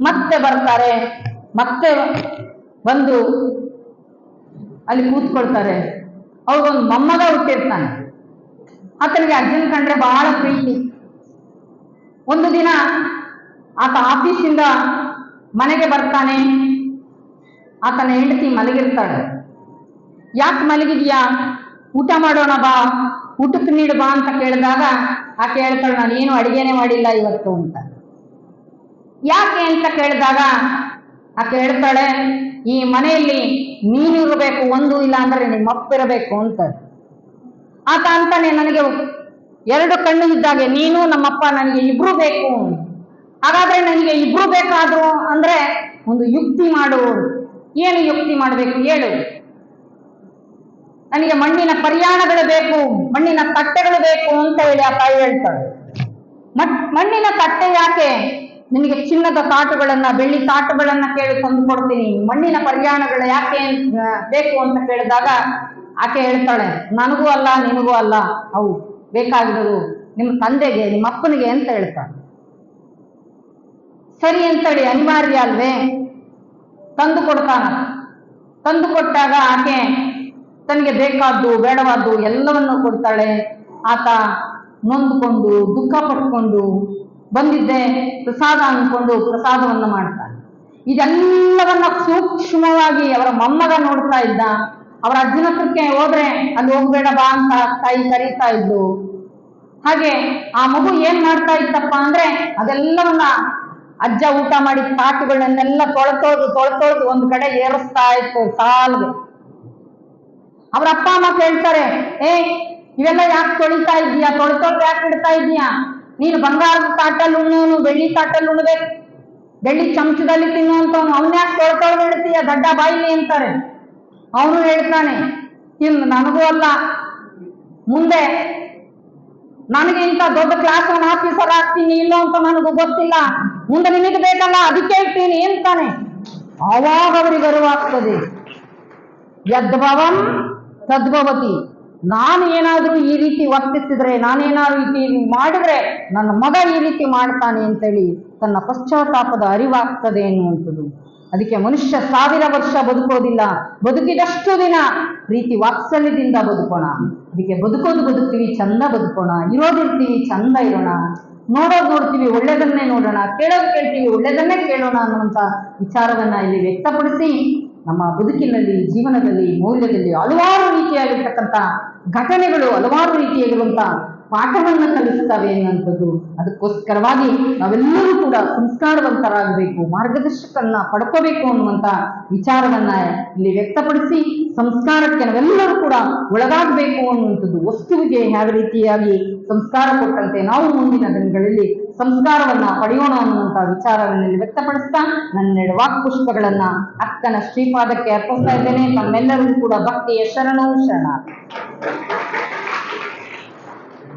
ಮತ್ತೆ ಬರ್ತಾರೆ. ಮತ್ತೆ ಬಂದು ಅಲ್ಲಿ ಕೂತ್ಕೊಳ್ತಾರೆ. ಅವ್ರಿಗೊಂದು ಮೊಮ್ಮಗ ಹುಟ್ಟಿರ್ತಾನೆ. ಆತನಿಗೆ ಅಜ್ಜನ್ ಕಂಡ್ರೆ ಬಹಳ ಪ್ರೀತಿ. ಒಂದು ದಿನ ಆತ ಆಫೀಸಿಂದ ಮನೆಗೆ ಬರ್ತಾನೆ. ಆತನ ಹೆಂಡತಿ ಮಲಗಿರ್ತಾಳೆ. ಯಾಕೆ ಮಲಗಿದ್ಯಾ? ಊಟ ಮಾಡೋಣ ಬಾ, ಊಟಕ್ಕೆ ನೀಡು ಬಾ ಅಂತ ಕೇಳಿದಾಗ ಆಕೆ ಹೇಳ್ತಾಳೆ, ನಾನೇನು ಅಡಿಗೆನೆ ಮಾಡಿಲ್ಲ ಇವತ್ತು ಅಂತ. ಯಾಕೆ ಅಂತ ಕೇಳಿದಾಗ ಆಕೆ ಹೇಳ್ತಾಳೆ, ಈ ಮನೆಯಲ್ಲಿ ನೀನಿರಬೇಕು, ಒಂದು ಇಲ್ಲ ಅಂದ್ರೆ ನಿಮ್ಮಪ್ಪಿರಬೇಕು ಅಂತ. ಆತ ಅಂತಾನೆ, ನನಗೆ 2 ಕಣ್ಣು ಇದ್ದಾಗೆ, ನೀನು ನಮ್ಮಪ್ಪ, ನನಗೆ ಇಬ್ರು ಬೇಕು. ಹಾಗಾದ್ರೆ ನನಗೆ ಇಬ್ರು ಬೇಕಾದ್ರು ಅಂದ್ರೆ ಒಂದು ಯುಕ್ತಿ ಮಾಡು. ಏನು ಯುಕ್ತಿ ಮಾಡಬೇಕು ಹೇಳು? ನನಗೆ ಮಣ್ಣಿನ ಪರ್ಯಾಣಗಳು ಬೇಕು, ಮಣ್ಣಿನ ತಟ್ಟೆಗಳು ಬೇಕು ಅಂತ ಹೇಳಿ ಆ ತಾಯಿ ಹೇಳ್ತಾಳೆ. ಮಣ್ಣಿನ ತಟ್ಟೆ ಯಾಕೆ? ನಿನಗೆ ಚಿನ್ನದ ತಾಟುಗಳನ್ನ, ಬೆಳ್ಳಿ ತಾಟುಗಳನ್ನ ಕೇಳಿ ತಂದು ಕೊಡ್ತೀನಿ. ಮಣ್ಣಿನ ಪರ್ಯಾಣಗಳು ಯಾಕೆ ಬೇಕು ಅಂತ ಕೇಳಿದಾಗ ಆಕೆ ಹೇಳ್ತಾಳೆ, ನನಗೂ ಅಲ್ಲ ನಿನಗೂ ಅಲ್ಲ, ಅವು ಬೇಕಾಗಿರೋದು ನಿಮ್ಮ ತಂದೆಗೆ, ನಿಮ್ಮ ಅಪ್ಪನಿಗೆ ಅಂತ ಹೇಳ್ತಾಳೆ. ಸರಿ ಅಂತೇಳಿ ಅನಿವಾರ್ಯ ಅಲ್ವೇ, ತಂದು ಕೊಡ್ತಾನ. ತಂದು ಕೊಟ್ಟಾಗ ಆಕೆ ತನಗೆ ಬೇಕಾದ್ದು ಬೇಡವಾದ್ದು ಎಲ್ಲವನ್ನು ಕೊಡ್ತಾಳೆ. ಆತ ನೊಂದುಕೊಂಡು ದುಃಖ ಪಟ್ಕೊಂಡು ಬಂದಿದ್ದೆ ಪ್ರಸಾದ ಅಂದ್ಕೊಂಡು ಪ್ರಸಾದವನ್ನು ಮಾಡ್ತಾನೆ. ಇದೆಲ್ಲವನ್ನ ಸೂಕ್ಷ್ಮವಾಗಿ ಅವರ ಮೊಮ್ಮಗ ನೋಡ್ತಾ ಇದ್ದ. ಅವರ ಅಜ್ಜನ ಹತ್ರಕ್ಕೆ ಹೋದ್ರೆ ಅಲ್ಲಿ ಹೋಗ್ಬೇಡ ಬಾ ಅಂತ ತಾಯಿ ಕರೀತಾ ಇದ್ದು. ಹಾಗೆ ಆ ಮಗು ಏನ್ ಮಾಡ್ತಾ ಇತ್ತಪ್ಪ ಅಂದ್ರೆ ಅದೆಲ್ಲವನ್ನ ಅಜ್ಜ ಊಟ ಮಾಡಿದ ತಾಟುಗಳನ್ನೆಲ್ಲ ತೊಳೆತೋದು ಒಂದು ಕಡೆ ಏರಿಸ್ತಾ ಇತ್ತು ಸಾಲ್ಗೆ. ಅವ್ರ ಅಪ್ಪ ಅಮ್ಮ ಕೇಳ್ತಾರೆ, ಇವೆಲ್ಲ ಯಾಕೆ ತೊಳಿತಾ ಇದೀಯಾ? ತೊಳೆತೊಳ್ದು ಯಾಕೆ ಇಡ್ತಾ ಇದೀಯಾ? ನೀನು ಬಂಗಾರದ ತಾಟಲ್ಲಿ ಉಣ್ಣೋನು, ಬೆಳ್ಳಿ ತಾಟಲ್ಲಿ ಉಣ್ಬೇಕು, ಬೆಳ್ಳಿ ಚಮಚದಲ್ಲಿ ತಿನ್ನುವಂತವನು, ಅವನ್ಯಾಕೆ ತೊಳೆತೊಳ್ದು ಇಡ್ತೀಯ ದಡ್ಡ ಬಾಯಿಲಿ ಅಂತಾರೆ. ಅವನು ಹೇಳ್ತಾನೆ, ಇನ್ನು ನನಗೂ ಅಲ್ಲ, ಮುಂದೆ ನನಗೆ ಇಂಥ ದೊಡ್ಡ ಕ್ಲಾಸ್ ಒನ್ ಆಫೀಸರ್ ಆಗ್ತೀನಿ ಇಲ್ಲೋ ಅಂತ ನನಗೂ ಗೊತ್ತಿಲ್ಲ, ಮುಂದೆ ನಿನಗೆ ಬೇಕಲ್ಲ ಅದಕ್ಕೆ ಇರ್ತೀನಿ ಅಂತಾನೆ. ಆವಾಗ ಅವರಿಗೆ ಅರಿವಾಗ್ತದೆ, ಯದ್ಭವಂ ತದ್ಭವತಿ. ನಾನು ಏನಾದ್ರೂ ಈ ರೀತಿ ವರ್ತಿಸಿದ್ರೆ, ನಾನೇನಾದ್ರೂ ಈ ರೀತಿ ಮಾಡಿದ್ರೆ ನನ್ನ ಮಗ ಈ ರೀತಿ ಮಾಡ್ತಾನೆ ಅಂತೇಳಿ ತನ್ನ ಪಶ್ಚಾತ್ತಾಪದ ಅರಿವಾಗ್ತದೆ ಎನ್ನುವಂಥದ್ದು. ಅದಕ್ಕೆ ಮನುಷ್ಯ 1000 ವರ್ಷ ಬದುಕೋದಿಲ್ಲ, ಬದುಕಿದಷ್ಟು ದಿನ ಪ್ರೀತಿ ವಾತ್ಸಲ್ಯದಿಂದ ಬದುಕೋಣ. ಅದಕ್ಕೆ ಬದುಕ್ತೀವಿ ಚಂದ ಬದುಕೋಣ, ಇರೋದಿರ್ತೀವಿ ಚಂದ ಇರೋಣ, ನೋಡ್ತೀವಿ ಒಳ್ಳೆದನ್ನೇ ನೋಡೋಣ, ಕೇಳ್ತೀವಿ ಒಳ್ಳೆದನ್ನೇ ಕೇಳೋಣ ಅನ್ನುವಂಥ ವಿಚಾರವನ್ನ ಇಲ್ಲಿ ವ್ಯಕ್ತಪಡಿಸಿ ನಮ್ಮ ಬದುಕಿನಲ್ಲಿ, ಜೀವನದಲ್ಲಿ, ಮೌಲ್ಯದಲ್ಲಿ ಹಲವಾರು ರೀತಿಯಾಗಿರ್ತಕ್ಕಂಥ ಘಟನೆಗಳು, ಹಲವಾರು ರೀತಿಯಾಗಿರುವಂಥ ಪಾಠವನ್ನು ಕಲಿಸ್ತವೆ ಅನ್ನುವಂಥದ್ದು. ಅದಕ್ಕೋಸ್ಕರವಾಗಿ ನಾವೆಲ್ಲರೂ ಕೂಡ ಸಂಸ್ಕಾರವಂತರಾಗಬೇಕು, ಮಾರ್ಗದರ್ಶಕರನ್ನ ಪಡ್ಕೋಬೇಕು ಅನ್ನುವಂಥ ವಿಚಾರವನ್ನ ಇಲ್ಲಿ ವ್ಯಕ್ತಪಡಿಸಿ, ಸಂಸ್ಕಾರಕ್ಕೆ ನಾವೆಲ್ಲರೂ ಕೂಡ ಒಳಗಾಗಬೇಕು ಅನ್ನುವಂಥದ್ದು. ವಸ್ತುವಿಗೆ ಯಾವ ರೀತಿಯಾಗಿ ಸಂಸ್ಕಾರ ಕೊಟ್ಟಂತೆ ನಾವು ಮುಂದಿನ ದಿನಗಳಲ್ಲಿ ಸಂಸ್ಕಾರವನ್ನ ಪಡೆಯೋಣ ಅನ್ನುವಂಥ ವಿಚಾರವನ್ನು ವ್ಯಕ್ತಪಡಿಸ್ತಾ ನನ್ನೆರಡು ವಾಕ್ಪುಷ್ಪಗಳನ್ನ ಅಕ್ಕನ ಶ್ರೀಪಾದಕ್ಕೆ ಅರ್ಪಿಸ್ತಾ ಇದ್ದೇನೆ. ತಮ್ಮೆಲ್ಲರಿಗೂ ಕೂಡ ಭಕ್ತಿಯ ಶರಣು ಶರಣ.